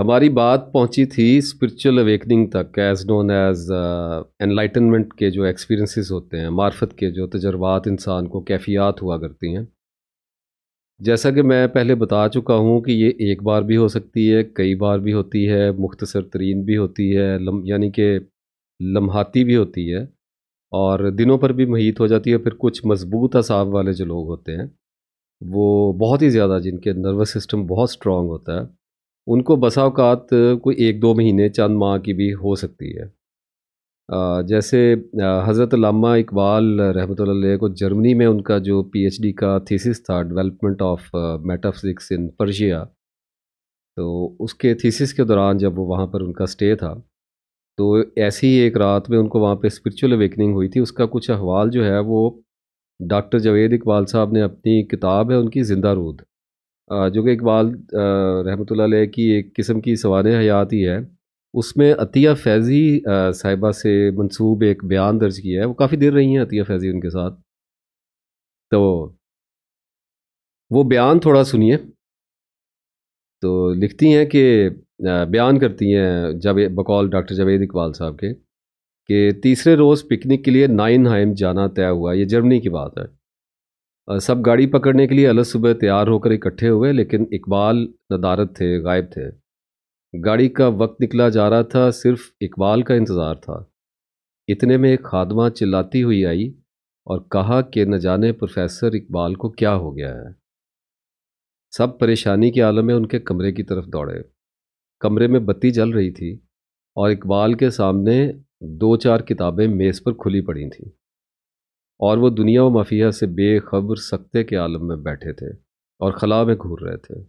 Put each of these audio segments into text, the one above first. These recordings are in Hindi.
हमारी बात पहुंची थी स्पिरिचुअल अवेकनिंग तक, एज नोन एज एनलाइटनमेंट के जो एक्सपीरियंसेस होते हैं, मार्फत के जो तजर्बात इंसान को कैफियत हुआ करती हैं। जैसा कि मैं पहले बता चुका हूँ कि ये एक बार भी हो सकती है, कई बार भी होती है, मुख्तसर तरीन भी होती है, यानी कि लम्हाती भी होती है, और दिनों पर भी मुहीत हो जाती है। फिर कुछ मजबूत असाब वाले जो लोग होते हैं, वो बहुत ही ज़्यादा, जिनके नर्वस सिस्टम बहुत स्ट्रॉन्ग होता है, उनको बसा औकात कोई 1-2 महीने, चंद माह की भी हो सकती है। जैसे हज़रत अल्लामा इकबाल रहमतुल्लाह अलैह को जर्मनी में उनका जो पीएचडी का थीसिस था, development of metaphysics in Persia, तो उसके थीसिस के दौरान जब वो वहाँ पर उनका स्टे था, तो ऐसी ही एक रात में उनको वहाँ पे स्पिरिचुअल अवेकनिंग हुई थी। उसका कुछ अहवाल जो है वो डॉक्टर जावेद इकबाल साहब ने अपनी किताब है उनकी ज़िंदा रूद, जो कि इकबाल रहमतुल्लाह अलैह की एक किस्म की सवाने हयात ही है। उसमें अतिया फैज़ी साहिबा से मंसूब एक बयान दर्ज किया है। वो काफ़ी देर रही हैं अतिया फैज़ी उनके साथ। तो वो बयान थोड़ा सुनिए। तो लिखती हैं कि बयान करती हैं बकौल डॉक्टर जावेद इकबाल साहब के, कि तीसरे रोज़ पिकनिक के लिए नाइनहाइम जाना तय हुआ। ये जर्मनी की बात है। सब गाड़ी पकड़ने के लिए अलग सुबह तैयार होकर इकट्ठे हुए, लेकिन इकबाल नदारद थे, गायब थे। गाड़ी का वक्त निकला जा रहा था, सिर्फ इकबाल का इंतज़ार था। इतने में एक खादमा चिल्लाती हुई आई और कहा कि न जाने प्रोफेसर इकबाल को क्या हो गया है। सब परेशानी के आलम में उनके कमरे की तरफ दौड़े। कमरे में बत्ती जल रही थी और इकबाल के सामने दो चार किताबें मेज़ पर खुली पड़ी थीं, और वो दुनिया व माफिया से बेखबर सकते के आलम में बैठे थे और खला में घूर रहे थे।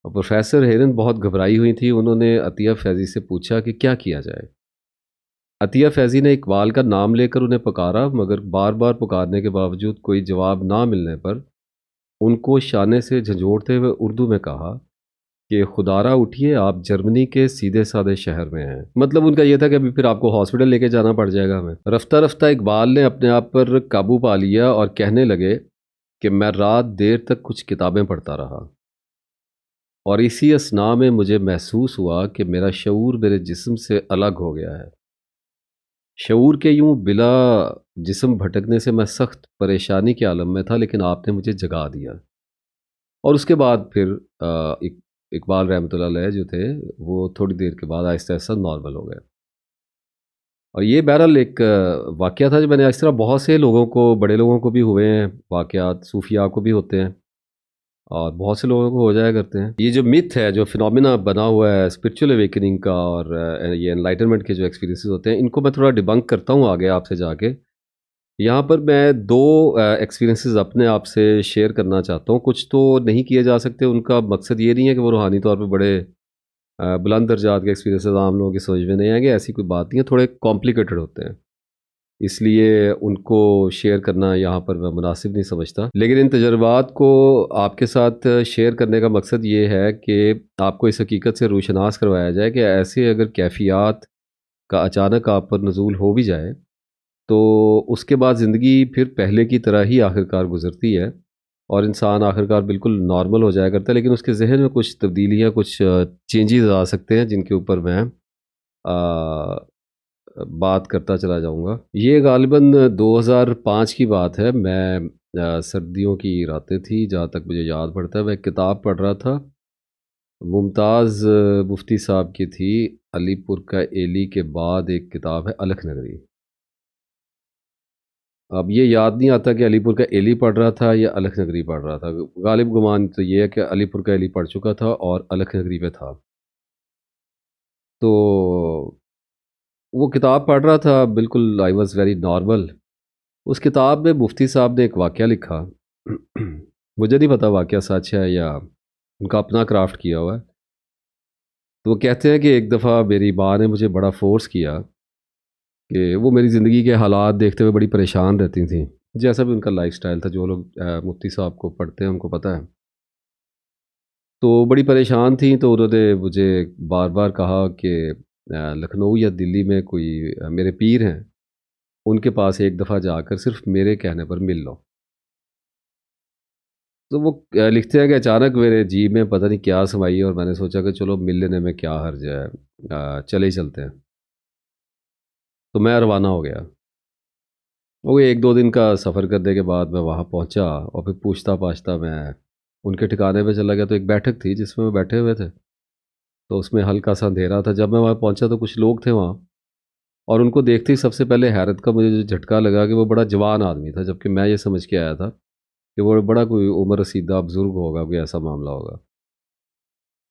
और प्रोफेसर हेरन बहुत घबराई हुई थी। उन्होंने अतिया फैज़ी से पूछा कि क्या किया जाए। अतिया फैज़ी ने इकबाल का नाम लेकर उन्हें पुकारा, मगर बार बार पुकारने के बावजूद कोई जवाब ना मिलने पर उनको शाने से झंझोड़ते हुए उर्दू में कहा कि खुदारा उठिए, आप जर्मनी के सीधे साधे शहर में हैं। मतलब उनका यह था कि अभी फिर आपको हॉस्पिटल लेके जाना पड़ जाएगा हमें। रफ्ता रफ्ता इकबाल ने अपने आप पर काबू पा लिया और कहने लगे कि मैं रात देर तक कुछ किताबें पढ़ता रहा, और इसी असना में मुझे महसूस हुआ कि मेरा शऊर मेरे जिस्म से अलग हो गया है। शऊर के यूं बिला जिस्म भटकने से मैं सख्त परेशानी के आलम में था, लेकिन आपने मुझे जगा दिया। और उसके बाद फिर इकबाल रहमतुल्लाह अलैह जो थे, वो थोड़ी देर के बाद आहिस्ता आहिस्ता नॉर्मल हो गए। और ये बहरहाल एक वाक़या था जो मैंने, इस तरह बहुत से लोगों को, बड़े लोगों को भी हुए हैं वाक़यात, सूफिया को भी होते हैं और बहुत से लोगों को हो जाया करते हैं। ये जो मिथ है, जो फिनोमेना बना हुआ है स्पिरिचुअल अवेकनिंग का, और ये एनलाइटनमेंट के जो एक्सपीरियंसेस होते हैं, इनको मैं थोड़ा डिबंक करता हूँ आगे आपसे जाके। यहाँ पर मैं 2 एक्सपीरियंसेस अपने आप से शेयर करना चाहता हूँ। कुछ तो नहीं किए जा सकते, उनका मकसद ये नहीं है कि वो रूहानी तौर पे बड़े बुलंद दर्जात के एक्सपीरियंसेस आम लोगों की समझ में नहीं आएँगे, ऐसी कोई बात नहीं है, थोड़े कॉम्प्लिकेटेड होते हैं। इसलिए उनको शेयर करना यहाँ पर मैं मुनासिब नहीं समझता। लेकिन इन तजर्बात को आपके साथ शेयर करने का मकसद ये है कि आपको इस हकीकत से रोशनास करवाया जाए कि ऐसे अगर कैफ़ियत का अचानक आप पर नुज़ूल हो भी जाए, तो उसके बाद ज़िंदगी फिर पहले की तरह ही आखिरकार गुज़रती है और इंसान आखिरकार बिल्कुल नॉर्मल हो जाया करता है। लेकिन उसके ज़हन में कुछ तब्दीलियाँ, कुछ चेंजेज़ आ सकते हैं, जिनके ऊपर मैं बात करता चला जाऊँगा। ये गालिबन 2005 की बात है। मैं सर्दियों की रातें थी, जहाँ तक मुझे याद पड़ता है। मैं एक किताब पढ़ रहा था, मुमताज़ मुफ्ती साहब की थी। अलीपुर का एली के बाद एक किताब है अलख नगरी। अब ये याद नहीं आता कि अलीपुर का एली पढ़ रहा था या अलख नगरी पढ़ रहा था। गालिब गुमान तो ये है कि अलीपुर का एली पढ़ चुका था और अलख नगरी पे था। तो वो किताब पढ़ रहा था, बिल्कुल आई वॉज़ वेरी नॉर्मल। उस किताब में मुफ्ती साहब ने एक वाक़या लिखा। मुझे नहीं पता वाक़या सच है या उनका अपना क्राफ्ट किया हुआ है। तो वो कहते हैं कि एक दफ़ा मेरी माँ ने मुझे बड़ा फ़ोर्स किया कि वो मेरी ज़िंदगी के हालात देखते हुए बड़ी परेशान रहती थीं। जैसा भी उनका लाइफ़स्टाइल था, जो लोग मुफ्ती साहब को पढ़ते हैं उनको पता है। तो बड़ी परेशान थीं, तो उन्होंने मुझे बार-बार कहा कि लखनऊ या दिल्ली में कोई मेरे पीर हैं, उनके पास एक दफ़ा जाकर सिर्फ़ मेरे कहने पर मिल लो। तो वो लिखते हैं कि अचानक मेरे जी में पता नहीं क्या समाई और मैंने सोचा कि चलो मिल लेने में क्या हर्ज है, चले ही चलते हैं। तो मैं रवाना हो गया। वो 1-2 दिन का सफ़र करने के बाद मैं वहाँ पहुँचा और फिर पूछता-पाछता मैं उनके ठिकाने पे चला गया। तो एक बैठक थी जिसमें वो बैठे हुए थे, तो उसमें हल्का-सा अंधेरा था। जब मैं वहाँ पहुँचा तो कुछ लोग थे वहाँ, और उनको देखते ही सबसे पहले हैरत का मुझे जो झटका लगा कि वो बड़ा जवान आदमी था, जबकि मैं ये समझ के आया था कि वो बड़ा कोई उम्र रसीदा बुज़ुर्ग होगा, कोई ऐसा मामला होगा।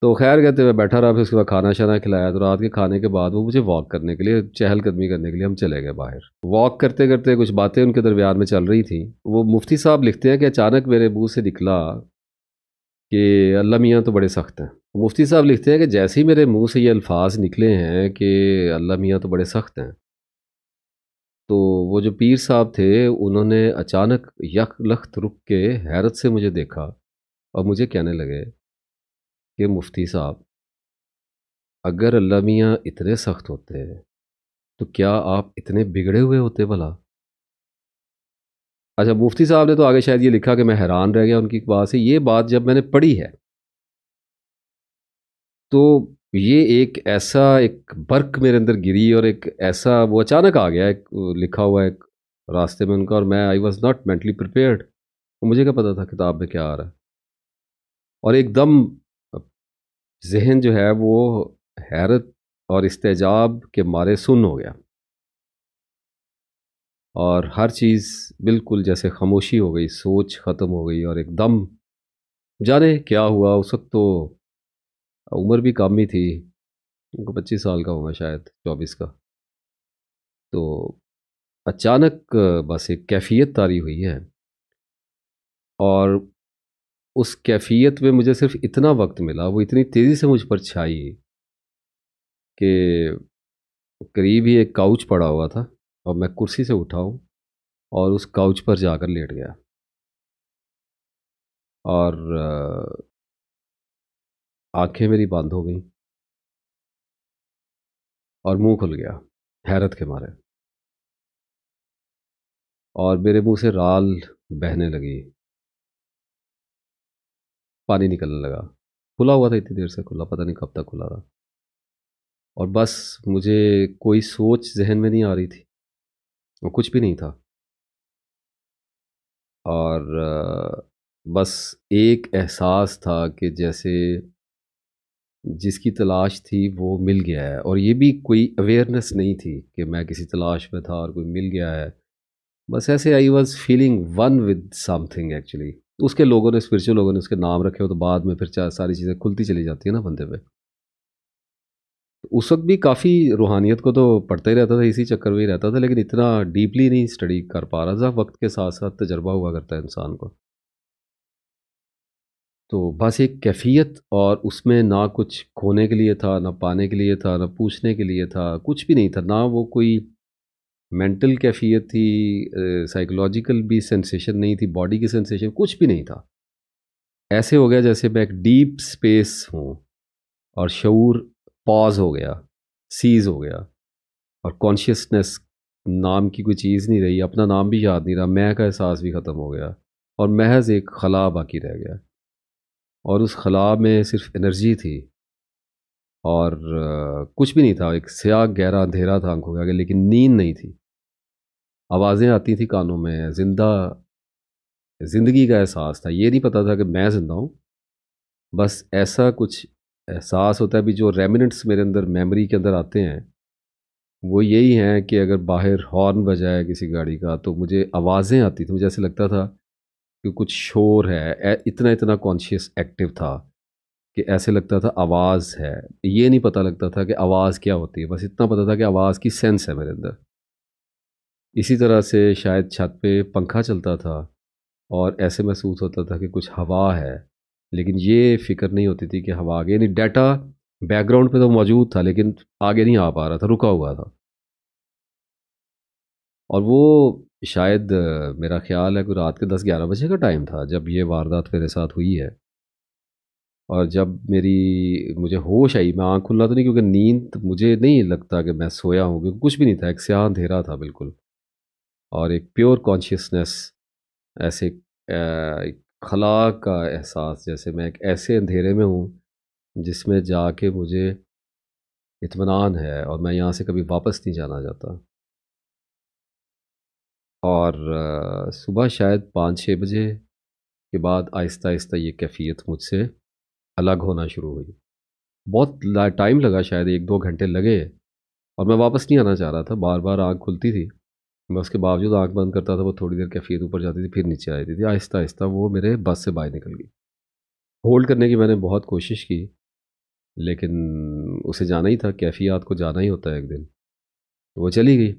तो ख़ैर कहते हुए बैठा रहा, फिर उसके बाद खाना-शाना खिलाया, तो रात के खाने के बाद वो मुझे वॉक करने के लिए, चहलकदमी करने के लिए हम चले गए बाहर। वॉक करते-करते कुछ बातें उनके दरमियान में चल रही थी। वो मुफ्ती साहब लिखते हैं कि अचानक मेरे मुँह से निकला कि अल्लाह मियाँ तो बड़े सख्त हैं। मुफ्ती साहब लिखते हैं कि जैसे ही मेरे मुँह से ये अल्फ़ाज़ निकले हैं कि अल्लाह मियाँ तो बड़े सख्त हैं, तो वो जो पीर साहब थे उन्होंने अचानक यकलख्त रुक के हैरत से मुझे देखा और मुझे कहने लगे कि मुफ्ती साहब, अगर अल्लाह मियाँ इतने सख्त होते तो क्या आप इतने बिगड़े हुए होते भला? अच्छा, मुफ्ती साहब ने तो आगे शायद ये लिखा कि मैं हैरान रह गया उनकी बात से। ये बात जब मैंने पढ़ी है, तो ये एक ऐसा एक बर्क मेरे अंदर गिरी और एक ऐसा वो अचानक आ गया, एक लिखा हुआ एक रास्ते में उनका, और मैं I was not mentally prepared. मुझे क्या पता था किताब में क्या आ रहा है, और एकदम अ, ज़हन जो है वो हैरत और इस्तेजाब के मारे सुन्न हो गया, और हर चीज़ बिल्कुल जैसे खामोशी हो गई, सोच ख़त्म हो गई, और एकदम जाने क्या हुआ। उस वक़्त तो उम्र भी कम ही थी, उनको 25 साल का होगा शायद, 24 का। तो अचानक बस एक कैफ़ियत तारी हुई है, और उस कैफ़ियत में मुझे सिर्फ़ इतना वक़्त मिला, वो इतनी तेज़ी से मुझ पर छाई कि करीब ही एक काउच पड़ा हुआ था, और मैं कुर्सी से उठा हूँ और उस काउच पर जाकर लेट गया, और आँखें मेरी बंद हो गईं और मुँह खुल गया हैरत के मारे, और मेरे मुँह से राल बहने लगी, पानी निकलने लगा। खुला हुआ था इतनी देर से, खुला पता नहीं कब तक खुला रहा, और बस मुझे कोई सोच ज़हन में नहीं आ रही थी, और कुछ भी नहीं था, और बस एक एहसास था कि जैसे जिसकी तलाश थी वो मिल गया है, और ये भी कोई अवेयरनेस नहीं थी कि मैं किसी तलाश में था और कोई मिल गया है। बस ऐसे I was feeling one with something actually. उसके लोगों ने, स्पिरिचुअल लोगों ने उसके नाम रखे हो, तो बाद में फिर सारी चीज़ें खुलती चली जाती है ना बंदे पे। उस वक़्त भी काफ़ी रूहानियत को तो पढ़ता ही रहता था, इसी चक्कर में ही रहता था, लेकिन इतना डीपली नहीं स्टडी कर पा रहा था। वक़्त के साथ-साथ तजुर्बा हुआ करता है इंसान को। तो बस एक कैफ़ियत, और उसमें ना कुछ खोने के लिए था, ना पाने के लिए था, ना पूछने के लिए था, कुछ भी नहीं था। ना वो कोई मेंटल कैफ़ियत थी, साइकोलॉजिकल भी सेंसेशन नहीं थी, बॉडी की सेंसेशन कुछ भी नहीं था। ऐसे हो गया जैसे मैं एक डीप स्पेस हूँ, और शऊर पॉज़ हो गया, सीज़ हो गया, और कॉन्शियसनेस नाम की कोई चीज़ नहीं रही, अपना नाम भी याद नहीं रहा, मैं का एहसास भी ख़त्म हो गया, और महज़ एक ख़ला बाकी रह गया, और उस ख़ला में सिर्फ़ एनर्जी थी, और कुछ भी नहीं था। एक स्याह गहरा अंधेरा था आँखों के आगे, लेकिन नींद नहीं थी। आवाज़ें आती थी कानों में, ज़िंदगी का एहसास था। ये नहीं पता था कि मैं ज़िंदा हूँ, बस ऐसा कुछ एहसास होता है। अभी जो रेमिनेंट्स मेरे अंदर मेमोरी के अंदर आते हैं, वो यही हैं कि अगर बाहर हॉर्न बजाए किसी गाड़ी का, तो मुझे आवाज़ें आती थी। मुझे ऐसे लगता था कि कुछ शोर है, इतना-इतना कॉन्शियस एक्टिव था कि ऐसे लगता था आवाज़ है। ये नहीं पता लगता था कि आवाज़ क्या होती है, बस इतना पता था कि आवाज़ की सेंस है मेरे अंदर। इसी तरह से शायद छत पे पंखा चलता था, और ऐसे महसूस होता था कि कुछ हवा है, लेकिन ये फ़िक्र नहीं होती थी कि हवा आगे, यानी डाटा बैकग्राउंड पे तो मौजूद था, लेकिन आगे नहीं आ पा रहा था, रुका हुआ था। और वो शायद मेरा ख़्याल है कि रात के 10-11 बजे का टाइम था जब ये वारदात मेरे साथ हुई है। और जब मुझे होश आई, मैं आँख खुला तो नहीं, क्योंकि नींद मुझे नहीं लगता कि मैं सोया हूँ, क्योंकि कुछ भी नहीं था, एक स्याह अंधेरा था बिल्कुल, और एक प्योर कॉन्शियसनेस ऐसे खला का एहसास, जैसे मैं एक ऐसे अंधेरे में हूँ जिसमें जाके मुझे इत्मीनान है और मैं यहाँ से कभी वापस नहीं जाना चाहता। और सुबह शायद 5-6 बजे के बाद आहिस्ता-आहिस्ता ये कैफ़ियत मुझसे अलग होना शुरू हुई। बहुत टाइम लगा, शायद 1-2 घंटे लगे और मैं वापस नहीं आना चाह रहा था। बार-बार आँख खुलती थी, मैं उसके बावजूद आँख बंद करता था, वो थोड़ी देर कैफ़ियत ऊपर जाती थी, फिर नीचे आ जाती थी। आहिस्ता-आहिस्ता वो मेरे बस से बाहर निकल गई। होल्ड करने की मैंने बहुत कोशिश की, लेकिन उसे जाना ही था, कैफ़ियत को जाना ही होता है एक दिन। तो वो चली गई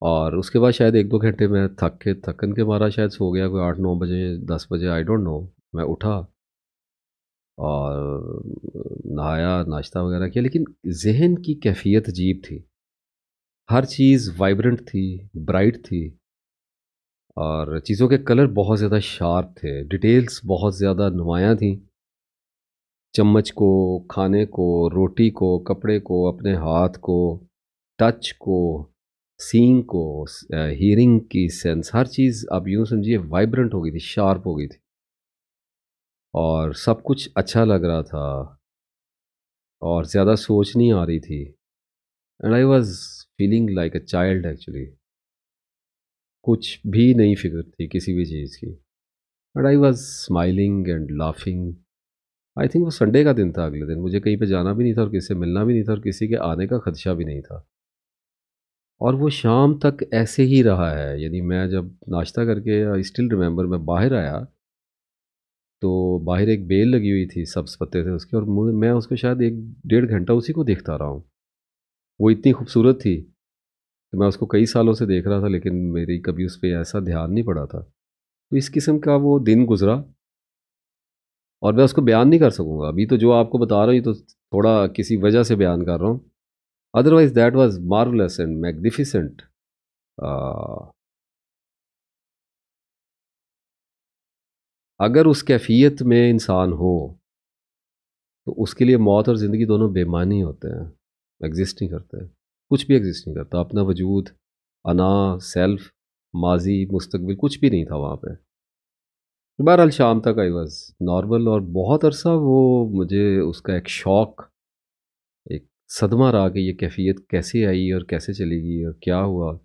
और उसके बाद शायद 1-2 घंटे मैं थकन के मारा शायद सो गया, कोई 8-9 बजे, 10 बजे, आई डोंट नो। मैं उठा और नहाया, नाश्ता वग़ैरह किया, लेकिन ज़हन की कैफ़ियत अजीब थी। हर चीज़ वाइब्रेंट थी, ब्राइट थी और चीज़ों के कलर बहुत ज़्यादा शार्प थे, डिटेल्स बहुत ज़्यादा नुमायाँ थीं। चम्मच को, खाने को, रोटी को, कपड़े को, अपने हाथ को, टच को, सीइंग को, हियरिंग की सेंस, हर चीज़ आप यूँ समझिए वाइब्रेंट हो गई थी, शार्प हो गई थी और सब कुछ अच्छा लग रहा था और ज़्यादा सोच नहीं आ रही थी। And I was feeling like a child actually. कुछ भी नहीं फ़िक्र थी किसी भी चीज़ की। But I was smiling and laughing. I think वो संडे का दिन था, अगले दिन मुझे कहीं पे जाना भी नहीं था और किसी से मिलना भी नहीं था और किसी के आने का खदशा भी नहीं था। और वो शाम तक ऐसे ही रहा है, यानी मैं जब नाश्ता करके, आई स्टिल रिमेंबर, मैं बाहर आया तो बाहर एक बेल लगी हुई थी, सब्ज़ पत्ते थे उसके, और मैं उसको शायद 1 डेढ़ घंटा उसी को देखता रहा हूँ। वो इतनी खूबसूरत थी कि मैं उसको कई सालों से देख रहा था, लेकिन मेरी कभी उस पे ऐसा ध्यान नहीं पड़ा था। तो इस किस्म का वो दिन गुज़रा और मैं उसको बयान नहीं कर सकूँगा। अभी तो जो आपको बता रहा हूँ, ये तो थोड़ा किसी वजह से बयान कर रहा हूँ। Otherwise that was marvellous and magnificent. Uh, अगर उस कैफ़ियत में इंसान हो, तो उसके लिए मौत और ज़िंदगी दोनों बेमानी होते हैं, एग्ज़िस्ट नहीं करते। कुछ भी एग्ज़िस्ट नहीं करता, अपना वजूद, अना, सेल्फ़, माज़ी, मुस्तकबिल कुछ भी नहीं था वहाँ पे। बहरहाल शाम तक आई वाज़ नॉर्मल और बहुत अरसा वो मुझे उसका एक शॉक, एक सदमा रहा कि ये कैफ़ियत कैसे आई और कैसे चली गई और क्या हुआ?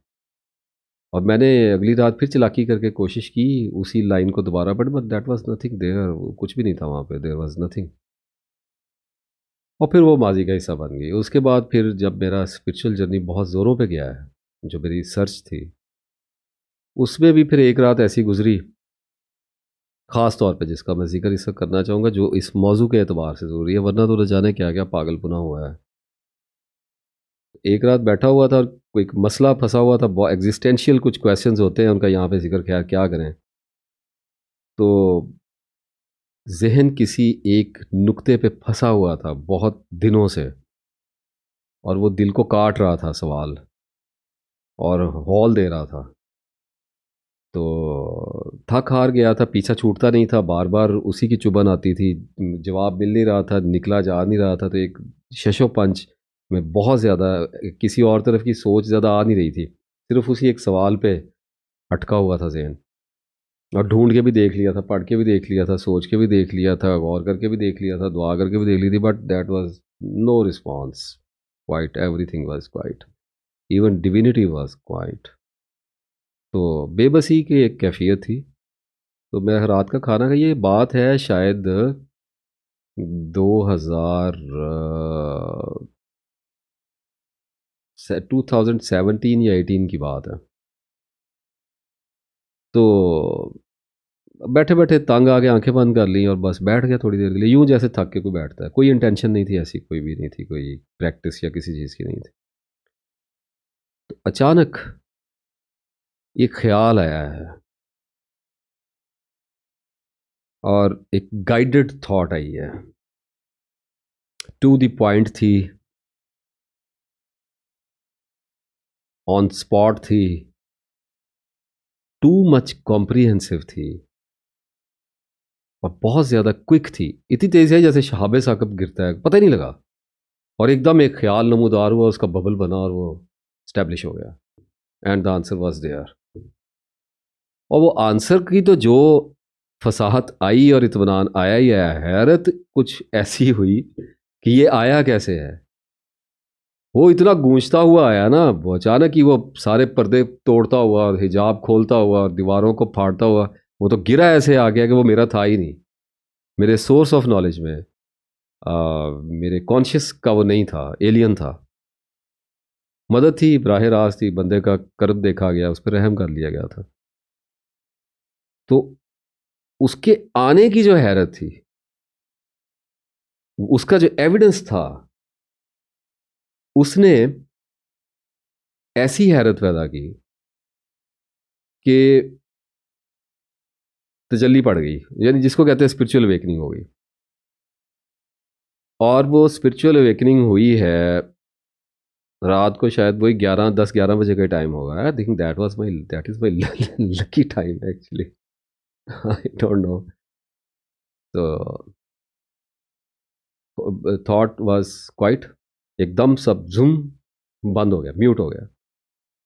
और मैंने अगली रात फिर चालाकी करके कोशिश की उसी लाइन को दोबारा, but that was nothing there, कुछ भी नहीं था वहाँ पे, देयर वाज़ नथिंग। और फिर वो माज़ी का हिस्सा बन गई। उसके बाद फिर जब मेरा स्पिरिचुअल जर्नी बहुत ज़ोरों पे गया है, जो मेरी सर्च थी, उसमें भी फिर एक रात ऐसी गुज़री, ख़ास तौर पे जिसका मैं ज़िक्र इसका करना चाहूँगा, जो इस मौज़ू के एतबार से ज़रूरी है, वरना तो न जाने क्या-क्या पागलपना हुआ है। एक रात बैठा हुआ था और कोई एक मसला फँसा हुआ था, ब एक्जिस्टेंशियल कुछ क्वेश्चंस होते हैं, उनका यहाँ पे ज़िक्र ख़ैर क्या करें। तो ज़हन किसी एक नुक्ते पे फँसा हुआ था बहुत दिनों से और वो दिल को काट रहा था सवाल और हौल दे रहा था। तो थक हार गया था, पीछा छूटता नहीं था, बार-बार उसी की चुभन आती थी, जवाब मिल नहीं रहा था, निकला जा नहीं रहा था, तो एक शशोपंच में बहुत ज़्यादा किसी और तरफ की सोच ज़्यादा आ नहीं रही थी। सिर्फ़ उसी एक सवाल पे अटका हुआ था ज़हन। और ढूँढ के भी देख लिया था, पढ़ के भी देख लिया था, सोच के भी देख लिया था, गौर करके भी देख लिया था, दुआ करके भी देख ली थी, but that was no response. Quiet everything was quiet, even divinity was quiet. तो बेबसी की एक कैफ़ियत थी। तो मैं रात का खाना का, ये बात है शायद 2000 2017 या 18 की बात है। तो बैठे-बैठे तंग आ के आँखें बंद कर ली और बस बैठ गया थोड़ी देर के लिए, यूँ जैसे थक के कोई बैठता है। कोई इंटेंशन नहीं थी ऐसी, कोई भी नहीं थी, कोई प्रैक्टिस या किसी चीज़ की नहीं थी। तो अचानक एक ख़्याल आया है और एक गाइडेड थॉट आई है। टू द पॉइंट थी, ऑन स्पॉट थी, टू मच कॉम्प्रिहेंसिव थी और बहुत ज़्यादा क्विक थी। इतनी तेज़ है जैसे शहाबे साकब गिरता है, पता ही नहीं लगा। और एकदम एक ख़्याल नमूदार हुआ, उसका बबल बना और वो एस्टेब्लिश हो गया and the answer was there. और वो आंसर की तो जो फसाहत आई और इत्मीनान आया ही आया। हैरत कुछ ऐसी हुई कि ये आया कैसे है। वो इतना गूंजता हुआ आया ना, वो अचानक ही वो सारे पर्दे तोड़ता हुआ, हिजाब खोलता हुआ, दीवारों को फाड़ता हुआ, वो तो गिरा ऐसे आ गया कि वो मेरा था ही नहीं। मेरे सोर्स ऑफ नॉलेज में मेरे कॉन्शियस का वो नहीं था, एलियन था। मदद थी, बराह रास्त थी, बंदे का कर्ब देखा गया, उस पर रहम कर लिया गया था। तो उसके आने की जो हैरत थी, उसका जो एविडेंस था, उसने ऐसी हैरत पैदा की कि तजल्ली पड़ गई, यानी जिसको कहते हैं स्पिरिचुअल अवेकनिंग हो गई। और वो स्पिरिचुअल अवेकनिंग हुई है रात को, शायद वही 10-11 बजे का टाइम होगा। I think that is my lucky time actually. I don't know. तो थॉट वाज क्वाइट, एकदम सब जुम बंद हो गया, म्यूट हो गया।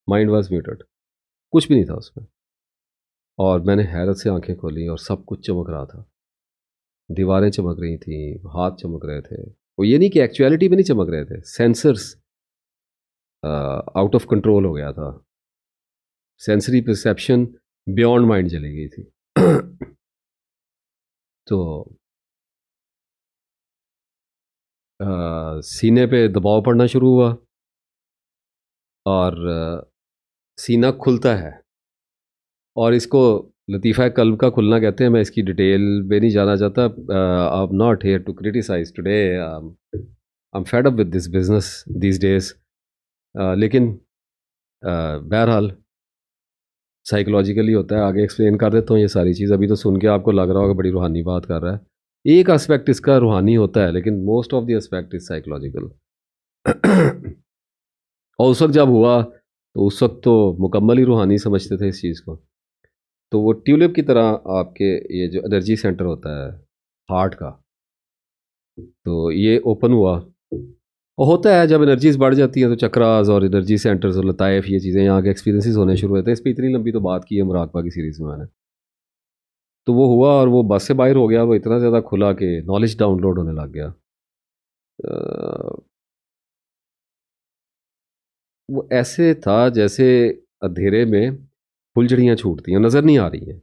माइंड वाज म्यूटेड, कुछ भी नहीं था उसमें। और मैंने हैरत से आंखें खोली और सब कुछ चमक रहा था। दीवारें चमक रही थी, हाथ चमक रहे थे। वो ये नहीं कि एक्चुअलिटी में नहीं चमक रहे थे, सेंसर्स आउट ऑफ कंट्रोल हो गया था। सेंसरी परसेप्शन बियॉन्ड माइंड चली गई थी। तो सीने पे दबाव पड़ना शुरू हुआ और सीना खुलता है। और इसको लतीफ़ा कल्ब का खुलना कहते हैं। मैं इसकी डिटेल में नहीं जाना चाहता। I am not here to criticize today. I am fed up with this business these days. लेकिन बहरहाल साइकोलॉजिकली होता है। आगे एक्सप्लेन कर देता हूँ ये सारी चीज़। अभी तो सुन के आपको लग रहा होगा बड़ी रूहानी बात कर रहा है। एक एस्पेक्ट इसका रूहानी होता है, लेकिन most of the aspect is psychological. और उस वक्त जब हुआ तो उस वक्त तो मुकम्मल ही रूहानी समझते थे इस चीज़ को। तो वो ट्यूलिप की तरह आपके ये जो एनर्जी सेंटर होता है हार्ट का, तो ये ओपन हुआ। और होता है जब एनर्जीज बढ़ जाती हैं तो चक्रास और एनर्जी सेंटर्स और लताइफ, ये चीज़ें यहाँ के एक्सपीरियंसेस होने शुरू होते हैं। इस पर इतनी लंबी तो बात की है मुराकबा की सीरीज़ में मैंने। तो वो हुआ और वो बस से बाहर हो गया। वो इतना ज़्यादा खुला कि नॉलेज डाउनलोड होने लग गया। वो ऐसे था जैसे अंधेरे में फुलझड़ियाँ छूटती हैं, नज़र नहीं आ रही हैं।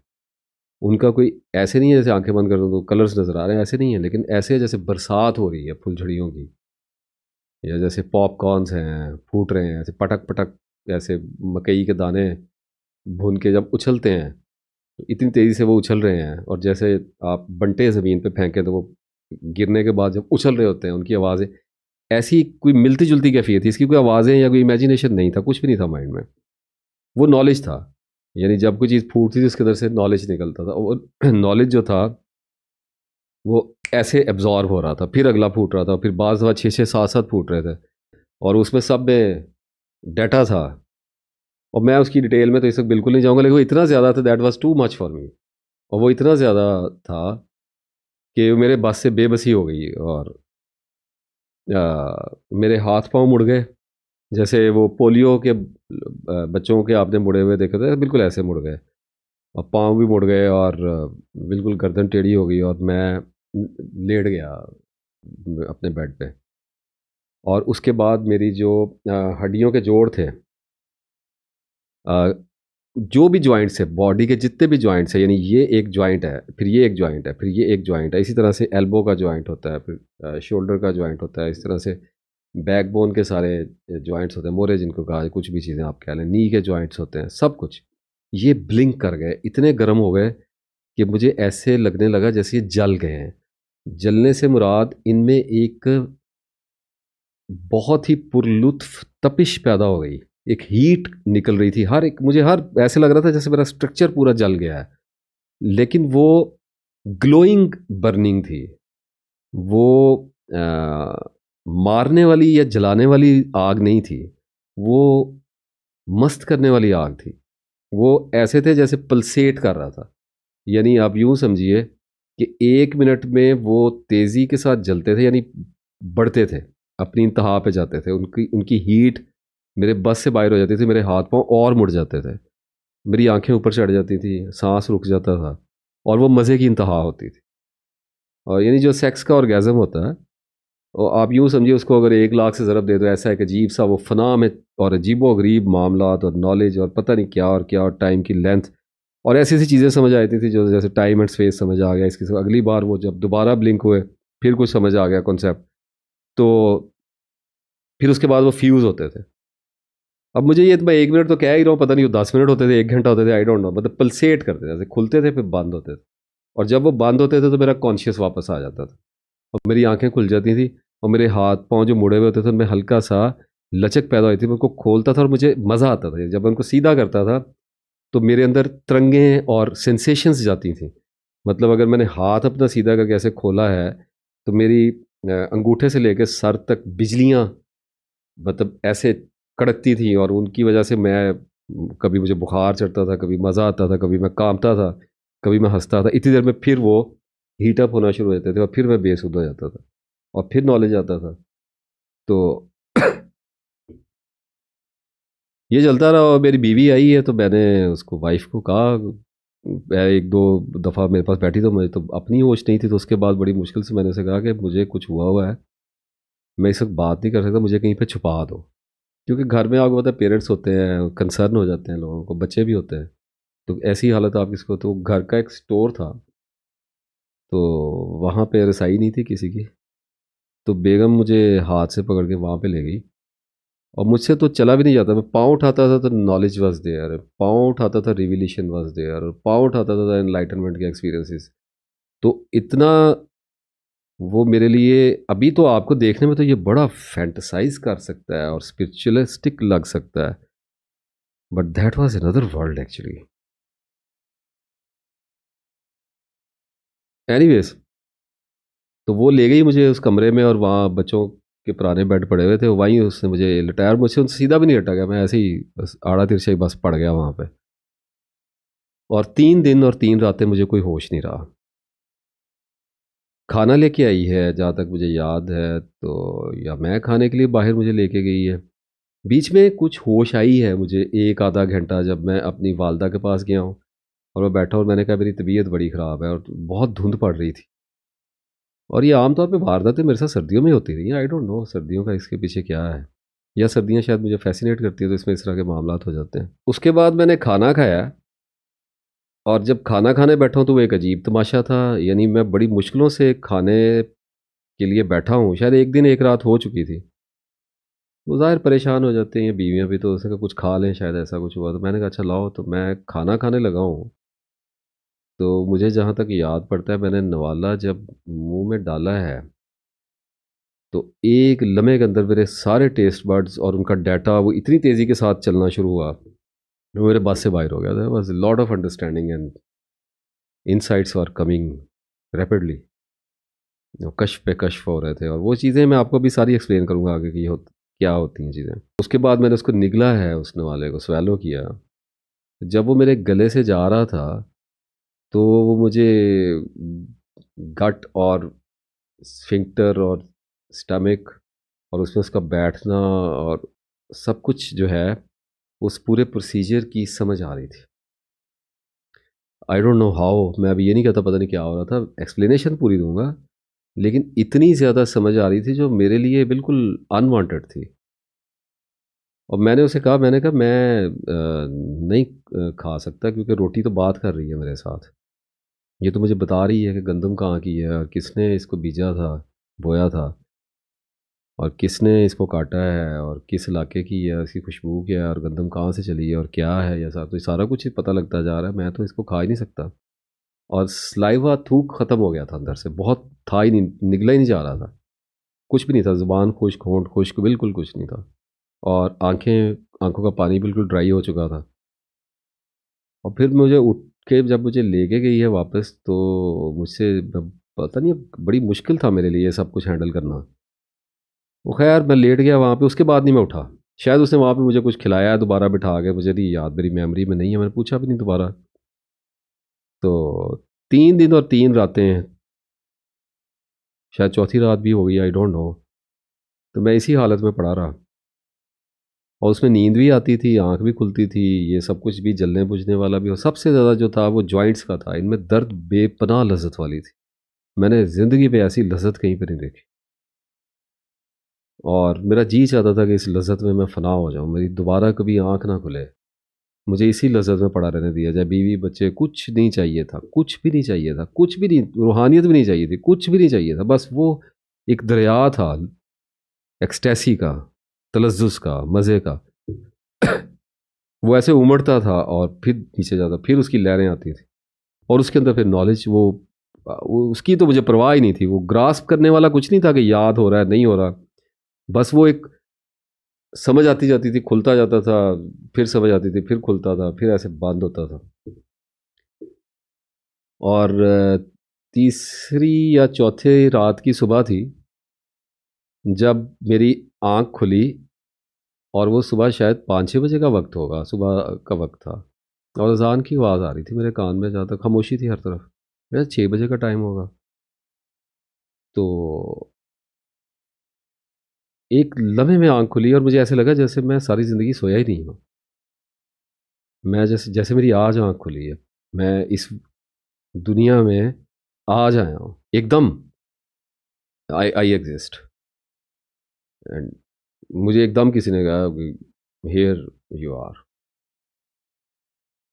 उनका कोई ऐसे नहीं है जैसे आंखें बंद कर दो तो कलर्स नज़र आ रहे हैं, ऐसे नहीं है। लेकिन ऐसे जैसे बरसात हो रही है फुलझड़ियों की, या जैसे पॉपकॉर्न्स हैं फूट रहे हैं, ऐसे पटक पटक, ऐसे मकई के दाने भून के जब उछलते हैं तो इतनी तेज़ी से वो उछल रहे हैं। और जैसे आप बंटे ज़मीन पे फेंकें तो वो गिरने के बाद जब उछल रहे होते हैं, उनकी आवाज़ें ऐसी कोई मिलती जुलती कैफियत थी। इसकी कोई आवाज़ें या कोई इमेजिनेशन नहीं था, कुछ भी नहीं था माइंड में। वो नॉलेज था। यानी जब कोई चीज़ फूटती थी उसके अंदर से नॉलेज निकलता था। और नॉलेज जो था वो ऐसे एब्जॉर्ब हो रहा था, फिर अगला फूट रहा था, फिर बाज़ दफ़ा 6-6 7-7 फूट रहे थे। और उसमें सब में डाटा था। और मैं उसकी डिटेल में तो इस वक्त बिल्कुल नहीं जाऊँगा, लेकिन वो इतना ज़्यादा था, that was too much for me. और वो इतना ज़्यादा था कि मेरे बस से बेबसी हो गई। और मेरे हाथ पाँव मुड़ गए, जैसे वो पोलियो के बच्चों के आपने मुड़े हुए देखे थे, बिल्कुल ऐसे मुड़ गए। और पाँव भी मुड़ गए और बिल्कुल गर्दन टेढ़ी हो गई और मैं लेट गया अपने बेड पे। और उसके बाद मेरी जो हड्डियों के जोड़ थे, अ, जो भी जॉइंट्स है बॉडी के, जितने भी जॉइंट्स है, यानी ये एक जॉइंट है, फिर ये एक जॉइंट है, फिर ये एक जॉइंट है, इसी तरह से एल्बो का जॉइंट होता है, फिर शोल्डर का जॉइंट होता है, इस तरह से बैकबोन के सारे जॉइंट्स होते हैं, मोरे जिनको कहा, कुछ भी चीज़ें आप कह लें, नी के जॉइंट्स होते हैं, सब कुछ ये ब्लिंक कर गए, इतने गर्म हो गए कि मुझे ऐसे लगने लगा जैसे ये जल गए हैं। जलने से मुराद इनमें एक बहुत ही पुरलुत्फ तपिश पैदा हो गई, एक हीट निकल रही थी। हर एक मुझे हर ऐसे लग रहा था जैसे मेरा स्ट्रक्चर पूरा जल गया है। लेकिन वो ग्लोइंग बर्निंग थी। वो मारने वाली या जलाने वाली आग नहीं थी। वो मस्त करने वाली आग थी। वो ऐसे थे जैसे पल्सेट कर रहा था। यानी आप यूँ समझिए कि 1 मिनट में वो तेज़ी के साथ जलते थे, यानी बढ़ते थे, अपनी इंतहा पे जाते थे। उनकी उनकी हीट मेरे बस से बाहर हो जाती थी, मेरे हाथ-पाँव और मुड़ जाते थे। मेरी आँखें ऊपर चढ़ जाती थी, साँस रुक जाता था। और वो मज़े की इंतहा होती थी। और यानी जो सेक्स का ऑर्गेज़म होता है, और आप यूँ समझिए उसको अगर 1 लाख से ज़रब दे दो, ऐसा एक अजीब सा वो फ़ना में और अजीबो-गरीब मामलात और नॉलेज और पता नहीं क्या और क्या, और टाइम की लेंथ और ऐसी-ऐसी चीज़ें समझ आती थी, जो जैसे टाइम एंड स्पेस समझ आ गया इसकी, अगली बार वो जब दोबारा ब्लिंक हुए, फिर कुछ समझ आ गया कॉन्सेप्ट। तो फिर उसके बाद वो फ्यूज़ होते थे। अब मुझे ये तो मैं 1 मिनट तो कह ही रहा हूँ, पता नहीं वो 10 मिनट होते थे, 1 घंटा होते थे, आई डोंट नो, मतलब पल्सेट करते थे, जैसे खुलते थे फिर बंद होते थे। और जब वो बंद होते थे तो मेरा कॉन्शियस वापस आ जाता था और मेरी आँखें खुल जाती थी और मेरे हाथ-पाँव जो मुड़े हुए होते थे उनमें हल्का-सा लचक पैदा हुई थी। मैं उनको खोलता था और मुझे मज़ा आता था। जब मैं उनको सीधा करता था तो मेरे अंदर तरंगें और सेंसेशंस जाती थी। मतलब अगर मैंने हाथ अपना सीधा करके ऐसे खोला है तो मेरी अंगूठे से लेके सर तक बिजलियाँ मतलब ऐसे कड़कती थी और उनकी वजह से मैं कभी मुझे बुखार चढ़ता था, कभी मज़ा आता था, कभी मैं काँपता था, कभी मैं हँसता था। इतनी देर में फिर वो हीट अप होना शुरू हो जाते थे और फिर मैं बेसुध हो जाता था और फिर नॉलेज आता था। तो ये चलता रहा और मेरी बीवी आई है तो मैंने उसको वाइफ़ को कहा, मैं 1-2 दफ़ा मेरे पास बैठी तो मुझे तो अपनी होश नहीं थी, तो उसके बाद बड़ी मुश्किल से मैंने उसे कहा कि मुझे कुछ हुआ हुआ है, मैं इस वक़्त बात नहीं कर सकता, मुझे कहीं पे छुपा दो। क्योंकि घर में आपको पता है पेरेंट्स होते हैं, कंसर्न हो जाते हैं लोगों को, बच्चे भी होते हैं। तो ऐसी हालत आप किसको, तो घर का एक स्टोर था, तो वहाँ पे रसाई नहीं थी किसी की, तो बेगम मुझे हाथ से पकड़ के वहाँ पे ले गई और मुझसे तो चला भी नहीं जाता। मैं पाँव उठाता था तो नॉलेज वाज़ देयर, पाँव उठाता था रिविलेशन वाज़ देयर, पाँव उठाता था एनलाइटनमेंट के एक्सपीरियंसेस। तो इतना वो मेरे लिए, अभी तो आपको देखने में तो ये बड़ा फैंटेसाइज़ कर सकता है और स्पिरिचुअलिस्टिक लग सकता है, but that was another world actually. Anyways, तो वो ले गई मुझे उस कमरे में और वहाँ बच्चों के पुराने बेड पड़े हुए थे, वहीं उसने मुझे लिटाया और मुझसे उनसे सीधा भी नहीं हटा गया, मैं ऐसे ही बस आड़ा तिरछा ही बस पड़ गया वहाँ पे। और 3 दिन और 3 रातें मुझे कोई होश नहीं रहा। खाना लेके आई है जहाँ तक मुझे याद है, तो या मैं खाने के लिए बाहर मुझे लेके गई है। बीच में कुछ होश आई है मुझे 1 आधा घंटा, जब मैं अपनी वालदा के पास गया हूँ और मैं बैठा और मैंने कहा मेरी तबीयत बड़ी ख़राब है और बहुत धुंध पड़ रही थी। और ये आम तौर पे वारदातें मेरे साथ सर्दियों में होती रही हैं, आई डोंट नो सर्दियों का इसके पीछे क्या है? या सर्दियाँ शायद मुझे फ़ैसिनेट करती हैं तो इसमें इस तरह के मामलात हो जाते हैं। उसके बाद मैंने खाना खाया और जब खाना खाने बैठा हूँ तो वो एक अजीब तमाशा था, यानी मैं बड़ी मुश्किलों से खाने के लिए बैठा हूँ, शायद 1 दिन 1 रात हो चुकी थी। वो ज़ाहिर परेशान हो जाते हैं बीवियाँ भी, तो उसने कहा कुछ खा लें, शायद ऐसा कुछ हुआ, तो मैंने कहा अच्छा लाओ, तो मैं खाना खाने लगा हूँ। तो मुझे जहाँ तक याद पड़ता है मैंने नवाला जब मुँह में डाला है तो एक लम्हे के अंदर मेरे सारे टेस्ट बड्स और उनका डाटा वो इतनी तेज़ी के साथ चलना शुरू हुआ, वो मेरे बस से बाहर हो गया था। Was lot of understanding and insights were coming rapidly. कश्फ पे कश्फ हो रहे थे और वो चीज़ें मैं आपको भी सारी एक्सप्लेन करूँगा आगे कि क्या होती हैं चीज़ें। उसके बाद मैंने उसको निगला है, उस नवाले को स्वैलो किया। जब वो मेरे गले से जा रहा था, तो वो मुझे गट और स्फिंक्टर और स्टमक और उसमें उसका बैठना और सब कुछ जो है, उस पूरे प्रोसीजर की समझ आ रही थी। आई डोंट नो हाउ, मैं अभी ये नहीं कहता पता नहीं क्या हो रहा था, एक्सप्लेनेशन पूरी दूँगा, लेकिन इतनी ज़्यादा समझ आ रही थी जो मेरे लिए बिल्कुल अनवांटेड थी। और मैंने उसे कहा, मैंने कहा मैं नहीं खा सकता क्योंकि रोटी तो बात कर रही है मेरे साथ। ये तो मुझे बता रही है कि गंदम कहाँ की है और किसने इसको बीजा था, बोया था और किसने इसको काटा है और किस इलाके की है, इसकी खुशबू क्या है और गंदम कहाँ से चली है और क्या है, ये सब तो सारा कुछ ही पता लगता जा रहा है। मैं तो इसको खा ही नहीं सकता। और सलाइवा थूक ख़त्म हो गया था अंदर से, बहुत था ही नहीं, निगला ही नहीं जा रहा था। कुछ भी नहीं था, ज़ुबान खुश्क, होंठ खुश्क, बिल्कुल कुछ नहीं था। और आँखों का पानी बिल्कुल ड्राई हो चुका था। और फिर मुझे उठ के जब मुझे लेके गई है वापस, तो मुझसे ब पता नहीं, बड़ी मुश्किल था मेरे लिए ये सब कुछ हैंडल करना। वो ख़ैर मैं लेट गया वहाँ पे, उसके बाद नहीं मैं उठा। शायद उसने वहाँ पे मुझे कुछ खिलाया है, दोबारा बिठा के, मुझे नहीं याद, मेरी मेमोरी में नहीं है, मैंने पूछा भी नहीं दोबारा। तो 3 दिन और 3 रातें, शायद चौथी रात भी हो गई, आई डोंट नो। तो मैं इसी हालत में पड़ा रहा और उसमें नींद भी आती थी, आँख भी खुलती थी, ये सब कुछ भी जलने बुझने वाला भी, और सबसे ज़्यादा जो था वो जॉइंट्स का था। इनमें दर्द बेपनाह लज़्ज़त वाली थी। मैंने ज़िंदगी में ऐसी लज़्ज़त कहीं पे नहीं देखी, और मेरा जी चाहता था कि इस लज़्ज़त में मैं फ़ना हो जाऊँ, मेरी दोबारा कभी आँख ना खुले। मुझे इसी लज़्ज़त में पड़ा रहने दिया जाए, बीवी बच्चे कुछ नहीं चाहिए था, कुछ भी नहीं चाहिए था, कुछ भी नहीं, रूहानियत भी नहीं चाहिए थी, कुछ भी नहीं चाहिए था। बस वो एक दरिया था एक्सटेसी का, तलज़्ज़ुज़ का, मज़े का। वो ऐसे उमड़ता था और फिर नीचे जाता, फिर उसकी लहरें आती थी, और उसके अंदर फिर नॉलेज, वो उसकी तो मुझे परवाह ही नहीं थी। वो ग्रास्प करने वाला कुछ नहीं था कि याद हो रहा है, नहीं हो रहा। बस वो एक समझ आती जाती थी, खुलता जाता था, फिर समझ आती थी, फिर खुलता था, फिर ऐसे बंद होता था। और तीसरी या चौथे रात की सुबह थी जब मेरी आँख खुली, और वो सुबह शायद 5-6 बजे का वक़्त होगा, सुबह का वक़्त था, और अज़ान की आवाज़ आ रही थी मेरे कान में, जहाँ तक खामोशी थी हर तरफ। मेरा 6 बजे का टाइम होगा। तो एक लम्हे में आँख खुली और मुझे ऐसे लगा जैसे मैं सारी ज़िंदगी सोया ही नहीं हूँ। मैं जैसे जैसे मेरी आज आँख खुली है। मैं इस दुनिया में आज आया हूँ। एकदम आई आई एक्सिस्ट, एंड मुझे एकदम किसी ने कहा कि here you are,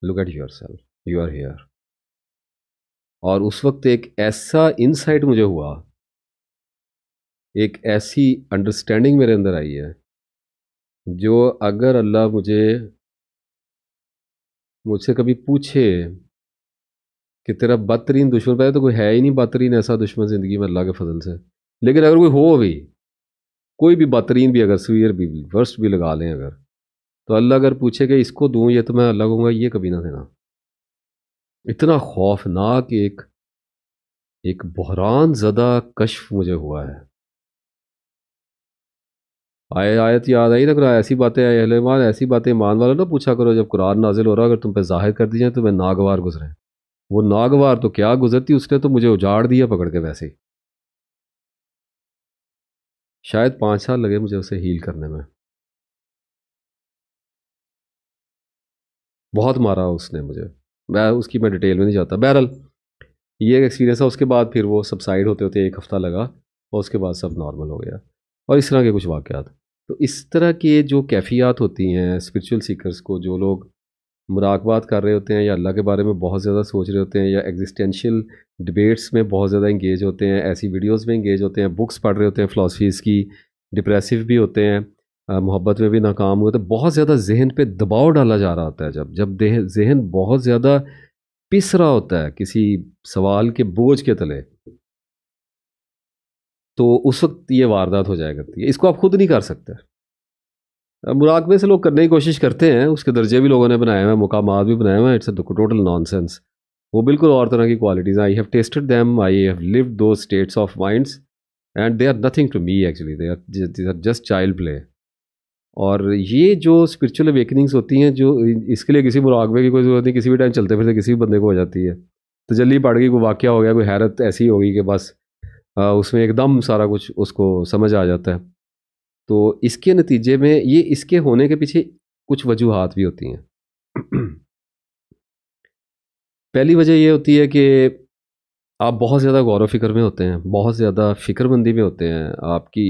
look at yourself, you are here. और उस वक़्त एक ऐसा इनसाइट मुझे हुआ, एक ऐसी अंडरस्टैंडिंग मेरे अंदर आई है, जो अगर अल्लाह मुझसे कभी पूछे कि तेरा बदतरीन दुश्मन, पहले तो कोई है ही नहीं बदतरीन ऐसा दुश्मन ज़िंदगी में अल्लाह के फ़ज़ल से। लेकिन अगर कोई हो भी, कोई भी बदतरीन भी, अगर सीवियर भी, वर्स्ट भी लगा लें अगर, तो अल्लाह अगर पूछे कि इसको दूँ, ये तो मैं अल्लाह को कहूँगा ये कभी ना देना। इतना खौफ़नाक एक एक बुहरान ज़दा कश्फ़ मुझे हुआ है। आयत याद आई ना, कुरान ऐसी बातें, अहले ईमान ऐसी बातें ईमान वालों ना पूछा करो जब कुरान नाज़िल हो रहा, अगर तुम पे ज़ाहिर कर दी जाए तो मैं नागवार गुज़रे। वो नागवार तो क्या गुज़रती, उसने तो मुझे उजाड़ दिया पकड़ के वैसे ही। शायद 5 साल लगे मुझे उसे हील करने में। बहुत मारा उसने मुझे। मैं डिटेल में नहीं जाता। बहरहाल ये एक एक्सपीरियंस है। उसके बाद फिर वो सबसाइड होते-होते 1 हफ़्ता लगा, और उसके बाद सब नॉर्मल हो गया, और इस तरह के कुछ वाक़यात। तो इस तरह के जो कैफ़ियत होती हैं स्पिरिचुअल सीकर्स को, जो लोग मुराकबात कर रहे होते हैं, या अल्लाह के बारे में बहुत ज़्यादा सोच रहे होते हैं, या एग्जिस्टेंशियल डिबेट्स में बहुत ज़्यादा इंगेज होते हैं, ऐसी वीडियोज़ में इंगेज होते हैं, बुक्स पढ़ रहे होते हैं फ़िलासफ़ीज़ की, डिप्रेसिव भी होते हैं, मोहब्बत में भी नाकाम हुए, तो बहुत ज़्यादा ज़हन पे दबाव डाला जा रहा होता है। जब जब देह ज़हन बहुत ज़्यादा पिस रहा होता है किसी सवाल के बोझ के तले, तो उस वक़्त ये वारदात हो जाया करती है। इसको आप खुद नहीं कर सकते। मुराकबे से लोग करने की कोशिश करते हैं, उसके दर्जे भी लोगों ने बनाए हुए हैं, मुकामात भी बनाए हुए हैं, इट्स अ टोटल नॉनसेंस। वो बिल्कुल और तरह की क्वालिटीज़ हैं। I have tested them, I have lived those states of minds, and they are nothing to me actually, they are just child play. और ये जो स्पिरिचुअल अवेकनिंग्स होती हैं, जो इसके लिए किसी मुराकबे की कोई ज़रूरत नहीं, किसी भी टाइम चलते फिरते किसी भी बंदे को हो जाती है। तजल्ली पड़ गई, कोई वाक़या हो गया, कोई हैरत ऐसी हो गई कि बस उसमें एकदम सारा कुछ उसको समझ आ जाता है। तो इसके नतीजे में ये, इसके होने के पीछे कुछ वजूहात भी होती हैं। पहली वजह ये होती है कि आप बहुत ज़्यादा गौर व फ़िक्र में होते हैं, बहुत ज़्यादा फ़िक्रमंदी में होते हैं। आपकी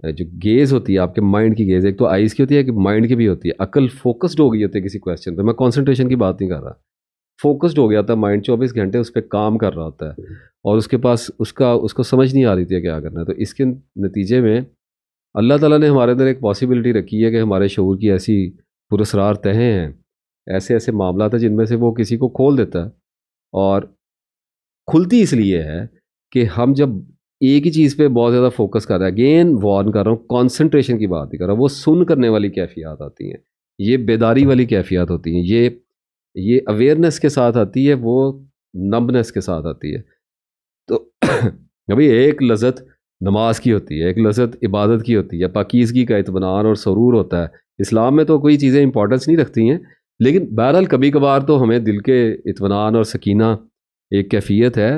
जो गेज़ होती है, आपके माइंड की गेज़, एक तो आइज़ की होती है, एक माइंड की भी होती है। अक्ल फ़ोकस्ड हो गई होती है किसी क्वेश्चन पे। मैं कंसंट्रेशन की बात नहीं कर रहा। फ़ोकस्ड हो गया था माइंड, 24 घंटे उस पे काम कर रहा होता है, और उसके पास उसको समझ नहीं आ रही थी क्या करना है। तो इसके नतीजे में अल्लाह ताला ने हमारे अंदर एक पॉसिबिलिटी रखी है कि हमारे शऊर की ऐसी पुरस्रार तहें हैं, ऐसे-ऐसे मामलात हैं जिनमें से वो किसी को खोल देता है। और खुलती इसलिए है कि हम जब एक ही चीज़ पे बहुत ज़्यादा फ़ोकस कर रहे हैं, अगेन वार्न कर रहा हूँ, कॉन्सन्ट्रेशन की बात नहीं कर रहा, वो सुन करने वाली कैफ़ियत आती हैं, ये बेदारी वाली कैफ़ियत होती हैं, ये अवेयरनेस के साथ आती है, वो नम्बनेस के साथ आती है। तो अभी एक लज़्ज़त नमाज की होती है, एक लज़्ज़त इबादत की होती है, पाकीज़गी का इत्मीनान और सुरूर होता है। इस्लाम में तो कोई चीज़ें इंपॉर्टेंस नहीं रखती हैं, लेकिन बहरहाल कभी-कभार तो हमें दिल के इत्मीनान और सकीना एक कैफ़ियत है,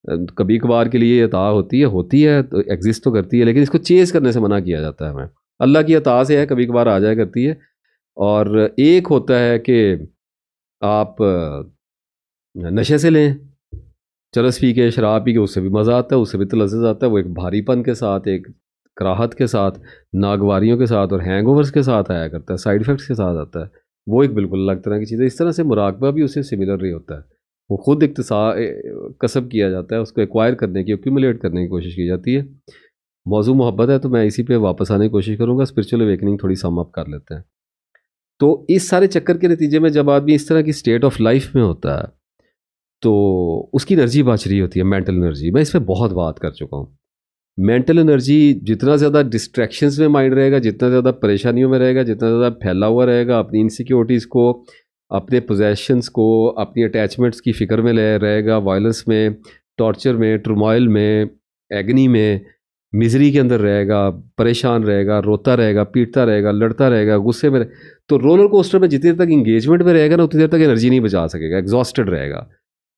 कभी-कभार के लिए अता होती है तो एग्ज़िस्ट तो करती है, लेकिन इसको चेज़ करने से मना किया जाता है हमें। अल्लाह की अता से है, कभी कभार आ जाया करती है। और एक होता है कि आप नशे से लें, चरस पी के, शराब पी के, उससे भी मज़ा आता है, उससे भी तलज़्ज़ुज़ आता है। वो एक भारीपन के साथ, एक कराहत के साथ, नागवारियों के साथ और हैंगओवर्स के साथ आया करता है, साइड इफ़ेक्ट्स के साथ आता है। वो एक बिल्कुल अलग तरह की चीज़ है। इस तरह से मुराकबा भी उससे सिमिलर ही होता है। वो खुद कसब किया जाता है, उसको एक्वायर करने की, एक्यूमुलेट करने की कोशिश की जाती है। मौजू मोहब्बत है तो मैं इसी पे वापस आने की कोशिश करूँगा। स्पिरिचुअल अवेकनिंग थोड़ी सम अप कर लेते हैं। तो इस सारे चक्कर के नतीजे में जब आदमी इस तरह की स्टेट ऑफ लाइफ में होता है, तो उसकी एनर्जी बच रही होती है, मेंटल एनर्जी। मैं इस पे बहुत बात कर चुका हूँ। मेंटल एनर्जी, जितना ज़्यादा डिस्ट्रैक्शंस में माइंड रहेगा, जितना ज़्यादा परेशानियों में रहेगा, जितना ज़्यादा फैला हुआ रहेगा, अपनी इनसिक्योरिटीज़ को, अपने पोजेशंस को, अपनी अटैचमेंट्स की फ़िक्र में रहेगा, वायलेंस में, टॉर्चर में, टर्मोइल में, एगनी में, मिजरी के अंदर रहेगा, परेशान रहेगा, रोता रहेगा, पीटता रहेगा, लड़ता रहेगा, गुस्से में तो रोलर कोस्टर में जितनी देर तक इंगेजमेंट में रहेगा ना, उतनी देर तक एनर्जी नहीं बचा सकेगा, एग्जॉस्टेड रहेगा,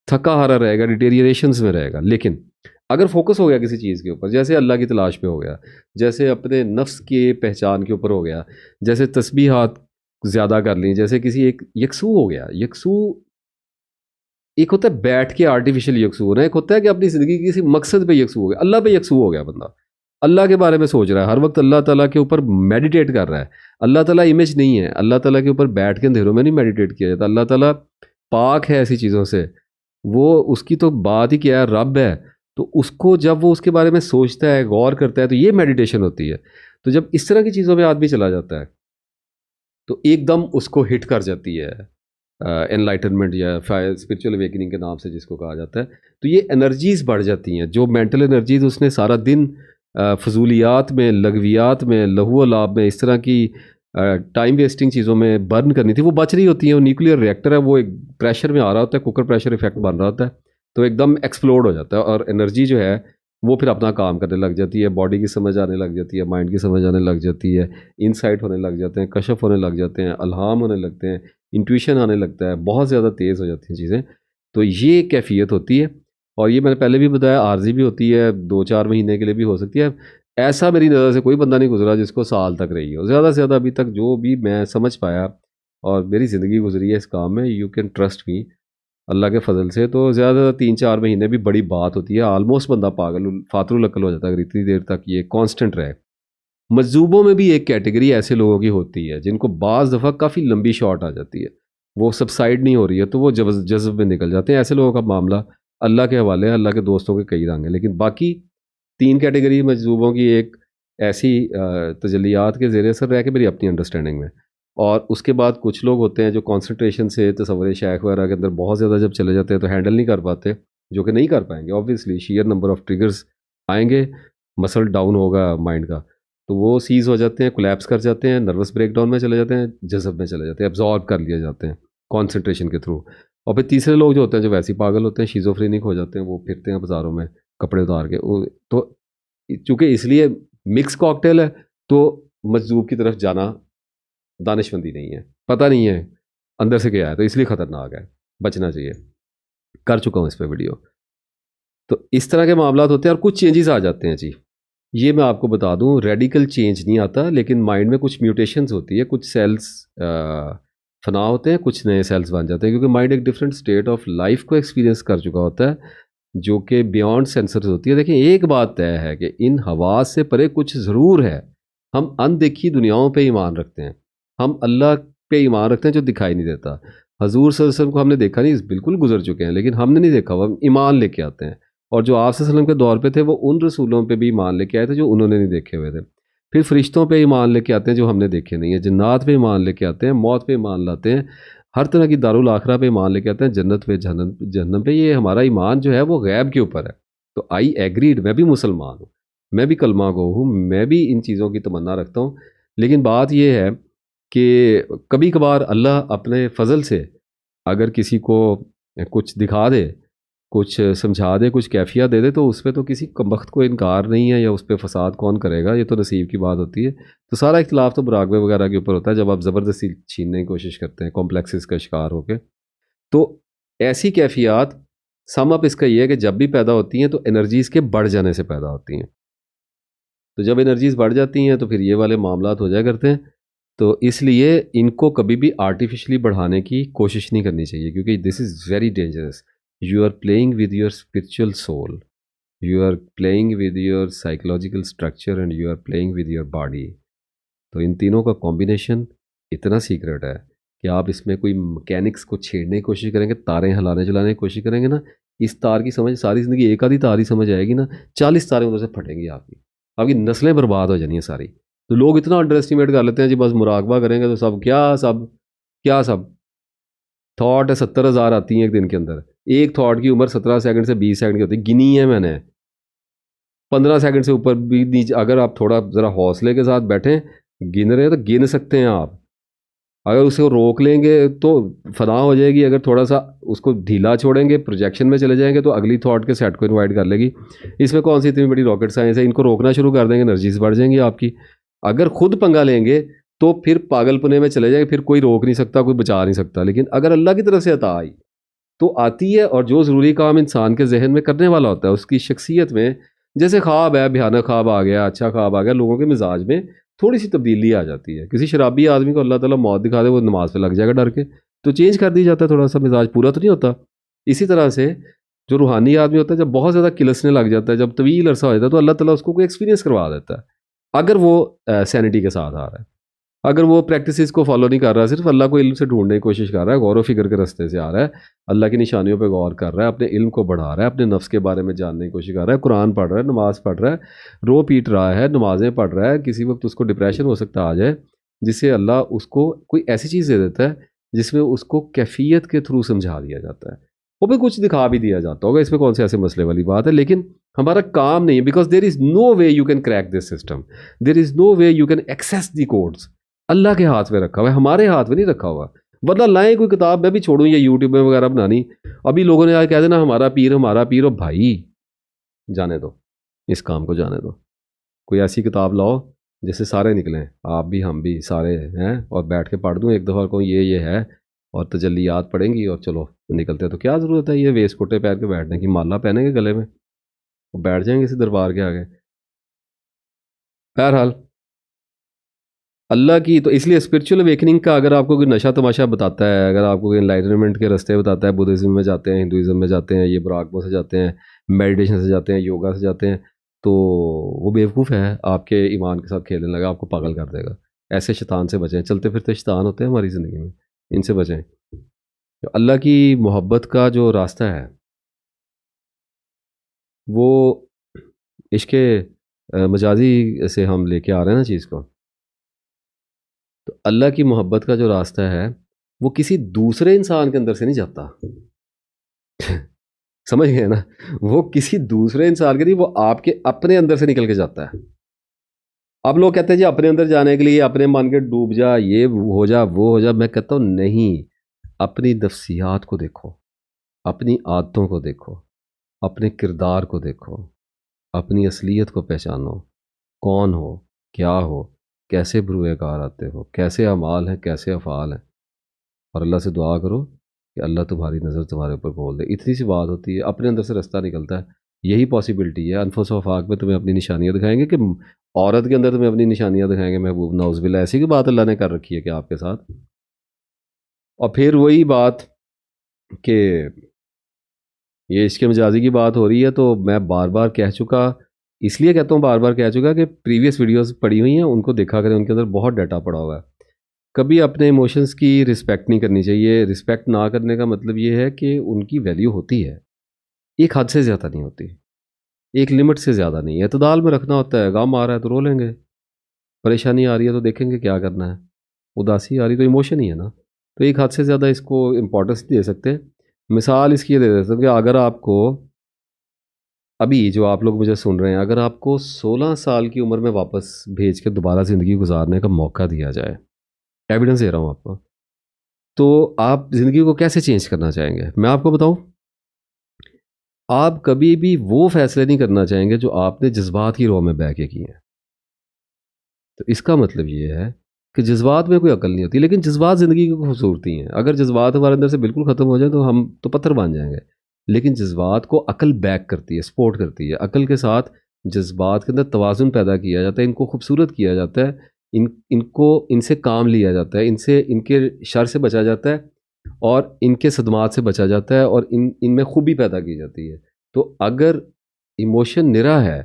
थका हारा रहेगा, डिटेरिएशंस में रहेगा। लेकिन अगर फोकस हो गया किसी चीज़ के ऊपर, जैसे अल्लाह की तलाश पे हो गया, जैसे अपने नफ्स के पहचान के ऊपर हो गया, जैसे तस्बीहात ज़्यादा कर ली, जैसे किसी एक यकसू हो गया। यकसू एक होता है बैठ के आर्टिफिशियल यकसू होना, एक होता है कि अपनी ज़िंदगी किसी मकसद पे यकसू हो गया, अल्लाह पे यकसू हो गया बंदा, अल्लाह के बारे में सोच रहा है हर वक्त, अल्लाह ताला के ऊपर मेडिटेट कर रहा है। अल्लाह ताला इमेज नहीं है, अल्लाह ताला के ऊपर बैठ के अंधेरों में नहीं मेडिटेट किया जाता। अल्लाह ताला पाक है ऐसी चीज़ों से, वो उसकी तो बात ही क्या है, रब है। तो उसको जब वो उसके बारे में सोचता है, गौर करता है, तो ये मेडिटेशन होती है। तो जब इस तरह की चीज़ों में आदमी चला जाता है, तो एकदम उसको हिट कर जाती है एनलाइटनमेंट या स्पिरिचुअल अवेकनिंग के नाम से जिसको कहा जाता है। तो ये एनर्जीज़ बढ़ जाती हैं, जो मेंटल एनर्जीज़ उसने सारा दिन फजूलियात में, लगवियात में, लहू लाभ में, इस तरह की टाइम वेस्टिंग चीज़ों में बर्न करनी थी, वो बच रही होती हैं। वो न्यूक्लियर रिएक्टर है, वो एक प्रेशर में आ रहा होता है, कुकर प्रेशर इफेक्ट बन रहा होता है, तो एकदम एक्सप्लोड हो जाता है और एनर्जी जो है वो फिर अपना काम करने लग जाती है, बॉडी की समझ आने लग जाती है, माइंड की समझ आने लग जाती है, इनसाइट होने लग जाते हैं, कशफ होने लग जाते हैं, अल्हाम होने लगते हैं, इंट्यूशन आने लगता है, बहुत ज़्यादा तेज़ हो जाती हैं चीज़ें। तो ये कैफ़ियत होती है और ये मैंने पहले भी बताया, आर्जी भी होती है, 2-4 महीने के लिए भी हो सकती है। ऐसा मेरी नज़र से कोई बंदा नहीं गुजरा जिसको साल तक रही हो। ज़्यादा से ज़्यादा अभी तक जो भी मैं समझ पाया और मेरी ज़िंदगी गुजरी है इस काम में, यू कैन ट्रस्ट मी, अल्लाह के फ़ज़ल से तो ज़्यादा 3-4 महीने भी बड़ी बात होती है। ऑलमोस्ट बंदा पागल फातरुल अक्ल हो जाता है अगर इतनी देर तक ये कांस्टेंट रहे। मजूबों में भी एक कैटेगरी ऐसे लोगों की होती है जिनको बाज़ दफ़ा काफ़ी लंबी शॉट आ जाती है, वो सबसाइड नहीं हो रही है, तो वो जज़्ब में निकल जाते हैं। ऐसे लोगों का मामला अल्लाह के हवाले है, अल्लाह के दोस्तों के कई रंग हैं। लेकिन बाकी 3 कैटेगरी मजूबों की, एक ऐसी तजल्लियात के ज़ेर असर रह के मेरी अपनी अंडरस्टैंडिंग में, और उसके बाद कुछ लोग होते हैं जो कॉन्सन्ट्रेशन से तसव्वुर शेख वगैरह के अंदर बहुत ज़्यादा जब चले जाते हैं तो हैंडल नहीं कर पाते, जो कि नहीं कर पाएंगे obviously, share number of triggers आएंगे, मसल डाउन होगा माइंड का, तो वो सीज़ हो जाते हैं, कोलैप्स कर जाते हैं, नर्वस ब्रेकडाउन में चले जाते हैं, जज़ब में चले जाते हैं, एब्जॉर्ब कर लिए जाते हैं कॉन्सन्ट्रेशन के थ्रू। और फिर तीसरे लोग जो होते हैं जो वैसे ही पागल होते हैं, शिज़ोफ्रेनिक हो जाते हैं, वो फिरते हैं बाज़ारों में कपड़े उतार के। तो चूँकि इसलिए मिक्स कॉकटेल है, तो मजदूब की तरफ जाना दानिशमंदी नहीं है, पता नहीं है अंदर से क्या है, तो इसलिए ख़तरनाक है, बचना चाहिए। कर चुका हूँ इस पे वीडियो। तो इस तरह के मामलात होते हैं और कुछ चेंजेस आ जाते हैं जी। ये मैं आपको बता दूं, रेडिकल चेंज नहीं आता, लेकिन माइंड में कुछ म्यूटेशंस होती है, कुछ सेल्स फना होते हैं, कुछ नए सेल्स बन जाते हैं, क्योंकि माइंड एक डिफरेंट स्टेट ऑफ लाइफ को एक्सपीरियंस कर चुका होता है, जो कि बियॉन्ड सेंसर्स होती है। देखिए, एक बात तय है कि इन हवास से परे कुछ ज़रूर है। हम अनदेखी दुनियाओं पे ईमान रखते हैं, हम अल्लाह पे ईमान रखते हैं जो दिखाई नहीं देता। हजूर सल्लल्लाहु अलैहि वसल्लम को हमने देखा नहीं, बिल्कुल गुजर चुके हैं, लेकिन हमने नहीं देखा, वो हम ईमान लेके आते हैं। और जो आप सल्लल्लाहु अलैहि वसल्लम के दौर पे थे, वो उन रसूलों पे भी ईमान लेके आए थे जो उन्होंने नहीं देखे हुए थे। फिर फरिश्तों पे ईमान लेके आते हैं जो हमने देखे नहीं है, जन्नात पे ईमान लेके आते हैं, मौत पे ईमान लाते हैं, हर तरह की दारुल आखिरा पे ईमान लेके आते हैं, जन्नत पे, जहन्नम जहन्नम पे। ये हमारा ईमान जो है वो गैब के ऊपर है। तो आई एग्रीड, मैं भी मुसलमान हूँ, मैं भी कलमा गो हूँ, मैं भी इन चीज़ों की तमन्ना रखता हूँ। लेकिन बात यह है कि कभी कभार अल्लाह अपने फ़ज़ल से अगर किसी को कुछ दिखा दे, कुछ समझा दे, कुछ कैफ़ियत दे दे, तो उस पे तो किसी कमबख्त को इनकार नहीं है, या उस पे फ़साद कौन करेगा, ये तो नसीब की बात होती है। तो सारा इख्तिलाफ़ तो मुराक़बे वगैरह के ऊपर होता है, जब आप ज़बरदस्ती छीनने की कोशिश करते हैं कॉम्प्लेक्सेस का शिकार होके। तो ऐसी कैफ़ियत सम अप इसका ये है कि जब भी पैदा होती हैं तो एनर्जीज़ के बढ़ जाने से पैदा होती हैं। तो जब एनर्जीज बढ़ जाती हैं तो फिर ये वाले मामलात हो जाया करते हैं। तो इसलिए इनको कभी भी आर्टिफिशियली बढ़ाने की कोशिश नहीं करनी चाहिए, क्योंकि this is very dangerous. You are playing with your spiritual soul, you are playing with your psychological structure and you are playing with your body. तो इन तीनों का कॉम्बिनेशन इतना सीक्रेट है कि आप इसमें कोई मैकेनिक्स को छेड़ने की कोशिश करेंगे, तारें हिलाने चलाने की कोशिश करेंगे ना, इस तार की समझ सारी ज़िंदगी एक आधी तार ही समझ आएगी ना, 40 तारें उधर से फटेंगी आपकी, आपकी नस्लें बर्बाद हो जानी है सारी। तो लोग इतना अंडर एस्टिमेट कर लेते हैं जी, बस मुराकबा करेंगे तो सब क्या सब थॉट है 70,000 आती हैं एक दिन के अंदर। एक थॉट की उम्र 17 सेकंड से 20 सेकंड की होती है, गिनी है मैंने। 15 सेकंड से ऊपर भी नीचे अगर आप थोड़ा ज़रा हौसले के साथ बैठें, गिन रहे हैं तो गिन सकते हैं आप। अगर उसे रोक लेंगे तो फना हो जाएगी, अगर थोड़ा सा उसको ढीला छोड़ेंगे, प्रोजेक्शन में चले जाएंगे तो अगली थॉट के सेट को इनवाइट कर लेगी। इसमें कौन सी इतनी बड़ी रॉकेट साइंस है, इनको रोकना शुरू कर देंगे, एनर्जीज बढ़ जाएंगी आपकी। अगर खुद पंगा लेंगे तो फिर पागलपने में चले जाएंगे, फिर कोई रोक नहीं सकता, कोई बचा नहीं सकता। लेकिन अगर अल्लाह की तरफ से अता आई तो आती है, और जो ज़रूरी काम इंसान के जहन में करने वाला होता है, उसकी शख्सियत में, जैसे ख्वाब है, भयानक ख्वाब आ गया, अच्छा ख्वाब आ गया, लोगों के मिजाज में थोड़ी सी तब्दीली आ जाती है। किसी शराबी आदमी को अल्लाह ताला मौत दिखा दे, वो नमाज पे लग जाएगा डर के, तो चेंज कर दिया जाता है थोड़ा सा, मिजाज पूरा तो नहीं होता। इसी तरह से जो रूहानी आदमी होता है, जब बहुत ज़्यादा किलसने लग जाता है, जब तवील अरसा हो जाता है, तो अल्लाह ताला उसको कोई एक्सपीरियंस करवा देता है, अगर वो सैनिटी के साथ आ रहा है। अगर वो प्रैक्टिसेस को फॉलो नहीं कर रहा, सिर्फ अल्लाह को इल्म से ढूंढने की कोशिश कर रहा है, गौर व फिक्र के रास्ते से आ रहा है, अल्लाह की निशानियों पे गौर कर रहा है, अपने इल्म को बढ़ा रहा है, अपने नफ्स के बारे में जानने की कोशिश कर रहा है, कुरान पढ़ रहा है, नमाज़ पढ़ रहा है, रो पीट रहा है, नमाज़ें पढ़ रहा है, किसी वक्त उसको डिप्रेशन हो सकता आ जाए, जिससे अल्लाह उसको कोई ऐसी चीज़ दे देता है जिसमें उसको कैफियत के थ्रू समझा दिया जाता है, वो भी कुछ दिखा भी दिया जाता होगा। इसमें कौन से ऐसे मसले वाली बात है, लेकिन हमारा काम नहीं है, because there is no way you can crack this system, there is no way you can access the codes. Allah के हाथ में रखा हुआ है, हमारे हाथ में नहीं रखा हुआ। वरना लाएं कोई किताब, मैं भी छोड़ूं या यूट्यूब में वगैरह बनानी। अभी लोगों ने आज कह देना हमारा पीर, और भाई जाने दो, इस काम को जाने दो। कोई ऐसी किताब लाओ जिससे सारे निकलें, आप भी हम भी सारे हैं, और बैठ के पढ़ दूँ एक दफ़ा को ये है, और तजल्लियात पढ़ेंगी और चलो निकलते हैं। तो क्या ज़रूरत है ये वेस्ट कोटे पहन के बैठने की, माला पहनेंगे गले में और बैठ जाएंगे इसी दरबार के आगे। बहरहाल अल्लाह की, तो इसलिए स्पिरिचुअल अवेकनिंग का अगर आपको कोई नशा तमाशा बताता है, अगर आपको कोई एनलाइटनमेंट के रास्ते बताता है, बुद्धिज़्म में जाते हैं, हिंदुज़म में जाते हैं, ये ब्राह्मणों से जाते हैं, मेडिटेशन से जाते हैं, योगा से जाते हैं, तो वो बेवकूफ़ है, आपके ईमान के साथ खेलने लगा, आपको पागल कर देगा। ऐसे शैतान से बचें, चलते फिरते शैतान होते हैं हमारी ज़िंदगी में, इनसे बचें। तो अल्लाह की मोहब्बत का जो रास्ता है वो इश्क़ मजाजी से हम लेके आ रहे हैं ना चीज़ को। तो अल्लाह की मोहब्बत का जो रास्ता है वो किसी दूसरे इंसान के अंदर से नहीं जाता। समझ गए ना? वो किसी दूसरे इंसान के नहीं, वो आपके अपने अंदर से निकल के जाता है। अब लोग कहते हैं जी अपने अंदर जाने के लिए अपने मान के डूब जा, ये हो जा, वो हो जा। मैं कहता हूँ नहीं, अपनी नफ्सियात को देखो, अपनी आदतों को देखो, अपने किरदार को देखो, अपनी असलियत को पहचानो, कौन हो, क्या हो, कैसे बुरुएकार आते हो, कैसे अमाल हैं, कैसे अफ़ाल हैं, और अल्लाह से दुआ करो कि अल्लाह तुम्हारी नज़र तुम्हारे ऊपर खोल दे। इतनी सी बात होती है, अपने अंदर से रास्ता निकलता है। यही पॉसिबिलिटी है। अनफुस व आफाक में तुम्हें अपनी निशानियाँ दिखाएंगे कि औरत के अंदर तुम्हें अपनी निशानियाँ दिखाएंगे महबूब, नाउज़ुबिल्लाह। ऐसी की बात अल्लाह ने कर रखी है कि आपके साथ। और फिर वही बात कि ये इश्क़ मजाजी की बात हो रही है, तो मैं बार बार कह चुका, इसलिए कहता हूँ बार बार कह चुका कि प्रीवियस वीडियोस पड़ी हुई हैं, उनको देखा करें, उनके अंदर बहुत डाटा पड़ा हुआ है। कभी अपने इमोशंस की रिस्पेक्ट नहीं करनी चाहिए। रिस्पेक्ट ना करने का मतलब ये है कि उनकी वैल्यू होती है, एक हद से ज़्यादा नहीं होती, एक लिमिट से ज़्यादा नहीं है। इतदाल में रखना होता है। गम आ रहा है तो रो लेंगे, परेशानी आ रही है तो देखेंगे क्या करना है, उदासी आ रही तो इमोशन ही है ना। तो एक हद से ज़्यादा इसको इम्पोर्टेंस दे सकते। मिसाल इसकी ये दे देते हैं कि अगर आपको अभी जो आप लोग मुझे सुन रहे हैं, अगर आपको 16 साल की उम्र में वापस भेज के दोबारा ज़िंदगी गुजारने का मौका दिया जाए, एविडेंस दे रहा हूँ आपको, तो आप ज़िंदगी को कैसे चेंज करना चाहेंगे? मैं आपको बताऊँ, आप कभी भी वो फैसले नहीं करना चाहेंगे जो आपने जज्बात की रौ में बह के किए हैं। तो इसका मतलब ये है कि जज्बात में कोई अकल नहीं होती, लेकिन जज्बात ज़िंदगी की खूबसूरती हैं। अगर जज्बात हमारे अंदर से बिल्कुल ख़त्म हो जाए तो हम तो पत्थर बन जाएंगे। लेकिन जज्बात को अकल बैक करती है, सपोर्ट करती है। अकल के साथ जज्बात के अंदर तवाज़ुन पैदा किया जाता है, इनको खूबसूरत किया जाता है, इनको इनसे काम लिया जाता है, इनसे इनके शर से बचा जाता है और इनके सदमात से बचा जाता है और इनमें खूबी पैदा की जाती है। तो अगर इमोशन निरा है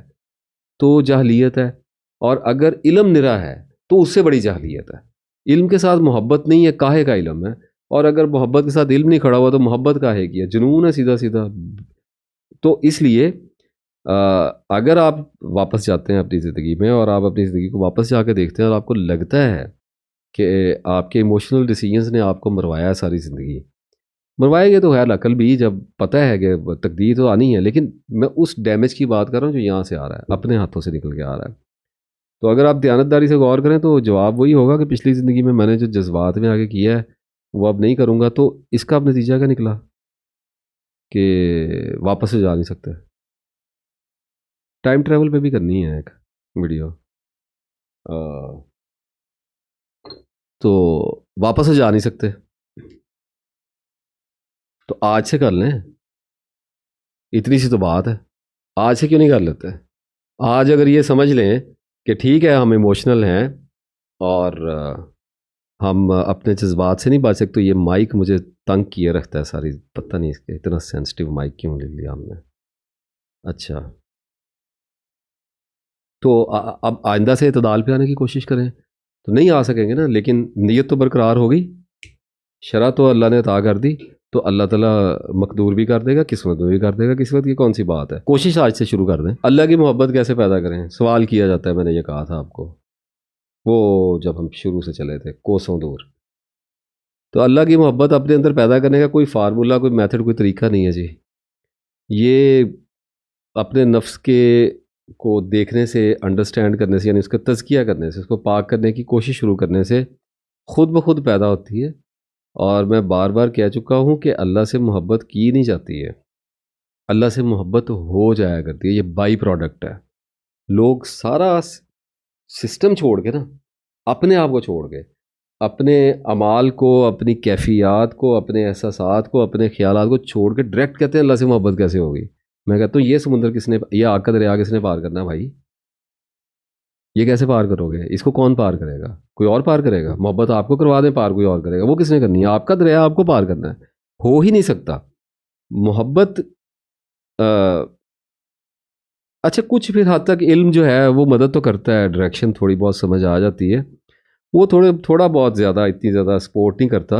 तो जाहलियत है, और अगर इल्म निरा है तो उससे बड़ी जाहलियत है। इल्म के साथ मोहब्बत नहीं है, काहे का इल्म है, और अगर मोहब्बत के साथ इल्म नहीं खड़ा हुआ तो मोहब्बत काहे की है, जुनून है सीधा सीधा। तो इसलिए अ, अगर आप वापस जाते हैं अपनी ज़िंदगी में और आप अपनी ज़िंदगी को वापस जाके देखते हैं और आपको लगता है कि आपके इमोशनल डिसीजंस ने आपको मरवाया है सारी ज़िंदगी, मरवाएंगे तो खैर अकल भी, जब पता है कि तकदीर तो आनी है, लेकिन मैं उस डैमेज की बात कर रहा हूँ जो यहाँ से आ रहा है, अपने हाथों से निकल के आ रहा है। तो अगर आप दयानतदारी से गौर करें तो जवाब वही होगा कि पिछली ज़िंदगी में मैंने जो जज्बात में आगे किया है वो अब नहीं करूँगा। तो इसका अब नतीजा क्या निकला कि वापस से जा नहीं सकते। टाइम ट्रैवल पे भी करनी है एक वीडियो, अ, तो वापस से जा नहीं सकते, तो आज से कर लें। इतनी सी तो बात है, आज से क्यों नहीं कर लेते। आज अगर ये समझ लें कि ठीक है हम इमोशनल हैं और हम अपने जज्बात से नहीं बच सकते, तो ये माइक मुझे तंग किए रखता है सारी, पता नहीं इसके इतना सेंसिटिव माइक क्यों ले लिया हमने। अच्छा, तो अब आइंदा से इतदाल पे आने की कोशिश करें। तो नहीं आ सकेंगे ना, लेकिन नीयत तो बरकरार हो गई, शरा तो अल्लाह ने अता कर दी, तो अल्लाह ताला मकदूर भी कर देगा, किस्मत में भी कर देगा। किस्मत की कौन सी बात है, कोशिश आज से शुरू कर दें। अल्लाह की मोहब्बत कैसे पैदा करें, सवाल किया जाता है, मैंने ये कहा था आपको वो जब हम शुरू से चले थे कोसों दूर। तो अल्लाह की मोहब्बत अपने अंदर पैदा करने का कोई फार्मूला, कोई मेथड, कोई तरीका नहीं है जी। ये अपने नफ्स के को देखने से, अंडरस्टैंड करने से, यानी उसका तज़किया करने से, उसको पाक करने की कोशिश शुरू करने से खुद ब खुद पैदा होती है। और मैं बार बार कह चुका हूँ कि अल्लाह से मोहब्बत की नहीं जाती है, अल्लाह से मोहब्बत हो जाया करती है, ये बाई प्रोडक्ट है। लोग सारा सिस्टम छोड़ के ना, अपने आप को छोड़ के, अपने अमाल को, अपनी कैफियत को, अपने एहसासात को, अपने ख्यालात को छोड़ के डायरेक्ट कहते हैं अल्लाह से मोहब्बत कैसे होगी। मैं कहता हूँ ये समुंदर किसने, ये आग का दरिया किसने पार करना है भाई, ये कैसे पार करोगे, इसको कौन पार करेगा, कोई और पार करेगा। मोहब्बत आपको करवा दे पार, कोई और करेगा, वो किसने करनी है, आपका दरिया आपको पार करना है, हो ही नहीं सकता। मोहब्बत अच्छा कुछ फिर हद तक इल्म जो है वो मदद तो करता है, डायरेक्शन थोड़ी बहुत समझ आ जाती है, वो थोड़ा बहुत, ज़्यादा इतनी ज़्यादा सपोर्ट नहीं करता।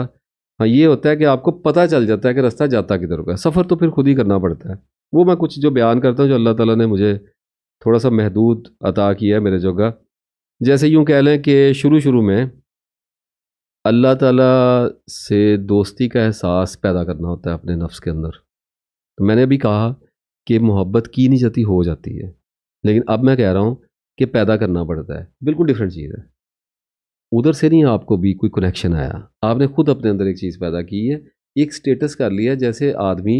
हाँ ये होता है कि आपको पता चल जाता है कि रास्ता जाता किधर का, सफ़र तो फिर खुद ही करना पड़ता है। वो मैं कुछ जो बयान करता हूँ जो अल्लाह ताला ने मुझे थोड़ा सा महदूद अता किया है मेरे जगह। जैसे यूँ कह लें कि शुरू शुरू में अल्लाह ताला से दोस्ती का एहसास पैदा करना होता है अपने नफ्स के अंदर। तो मैंने अभी कहा कि मोहब्बत की नहीं जाती, हो जाती है, लेकिन अब मैं कह रहा हूँ कि पैदा करना पड़ता है, बिल्कुल डिफरेंट चीज़ है। उधर से नहीं आपको भी कोई कनेक्शन आया, आपने खुद अपने अंदर एक चीज़ पैदा की है, एक स्टेटस कर लिया। जैसे आदमी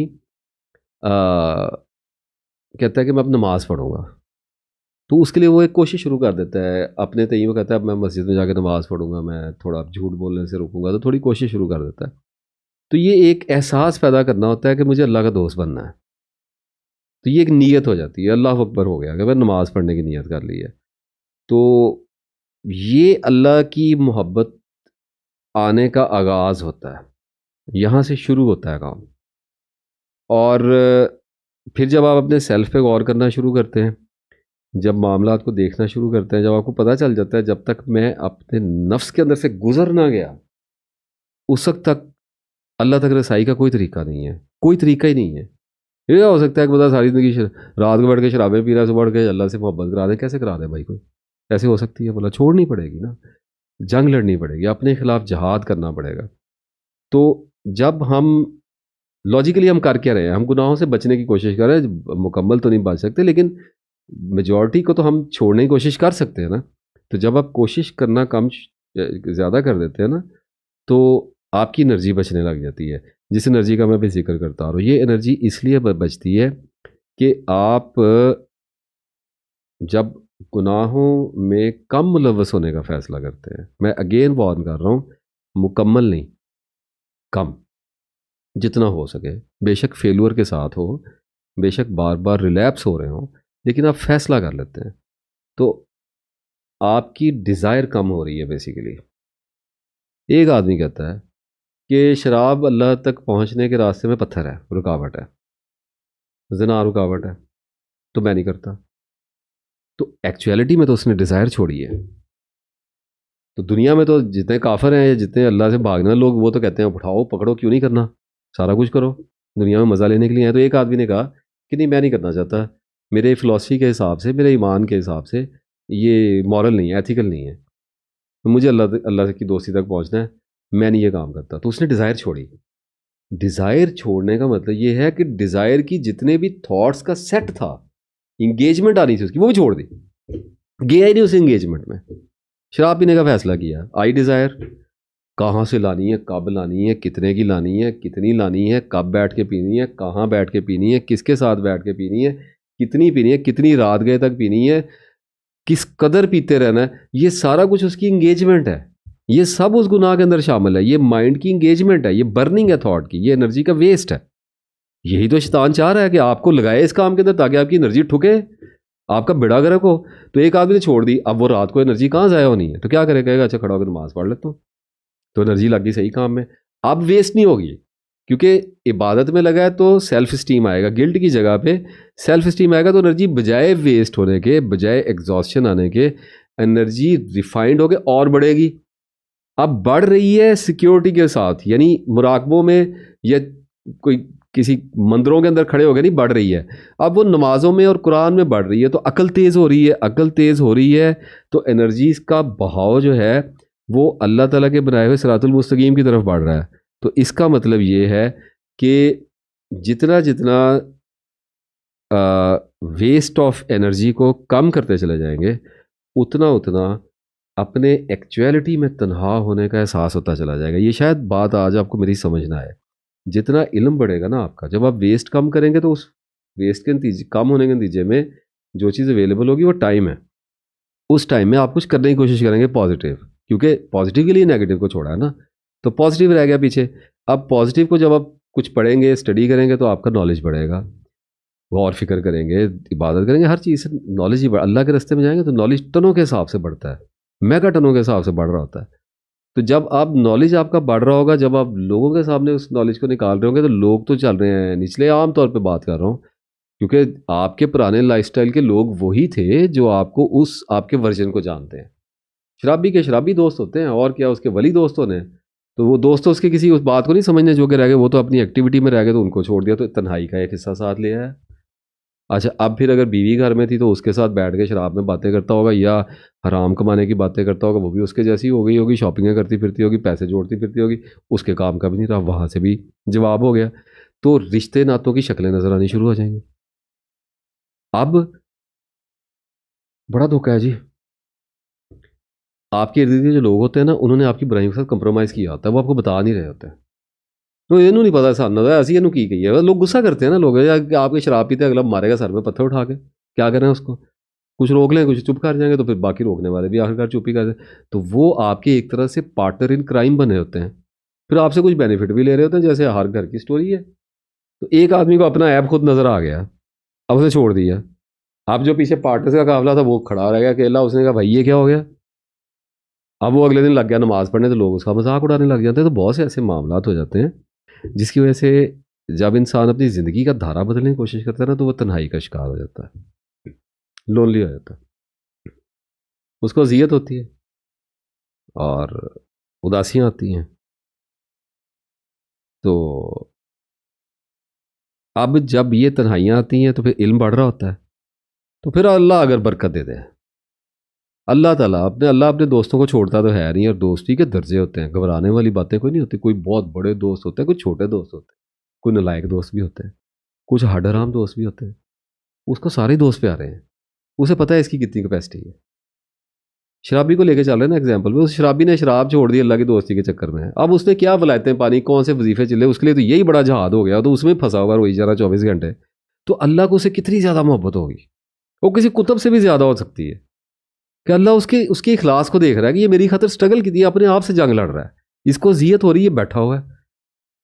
कहता है कि मैं अब नमाज़ पढ़ूंगा, तो उसके लिए वो एक कोशिश शुरू कर देता है अपने तय, वो कहता है अब मैं मस्जिद में जाकर नमाज़ पढ़ूंगा, मैं थोड़ा झूठ बोलने से रुकूंगा, तो थोड़ी कोशिश शुरू कर देता है। तो ये एक एहसास पैदा करना होता है कि मुझे अल्लाह का दोस्त बनना है। तो ये एक नीयत हो जाती है, अल्लाह अकबर हो गया कि मैं नमाज़ पढ़ने की नीयत कर ली है। तो ये अल्लाह की मोहब्बत आने का आगाज़ होता है, यहाँ से शुरू होता है काम। और फिर जब आप अपने सेल्फ पे गौर करना शुरू करते हैं, जब मामलात को देखना शुरू करते हैं, जब आपको पता चल जाता है जब तक मैं अपने नफ्स के अंदर से गुजर ना गया, उस वक्त तक अल्लाह तक रसाई का कोई तरीका नहीं है, कोई तरीका ही नहीं है। ये हो सकता है कि बता सारी ज़िंदगी रात को बैठ के शराबें पी रहा है, सुबह उठ के अल्लाह से मोहब्बत करा दे, कैसे करा दे भाई कोई, कैसे हो सकती है, बोला छोड़नी पड़ेगी ना, जंग लड़नी पड़ेगी, अपने खिलाफ जहाद करना पड़ेगा। तो जब हम लॉजिकली हम कर क्या रहे हैं, हम गुनाहों से बचने की कोशिश कर रहे हैं, मुकम्मल तो नहीं बच सकते, लेकिन मेजॉरिटी को तो हम छोड़ने की कोशिश कर सकते हैं ना। तो जब आप कोशिश करना कम ज़्यादा कर देते हैं ना, तो आपकी एनर्जी बचने लग जाती है, जिस एनर्जी का मैं भी जिक्र करता हूँ। ये एनर्जी इसलिए बचती है कि आप जब गुनाहों में कम मुलव्वस होने का फ़ैसला करते हैं, मैं अगेन वार्न कर रहा हूँ, मुकम्मल नहीं, कम, जितना हो सके। बेशक फेलुअर के साथ हो, बेशक बार बार रिलैप्स हो रहे हों, लेकिन आप फैसला कर लेते हैं, तो आपकी डिज़ायर कम हो रही है बेसिकली। एक आदमी कहता है कि शराब अल्लाह तक पहुंचने के रास्ते में पत्थर है, रुकावट है, ज़िना रुकावट है, तो मैं नहीं करता। तो एक्चुअलिटी में तो उसने डिज़ायर छोड़ी है। तो दुनिया में तो जितने काफिर हैं या जितने अल्लाह से भागने वाले लोग, वो तो कहते हैं उठाओ पकड़ो, क्यों नहीं करना, सारा कुछ करो, दुनिया में मज़ा लेने के लिए है। तो एक आदमी ने कहा कि नहीं, मैं नहीं करना चाहता, मेरे फ़िलासफ़ी के हिसाब से, मेरे ईमान के हिसाब से ये मॉरल नहीं है, एथिकल नहीं है, तो मुझे अल्लाह की दोस्ती तक पहुँचना है, मैं नहीं ये काम करता। तो उसने डिज़ायर छोड़ी। डिज़ायर छोड़ने का मतलब ये है कि डिज़ायर की जितने भी थॉट्स का सेट था, इंगेजमेंट आनी थी उसकी, वो भी छोड़ दी, गया ही नहीं उस इंगेजमेंट में। शराब पीने का फैसला किया, आई डिज़ायर, कहाँ से लानी है, कब लानी है, कितने की लानी है, कितनी लानी है, कब बैठ के पीनी है, कहाँ बैठ के पीनी है, किसके साथ बैठ के पीनी है, कितनी पीनी है, कितनी रात गए तक पीनी है, किस कदर पीते रहना है, ये सारा कुछ उसकी इंगेजमेंट है। ये सब उस गुनाह के अंदर शामिल है। ये माइंड की इंगेजमेंट है, ये बर्निंग है थॉट की, ये एनर्जी का वेस्ट है। यही तो शैतान चाह रहा है कि आपको लगाए इस काम के अंदर ताकि आपकी एनर्जी ठुके, आपका बेड़ा गर्क हो। तो एक आदमी ने छोड़ दी, अब वो रात को एनर्जी कहाँ ज़ाया होनी है, तो क्या करेगा, कहेगा अच्छा खड़ा होकर नमाज पढ़ लेता हूँ, तो एनर्जी लग गई सही काम में। अब वेस्ट नहीं होगी, क्योंकि इबादत में लगा है तो सेल्फ स्टीम आएगा, गिल्ट की जगह पे सेल्फ स्टीम आएगा, तो एनर्जी बजाय वेस्ट होने के, बजाय एग्जॉस्शन आने के, एनर्जी रिफाइंड होकर और बढ़ेगी। अब बढ़ रही है सिक्योरिटी के साथ, यानी मुराकबों में या कोई किसी मंदिरों के अंदर खड़े हो गए नहीं, बढ़ रही है। अब वो नमाजों में और कुरान में बढ़ रही है, तो अकल तेज़ हो रही है, अकल तेज़ हो रही है, तो एनर्जीज का बहाव जो है वो अल्लाह ताला के बनाए हुए सिरातुल मुस्तकीम की तरफ बढ़ रहा है। तो इसका मतलब ये है कि जितना जितना वेस्ट ऑफ एनर्जी को कम करते चले जाएंगे, उतना उतना अपने एक्चुअलिटी में तन्हा होने का एहसास होता चला जाएगा। ये शायद बात आज आपको मेरी समझना है। जितना इल्म बढ़ेगा ना आपका, जब आप वेस्ट कम करेंगे, तो उस वेस्ट के नतीजे, कम होने के नतीजे में जो चीज़ अवेलेबल होगी वो टाइम है। उस टाइम में आप कुछ करने की कोशिश करेंगे पॉजिटिव, क्योंकि पॉजिटिव के लिए नेगेटिव को छोड़ा है ना, तो पॉजिटिव रह गया पीछे। अब पॉजिटिव को जब आप कुछ पढ़ेंगे, स्टडी करेंगे, तो आपका नॉलेज बढ़ेगा, गौर फिक्र करेंगे, इबादत करेंगे, हर चीज़ से नॉलेज ही अल्लाह के रास्ते में जाएंगे तो नॉलेज टनों के हिसाब से बढ़ता है, मेगा टनों के हिसाब से बढ़ रहा होता है। तो जब आप नॉलेज आपका बढ़ रहा होगा, जब आप लोगों के सामने उस नॉलेज को निकाल रहे होंगे, तो लोग तो चल रहे हैं निचले, आम तौर पे बात कर रहा हूँ, क्योंकि आपके पुराने लाइफस्टाइल के लोग वही थे जो आपको उस आपके वर्जन को जानते हैं। शराबी के शराबी दोस्त होते हैं, और क्या उसके वली दोस्त होने हैं। तो वो दोस्त तो उसके किसी उस बात को नहीं समझने जो के रह गए, वो तो अपनी एक्टिविटी में रह गए, तो उनको छोड़ दिया, तो तन्हाई का एक हिस्सा साथ ले आया। अच्छा, अब फिर अगर बीवी घर में थी तो उसके साथ बैठ के शराब में बातें करता होगा, या हराम कमाने की बातें करता होगा, वो भी उसके जैसी हो गई होगी, शॉपिंगें करती फिरती होगी, पैसे जोड़ती फिरती होगी, उसके काम का भी नहीं रहा, वहाँ से भी जवाब हो गया। तो रिश्ते नातों की शक्लें नजर आनी शुरू हो जाएंगी। अब बड़ा धोखा है जी। आपके इर्द गिर्द जो लोग होते हैं ना, उन्होंने आपकी बुराइयों के साथ कंप्रोमाइज़ किया होता है, वो आपको बता नहीं रहे होते हैं। तो इन्हों नहीं पता सानू ऐसी इन्हों की गई है। लोग गुस्सा करते हैं ना, लोग आपके शराब पीते, अगला मारेगा सर में पत्थर उठा के, क्या करें उसको, कुछ रोक लें, कुछ चुप कर जाएंगे, तो फिर बाकी रोकने वाले भी आखिरकार चुप ही कर दें। तो वो आपके एक तरह से पार्टनर इन क्राइम बने होते हैं, फिर आपसे कुछ बेनिफिट भी ले रहे होते हैं, जैसे हर घर की स्टोरी है। तो एक आदमी को अपना ऐप खुद नज़र आ गया, अब उसे छोड़ दिया। अब जो पीछे पार्टनर का काफिला था वो खड़ा रह गया अकेला, उसने कहा भाई ये क्या हो गया। अब वो अगले दिन लग गया नमाज पढ़ने, तो लोग उसका मजाक उड़ाने लग जाते हैं। तो बहुत से ऐसे मामला हो जाते हैं जिसकी वजह से जब इंसान अपनी ज़िंदगी का धारा बदलने की कोशिश करता है ना, तो वो तन्हाई का शिकार हो जाता है, लोनली हो जाता है, उसको अजियत होती है और उदासियाँ आती हैं। तो अब जब ये तन्हाइयाँ आती हैं, तो फिर इल्म बढ़ रहा होता है, तो फिर अल्लाह अगर बरकत दे दे, अल्लाह अपने दोस्तों को छोड़ता तो है नहीं, और दोस्ती के दर्जे होते हैं, घबराने वाली बातें कोई नहीं होती। कोई बहुत बड़े दोस्त होते हैं, कुछ छोटे दोस्त होते हैं, कोई नालायक दोस्त भी होते हैं, कुछ हडराम दोस्त भी होते हैं। उसको सारे दोस्त प्यारे हैं, उसे पता है इसकी कितनी कैपेसिटी है। शराबी को लेके चल रहे हैं ना एग्जाम्पल में, उस शराबी ने शराब छोड़ दी अल्लाह की दोस्ती के चक्कर में। अब उसने क्या वलायतें पानी, कौन से वजीफे चले, उसके लिए तो यही बड़ा जहाद हो गया, तो उसमें फंसा हुआ रोई जा रहा 24 घंटे। तो अल्लाह को उसे कितनी ज़्यादा मोहब्बत होगी, वो किसी कुतुब से भी ज़्यादा हो सकती है, कि अल्लाह उसके उसके इखलास को देख रहा है कि ये मेरी खातिर स्ट्रगल की थी, अपने आप से जंग लड़ रहा है, इसको अजियत हो रही है, बैठा हुआ है।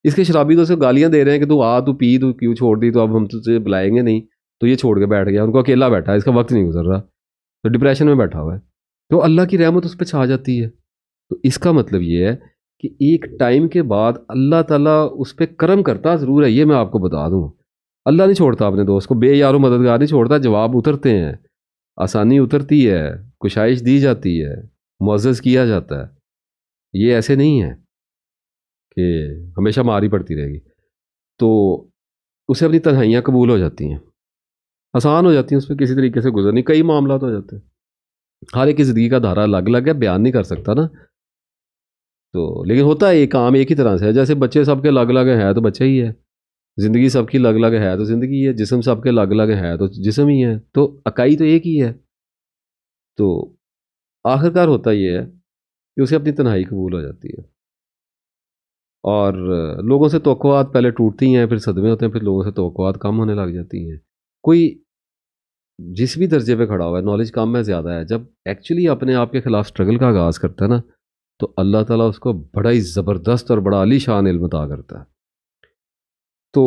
इसके शराबी तो उसे गालियां दे रहे हैं कि तू आ, तू पी, तू क्यों छोड़ दी, तो अब हम तुझे बुलाएंगे नहीं, तो ये छोड़ के बैठ गया, उनको अकेला बैठा है, इसका वक्त नहीं गुजर रहा, तो डिप्रेशन में बैठा हुआ है, तो अल्लाह की रहमत उस पर छा जाती है। तो इसका मतलब ये है कि एक टाइम के बाद अल्लाह ताला उस पर करम करता ज़रूर है, ये मैं आपको बता दूँ। अल्लाह नहीं छोड़ता अपने दोस्त को, बेयारो मददगार नहीं छोड़ता, जवाब उतरते हैं, आसानी उतरती है, कुशाइश दी जाती है, मुअज़्ज़ज़ किया जाता है। ये ऐसे नहीं है कि हमेशा मार ही पड़ती रहेगी। तो उसे अपनी तन्हाइयाँ कबूल हो जाती हैं, आसान हो जाती हैं, उस पर किसी तरीके से गुजरनी, कई मामला हो जाते हैं। हर एक की ज़िंदगी का धारा अलग अलग है, बयान नहीं कर सकता ना। तो लेकिन होता है, ये काम एक ही तरह से है, जैसे बच्चे सबके अलग अलग हैं तो बच्चे ही है, ज़िंदगी सबकी अलग अलग है तो ज़िंदगी है, जिस्म सबके अलग अलग है तो जिस्म ही है, तो इकाई तो एक ही है। तो आखिरकार होता ये है कि उसे अपनी तन्हाई कबूल हो जाती है, और लोगों से तवक्कुआत पहले टूटती हैं, फिर सदमे होते हैं, फिर लोगों से तवक्कुआत कम होने लग जाती हैं। कोई जिस भी दर्जे पे खड़ा हुआ है, नॉलेज कम है ज़्यादा है, जब एक्चुअली अपने आप के खिलाफ स्ट्रगल का आगाज़ करता है ना, तो अल्लाह ताला उसको बड़ा ही ज़बरदस्त और बड़ा आलीशान इल्म अता करता है। तो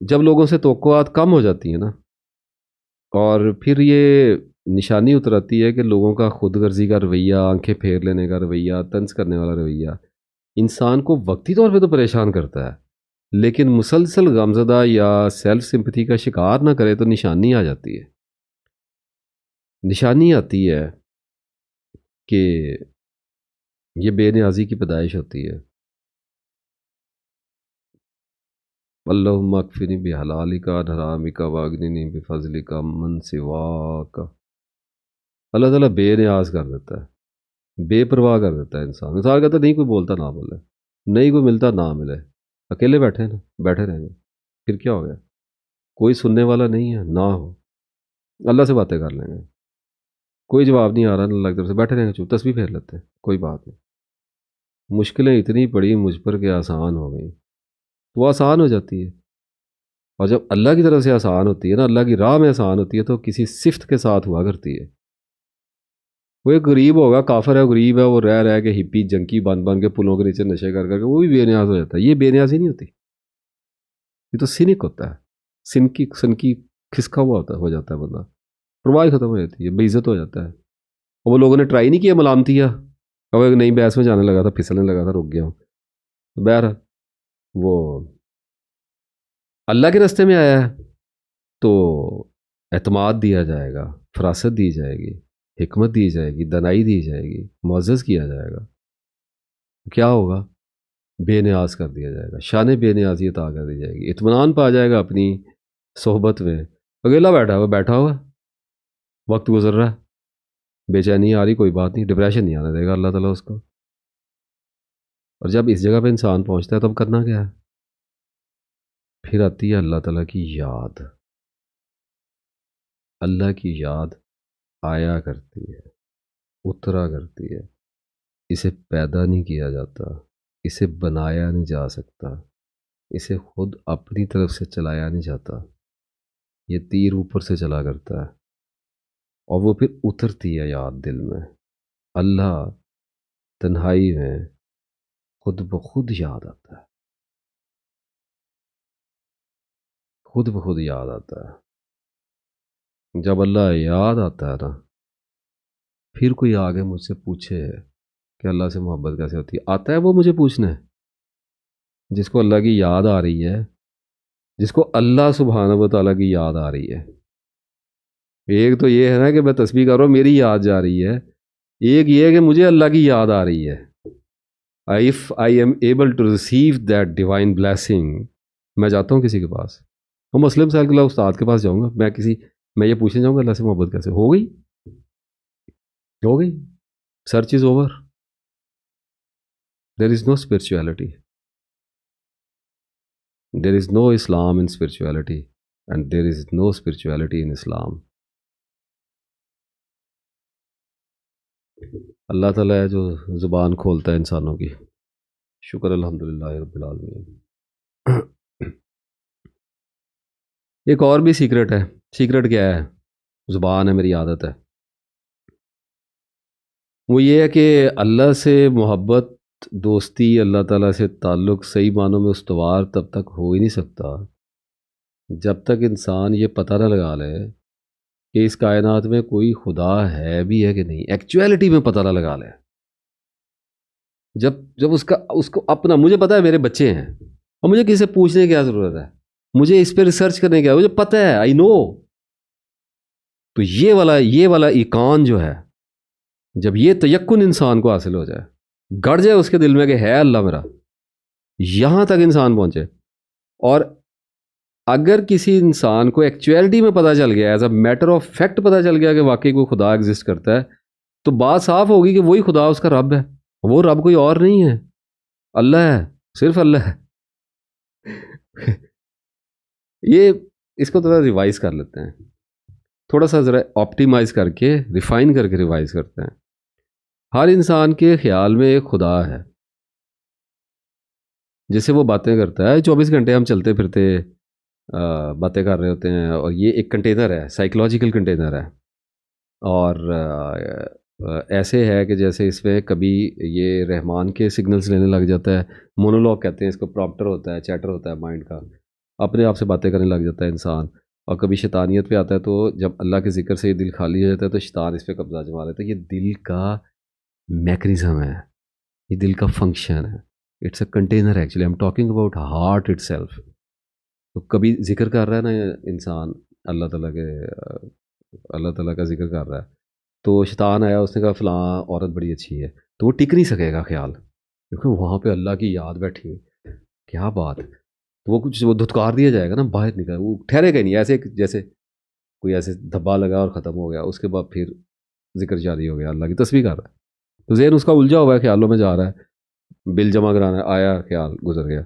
जब लोगों से तवक्कुआत कम हो जाती है ना, और फिर ये निशानी उतर आती है कि लोगों का खुद गर्जी का रवैया, आंखें फेर लेने का रवैया, तंज करने वाला रवैया इंसान को वक्ती तौर पे तो परेशान करता है, लेकिन मुसलसल गमज़दा या सेल्फ सिंपैथी का शिकार ना करे तो निशानी आ जाती है। निशानी आती है कि ये बेनियाज़ी की पैदाइश होती है। अल्लाहुम्मा अक्फ़िनी बिहलालिका अन हरामिका वागनिनी बिफ़ज़लिका अम्मन सिवाका। अल्लाह ताला बेनियाज़ कर देता है, बेपरवाह कर देता है इंसान। इंसान कहता है नहीं कोई बोलता ना बोले, नहीं कोई मिलता ना मिले, अकेले बैठे हैं ना, बैठे रहेंगे, फिर क्या हो गया? कोई सुनने वाला नहीं है, ना हो, अल्लाह से बातें कर लेंगे। कोई जवाब नहीं आ रहा अल्लाह की तरफ से, बैठे रहेंगे चुप, तस्बीह फेर लेते हैं, कोई बात नहीं। मुश्किलें इतनी पड़ी मुझ पर कि आसान हो गई, तो वो आसान हो जाती है। और जब अल्लाह की तरफ से आसान होती है ना, अल्लाह की राह में आसान होती है, तो किसी सिफ़्त के साथ हुआ करती है। वो एक गरीब होगा, काफिर है, गरीब है, वो रह रह के हिप्पी जंकी बन बन के पुलों के नीचे नशे कर करके वो भी बेनियाज हो जाता है। ये बेनियाजी नहीं होती, ये तो सिनिक होता है। सिनकी सनकी खिसका हुआ होता हो जाता है बंदा, परवाह ही खत्म हो जाती है, बेइज्जत हो जाता है। और वो लोगों ने ट्राई नहीं किया मलामतिया, अब एक नई बहस में जाने लगा था, फिसलने लगा था, रुक गया हूँ। तो बहर वो अल्लाह के रास्ते में आया है तो एतमाद दिया जाएगा, फरासत दी जाएगी, हिकमत दी जाएगी, दनाई दी जाएगी, मुअज़्ज़ज़ किया जाएगा। क्या होगा? बेनियाज कर दिया जाएगा, शान बेनियाजी अता कर दी जाएगी, इत्मीनान पा जाएगा अपनी सोहबत में। अकेला बैठा हुआ, वक्त गुजर रहा है, बेचैनी आ रही, कोई बात नहीं, डिप्रेशन नहीं आने देगा अल्लाह ताला उसको। और जब इस जगह पे इंसान पहुंचता है तब करना क्या है? फिर आती है अल्लाह ताला की याद। अल्लाह की याद आया करती है, उतरा करती है। इसे पैदा नहीं किया जाता, इसे बनाया नहीं जा सकता, इसे खुद अपनी तरफ से चलाया नहीं जाता। ये तीर ऊपर से चला करता है, और वो फिर उतरती है याद दिल में। अल्लाह तन्हाई में खुद ब खुद याद आता है, खुद ब खुद याद आता है। जब अल्लाह याद आता है ना, फिर कोई आगे मुझसे पूछे कि अल्लाह से मोहब्बत कैसे होती है, आता है वो मुझे पूछने, जिसको अल्लाह की याद आ रही है, जिसको अल्लाह सुब्हानहू व तआला की याद आ रही है। एक तो ये है ना कि मैं तस्बीह कर रहा हूँ, मेरी याद जा रही है, एक ये है कि मुझे अल्लाह की याद आ रही है। If I am able to receive that divine blessing, मैं जाता हूँ किसी के पास, वो मुस्लिम साहब के उस्ताद के पास जाऊँगा, मैं ये पूछने जाऊँगा अल्लाह से मोहब्बत कैसे हो गई, हो गई, search is over, there is no spirituality, there is no Islam in spirituality, and there is no spirituality in Islam. Allah ताला है जो ज़ुबान खोलता है इंसानों की। शुक्र अल्हम्दुलिल्लाह रब्बिल आलमीन। एक और भी सीक्रेट है। सीक्रेट क्या है? ज़ुबान है, मेरी आदत है। वो ये है कि अल्लाह से मोहब्बत, दोस्ती, अल्लाह ताला से ताल्लुक़ सही मानों में उस्तवार तब तक हो ही नहीं सकता जब तक इंसान ये पता ना लगा ले कि इस कायनात में कोई खुदा है भी है कि नहीं, एक्चुअलिटी में पता ना लगा ले, जब जब उसका उसको अपना, मुझे पता है मेरे बच्चे हैं और मुझे किसी से पूछने की क्या ज़रूरत है, मुझे इस पर रिसर्च करने की, मुझे पता है, आई नो। तो ये वाला ईकान जो है, जब ये तयक्कुन इंसान को हासिल हो जाए, गड़ जाए उसके दिल में कि है अल्लाह मेरा, यहां तक इंसान पहुंचे। और अगर किसी इंसान को एक्चुअलिटी में पता चल गया, as a matter of fact पता चल गया कि वाकई कोई खुदा एग्जिस्ट करता है, तो बात साफ होगी कि वही खुदा उसका रब है। वो रब कोई और नहीं है, अल्लाह है, सिर्फ अल्लाह है। ये, इसको थोड़ा रिवाइज कर लेते हैं, थोड़ा सा ज़रा ऑप्टिमाइज करके, रिफाइन करके रिवाइज करते हैं। हर इंसान के ख्याल में एक खुदा है, जैसे वो बातें करता है, 24 घंटे हम चलते फिरते बातें कर रहे होते हैं, और ये एक कंटेनर है, साइकोलॉजिकल कंटेनर है। और ऐसे है कि जैसे इसमें कभी ये रहमान के सिग्नल्स लेने लग जाता है, मोनोलॉग कहते हैं इसको, प्रॉम्प्टर होता है, चैटर होता है माइंड का, अपने आप से बातें करने लग जाता है इंसान। और कभी शैतानियत पे आता है, तो जब अल्लाह के ज़िक्र से ये दिल खाली हो जाता है तो शैतान इस पे कब्जा जमा लेता है। ये दिल का मैकेनिज़्म है, ये दिल का फंक्शन है। It's a container, actually I am talking about heart itself. तो कभी जिक्र कर रहा है ना इंसान, अल्लाह ताला के, अल्लाह ताला का जिक्र कर रहा है, तो शैतान आया, उसने कहा फ़लाँ औरत बड़ी अच्छी है, तो वो टिक नहीं सकेगा ख्याल, क्योंकि वहाँ पे अल्लाह की याद बैठी हुई, क्या बात है। तो वो कुछ, वो धुतकार दिया जाएगा ना, बाहर निकल, वो ठहरेगा ही नहीं, ऐसे जैसे कोई ऐसे धब्बा लगा और ख़त्म हो गया, उसके बाद फिर जिक्र जारी हो गया, अल्लाह की तस्बीह कर रहा है। तो ज़हन उसका उलझा हुआ है, ख्यालों में जा रहा है, बिल जमा कराना है, आया ख्याल, गुजर गया,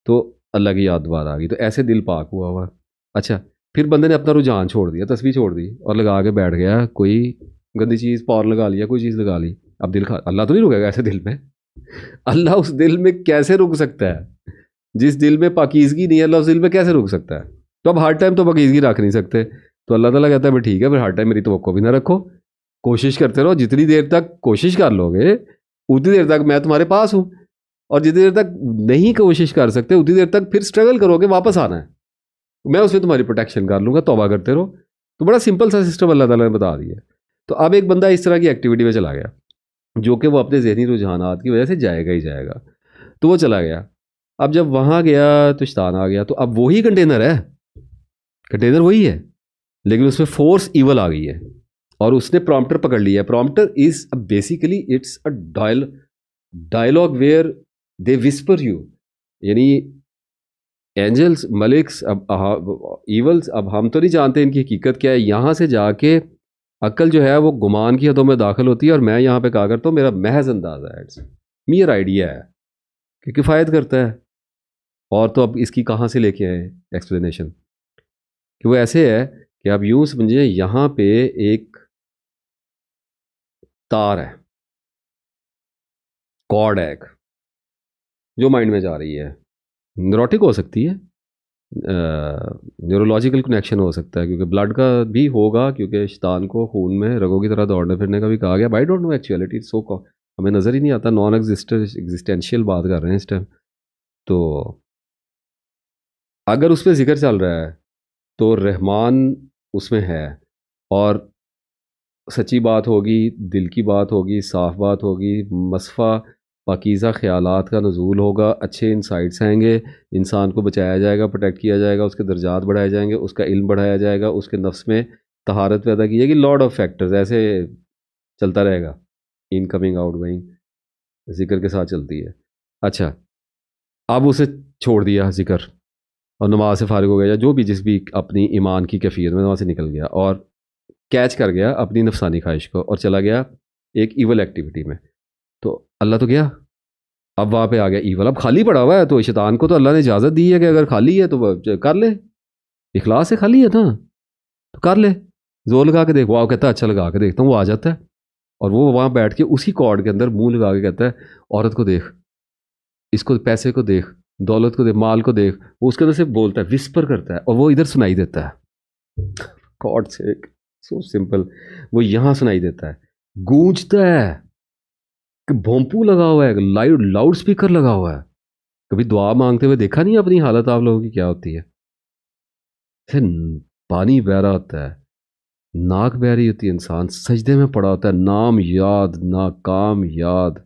तो अल्लाह की याद दोबारा आ गई, तो ऐसे दिल पाक हुआ हुआ। अच्छा, फिर बंदे ने अपना रुझान छोड़ दिया, तस्वीर छोड़ दी और लगा के बैठ गया कोई गंदी चीज़, पार लगा लिया, कोई चीज़ लगा ली। अब दिल खा, अल्लाह तो नहीं रुकेगा ऐसे दिल में। अल्लाह उस दिल में कैसे रुक सकता है, जिस दिल में पाकीज़गी नहीं है, अल्लाह उस दिल में कैसे रुक सकता है। तो अब हर टाइम तो पाकीज़गी रख नहीं सकते, तो अल्लाह ताला कहता है भाई ठीक है, फिर हर टाइम मेरी तवक्को भी ना रखो, कोशिश करते रहो, जितनी देर तक कोशिश कर लोगे उतनी देर तक मैं तुम्हारे पास हूँ, और जितनी देर तक नहीं कोशिश कर सकते उतनी देर तक फिर स्ट्रगल करोगे, वापस आना है, मैं उसमें तुम्हारी प्रोटेक्शन कर लूँगा, तौबा करते रहो। तो बड़ा सिंपल सा सिस्टम अल्लाह ताला ने बता दिया है। तो अब एक बंदा इस तरह की एक्टिविटी में चला गया, जो कि वो अपने ज़हनी रुझानात की वजह से जाएगा ही जाएगा, तो वो चला गया। अब जब वहाँ गया तो शैतान आ गया, तो अब वही कंटेनर है, कंटेनर वही है, लेकिन उसमें फोर्स ईवल आ गई है, और उसने प्रॉम्प्टर पकड़ लिया है। Prompter is basically it's a dialogue where they whisper you, यानी एंजल्स, मलिक्स, अब ईवल्स, अब हम तो नहीं जानते इनकी हकीकत क्या है, यहाँ से जाके अक्ल जो है वो गुमान की हदों में दाखिल होती है, और मैं यहाँ पे कहा करता हूँ मेरा महज अंदाज़ा है, इट्स मियर आइडिया है कि किफ़ायत करता है। और तो अब इसकी कहाँ से लेके आए एक्सप्लेनेशन, कि वो ऐसे है कि आप यूँ समझिए, यहाँ पे एक तार है, कॉर्ड है एक, जो माइंड में जा रही है, न्यूरोटिक हो सकती है, न्यूरोलॉजिकल कनेक्शन हो सकता है, क्योंकि ब्लड का भी होगा, क्योंकि शैतान को खून में रगों की तरह दौड़ने फिरने का भी कहा गया। आई डोंट नो एक्चुअलिटी, सो हमें नज़र ही नहीं आता, नॉन एग्जिस्टेंशियल बात कर रहे हैं इस टाइम। तो अगर उस पर जिक्र चल रहा है तो रहमान उसमें है, और सच्ची बात होगी, दिल की बात होगी, साफ़ बात होगी, मसफ़ा पाकीज़ा ख़यालात का नज़ूल होगा, अच्छे इंसाइट्स आएंगे, इंसान को बचाया जाएगा, प्रोटेक्ट किया जाएगा, उसके दर्जात बढ़ाए जाएंगे, उसका इल्म बढ़ाया जाएगा, उसके नफ्स में तहारत पैदा की जाएगी, लॉर्ड ऑफ फैक्टर्स ऐसे चलता रहेगा, इनकमिंग आउट गोइंग जिक्र के साथ चलती है। अच्छा, अब उसे छोड़ दिया जिक्र, और नमाज से फारिग हो गया, या जो भी जिस भी अपनी ईमान की कैफियत में वहाँ से निकल गया, और कैच कर गया अपनी नफसानी ख्वाहिश को, और चला गया एक ईवल एक्टिविटी में। तो अल्लाह तो गया, अब वहाँ पे आ गया ईवल, अब खाली पड़ा हुआ है, तो शैतान को तो अल्लाह ने इजाज़त दी है कि अगर खाली है तो कर ले, इखलास से खाली है ना, तो कर ले, जोर लगा के देख, वो कहता है अच्छा लगा के देखता हूँ, वो आ जाता है, और वो वहाँ बैठ के उसी कॉर्ड के अंदर मुंह लगा के कहता है औरत को देख, इसको, पैसे को देख, दौलत को देख, माल को देख, वो उसके अंदर से बोलता है, विस्पर करता है, और वो इधर सुनाई देता है। गॉड से, सो सिंपल, वो यहाँ सुनाई देता है, गूंजता है कि भोंपू लगा हुआ है, लाइव लाउड स्पीकर लगा हुआ है। कभी दुआ मांगते हुए देखा नहीं अपनी हालत आप लोगों की क्या होती है? फिर पानी बह रहा होता है, नाक बह रही होती है, इंसान सजदे में पड़ा होता है, नाम याद ना काम याद,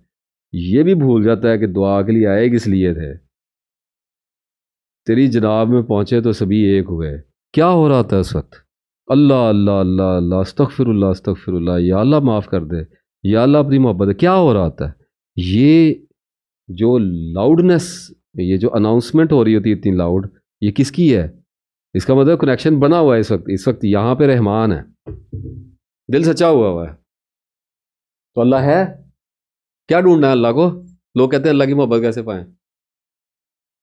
ये भी भूल जाता है कि दुआ के लिए आए किस लिए थे। तेरी जनाब में पहुंचे तो सभी एक हुए। क्या हो रहा था उस वक्त? अल्लाह अल्लाह अल्लाह अल्लाह अस्तगफिरुल्लाह अस्तगफिरुल्लाह, या अल्लाह माफ़ कर दे, या अल्लाह अपनी मोहब्बत है। क्या हो रहा था? ये जो लाउडनेस, ये जो अनाउंसमेंट हो रही होती है इतनी लाउड, ये किसकी है? इसका मतलब कनेक्शन बना हुआ है इस वक्त यहाँ पे रहमान है, दिल सच्चा हुआ हुआ है। तो अल्लाह है। क्या ढूंढना है अल्लाह को? लोग कहते हैं अल्लाह की मोहब्बत कैसे पाएं?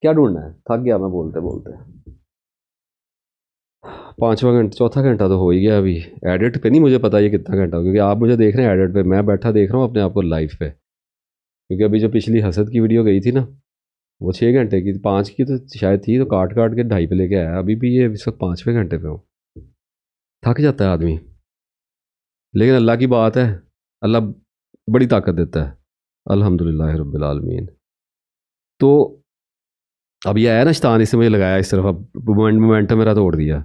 क्या ढूंढना है? थक गया मैं बोलते बोलते। 5वां घंटा, चौथा घंटा तो हो ही गया अभी। एडिट पे नहीं मुझे पता ये कितना घंटा हो, क्योंकि आप मुझे देख रहे हैं एडिट पे, मैं बैठा देख रहा हूँ अपने आप को लाइव पे। क्योंकि अभी जो पिछली हसद की वीडियो गई थी ना, वो 6 घंटे की, 5 की तो शायद थी, तो काट काट के 2.5 पे लेके आया। अभी भी ये इस वक्त 5वें घंटे पे हूँ। थक जाता है आदमी, लेकिन अल्लाह की बात है, अल्लाह बड़ी ताकत देता है। अल्हम्दुलिल्लाह रब्बिल आलमीन। तो अब ये आया ना शैतान, इससे मुझे लगाया इस तरफ, अब मोमेंटम मेरा तोड़ दिया।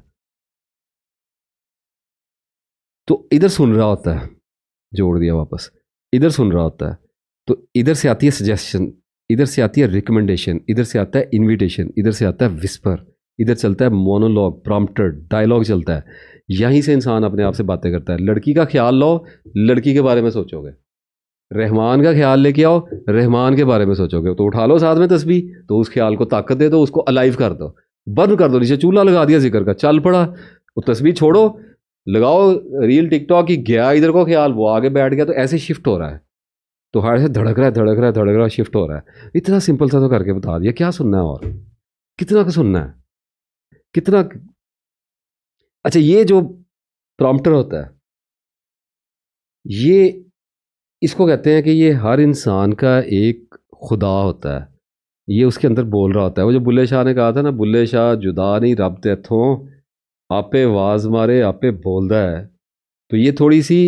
तो इधर सुन रहा होता है, जोड़ दिया वापस, इधर सुन रहा होता है। तो इधर से आती है सजेशन, इधर से आती है रिकमेंडेशन, इधर से आता है इनविटेशन, इधर से आता है विस्पर, इधर चलता है मोनोलॉग, प्रॉम्प्टर, डायलॉग चलता है। यहीं से इंसान अपने आप से बातें करता है। लड़की का ख्याल लो, लड़की के बारे में सोचोगे। रहमान का ख्याल लेके आओ, रहमान के बारे में सोचोगे। तो उठा लो साथ में तस्बीह, तो उस ख्याल को ताकत दे दो, उसको अलाइव कर दो, बंद कर दो, नीचे चूल्हा लगा दिया जिक्र का, चल पड़ा। वो तस्बीह छोड़ो, लगाओ रील टिकटॉक की, गया इधर को ख्याल, वो आगे बैठ गया, तो ऐसे शिफ्ट हो रहा है। तो हर से धड़क रहा है धड़क रहा है धड़क रहा है, शिफ्ट हो रहा है। इतना सिंपल सा तो करके बता दिया, क्या सुनना है और कितना का सुनना है, कितना। अच्छा, ये जो प्रॉम्प्टर होता है, ये इसको कहते हैं कि ये हर इंसान का एक खुदा होता है। ये उसके अंदर बोल रहा होता है। वो जो बुल्ले शाह ने कहा था ना, बुल्ले शाह जुदा नहीं रब तेथों, आपे आवाज़ मारे आपे बोलदा है। तो ये थोड़ी सी,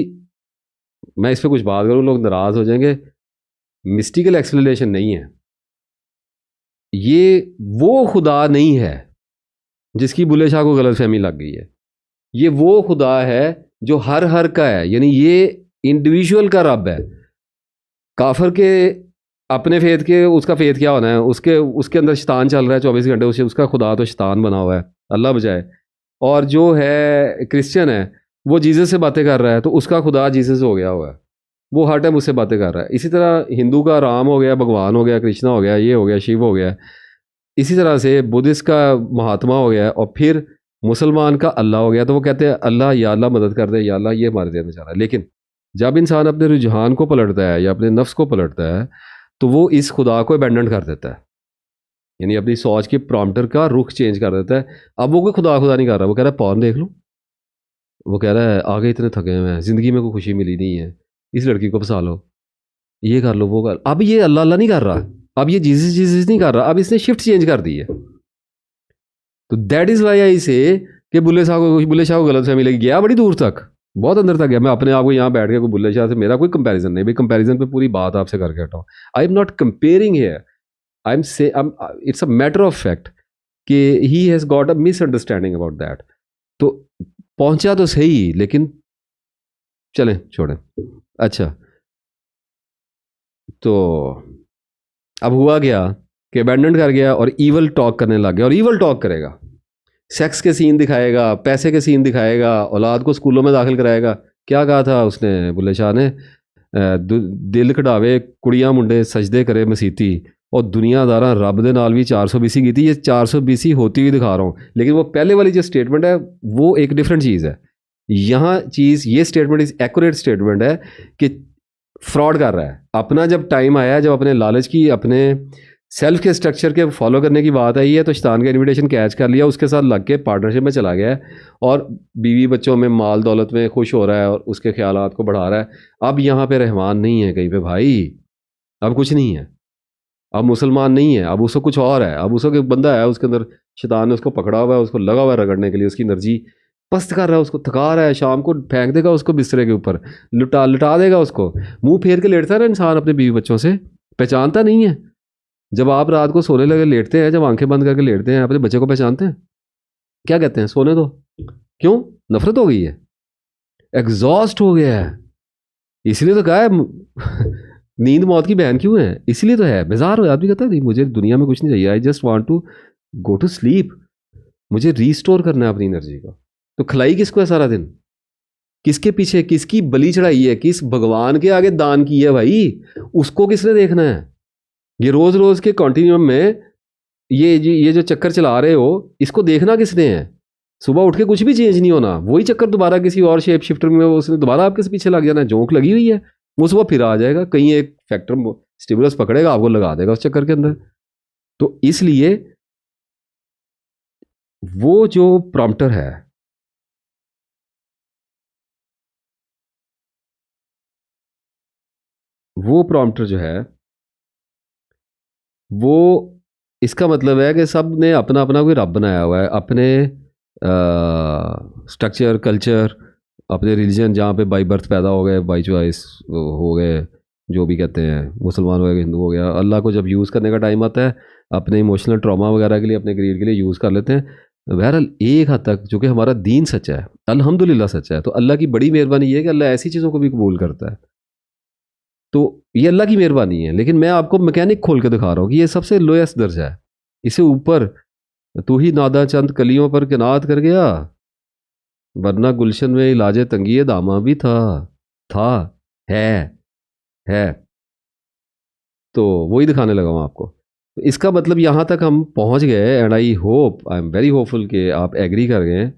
मैं इस पर कुछ बात करूँ लोग नाराज़ हो जाएंगे, मिस्टिकल एक्सप्लेनेशन नहीं है। ये वो खुदा नहीं है जिसकी बुल्ले शाह को गलतफहमी लग गई है। ये वो खुदा है जो हर हर का है, यानी ये इंडिविजुअल का रब है। काफर के अपने फेथ के, उसका फेथ क्या होना है, उसके उसके अंदर शैतान चल रहा है 24 घंटे, उसे उसका खुदा तो शैतान बना हुआ है, अल्लाह बचाए। और जो है क्रिश्चियन है, वो जीसस से बातें कर रहा है, तो उसका खुदा जीसस हो गया हुआ है, वो हर टाइम उससे बातें कर रहा है। इसी तरह हिंदू का राम हो गया, भगवान हो गया, कृष्णा हो गया, ये हो गया, शिव हो गया। इसी तरह से बुद्धिस्ट का महात्मा हो गया, और फिर मुसलमान का अल्लाह हो गया। तो वो कहते हैं अल्लाह, या अल्लाह मदद कर दे, या अल्लाह ये हमारे देना चाह रहा है। लेकिन जब इंसान अपने रुझान को पलटता है या अपने नफ्स को पलटता है, तो वो इस खुदा को अबेंडन कर देता है, यानी अपनी सोच के प्रॉम्प्टर का रुख चेंज कर देता है। अब वो कोई खुदा खुदा नहीं कर रहा, वो कह रहा है पॉर्न देख लो, वो कह रहा है आगे इतने थके हुए हैं, ज़िंदगी में कोई खुशी मिली नहीं है, इस लड़की को फंसा लो, ये कर लो, वो कर। अब ये अल्लाह अल्लाह नहीं कर रहा, अब ये जीसस जीसस नहीं कर रहा, अब इसने शिफ्ट चेंज कर दी है। तो दैट इज़ वाई आई से कि बुल्ले शाह को गलत फहमी लगी। गया बड़ी दूर तक, बहुत अंदर तक गया। मैं अपने आप को यहाँ बैठ के, कोई बुल्ले शाह से मेरा कोई कंपैरिजन नहीं, भाई कंपैरिजन पे पूरी बात आपसे करके हटाऊँ। I am not comparing here, I am say it's a matter of fact कि he has got a misunderstanding about that. तो पहुंचा तो सही, लेकिन चलें छोड़ें। अच्छा, तो अब हुआ क्या कि अबैंडन कर गया और ईवल टॉक करने लग गया, और ईवल टॉक करेगा, सेक्स के सीन दिखाएगा, पैसे के सीन दिखाएगा, औलाद को स्कूलों में दाखिल कराएगा। क्या कहा था उसने, बुल्ले शाह ने, दिल कढ़ावे कुड़ियां मुंडे सजदे करे मसीती, और दुनियादारा रब दे नाल भी 420 की थी। ये 420 होती हुई दिखा रहा हूँ, लेकिन वो पहले वाली जो स्टेटमेंट है वो एक डिफरेंट चीज़ है। यहाँ चीज़, ये स्टेटमेंट इस एक्यूरेट स्टेटमेंट है कि फ्रॉड कर रहा है। अपना जब टाइम आया, जब अपने लालच की, अपने सेल्फ के स्ट्रक्चर के फॉलो करने की बात आई है, तो शैतान का इनविटेशन कैच कर लिया, उसके साथ लग के पार्टनरशिप में चला गया है, और बीवी बच्चों में, माल दौलत में खुश हो रहा है, और उसके ख्यालात को बढ़ा रहा है। अब यहाँ पे रहमान नहीं है कहीं पे भाई, अब कुछ नहीं है, अब मुसलमान नहीं है, अब उसको कुछ और है। अब उसको एक बंदा है, उसके अंदर शैतान ने उसको पकड़ा हुआ है, उसको लगा हुआ है रगड़ने के लिए, उसकी एनर्जी पस्त कर रहा है, उसको थका रहा है, शाम को फेंक देगा उसको बिस्तरे के ऊपर, लुटा देगा उसको। मुंह फेर के लेटता है ना इंसान अपने बीवी बच्चों से, पहचानता नहीं है। जब आप रात को सोने लगे लेटते हैं, जब आंखें बंद करके लेटते हैं, अपने बच्चे को पहचानते हैं? क्या कहते हैं, सोने दो। क्यों? नफरत हो गई है, एग्जॉस्ट हो गया है। इसलिए तो कहा है नींद मौत की बहन क्यों है, इसलिए तो है। बेजार हो आदमी, कहता है नहीं मुझे दुनिया में कुछ नहीं चाहिए, I just want to go to sleep, मुझे रीस्टोर करना है अपनी एनर्जी को। तो खिलाई किसको है सारा दिन? किसके पीछे, किसकी बलि चढ़ाई है, किस भगवान के आगे दान की है भाई, उसको किसने देखना है? ये रोज रोज के कॉन्टिन्यूम में ये जो चक्कर चला रहे हो, इसको देखना किसने है? सुबह उठ के कुछ भी चेंज नहीं होना, वही चक्कर दोबारा किसी और शेप शिफ्टर में उसने दोबारा आपके पीछे लग जाना है। जोंक लगी हुई है, वो सुबह फिर आ जाएगा, कहीं एक फैक्टर स्टिमुलस पकड़ेगा, आपको लगा देगा उस चक्कर के अंदर। तो इसलिए वो जो प्रॉम्प्टर है, वो प्रॉम्प्टर जो है वो, इसका मतलब है कि सब ने अपना अपना कोई रब बनाया हुआ है, अपने स्ट्रक्चर, कल्चर, अपने रिलीजन, जहाँ पे बाई बर्थ पैदा हो गए, बाई चॉइस हो गए, जो भी कहते हैं, मुसलमान हो गया, हिंदू हो गया, अल्लाह को जब यूज़ करने का टाइम आता है अपने इमोशनल ट्रॉमा वगैरह के लिए, अपने ग्रीड के लिए यूज़ कर लेते हैं। बहरहाल एक हद तक जो कि हमारा दीन सच्चा है, अल्हम्दुलिल्लाह सच्चा है, तो अल्लाह की बड़ी मेहरबानी ये है कि अल्लाह ऐसी चीज़ों को भी कबूल करता है। तो ये अल्लाह की मेहरबानी है, लेकिन मैं आपको मैकेनिक खोल के दिखा रहा हूँ कि ये सबसे लोएस्ट दर्जा है। इसे ऊपर तू ही नादा चंद कलियों पर किनात कर गया, वरना गुलशन में इलाजे तंगी दामा भी था, है है। तो वही दिखाने लगा हूँ आपको। तो इसका मतलब यहाँ तक हम पहुँच गए, and I am very hopeful कि आप एग्री कर गए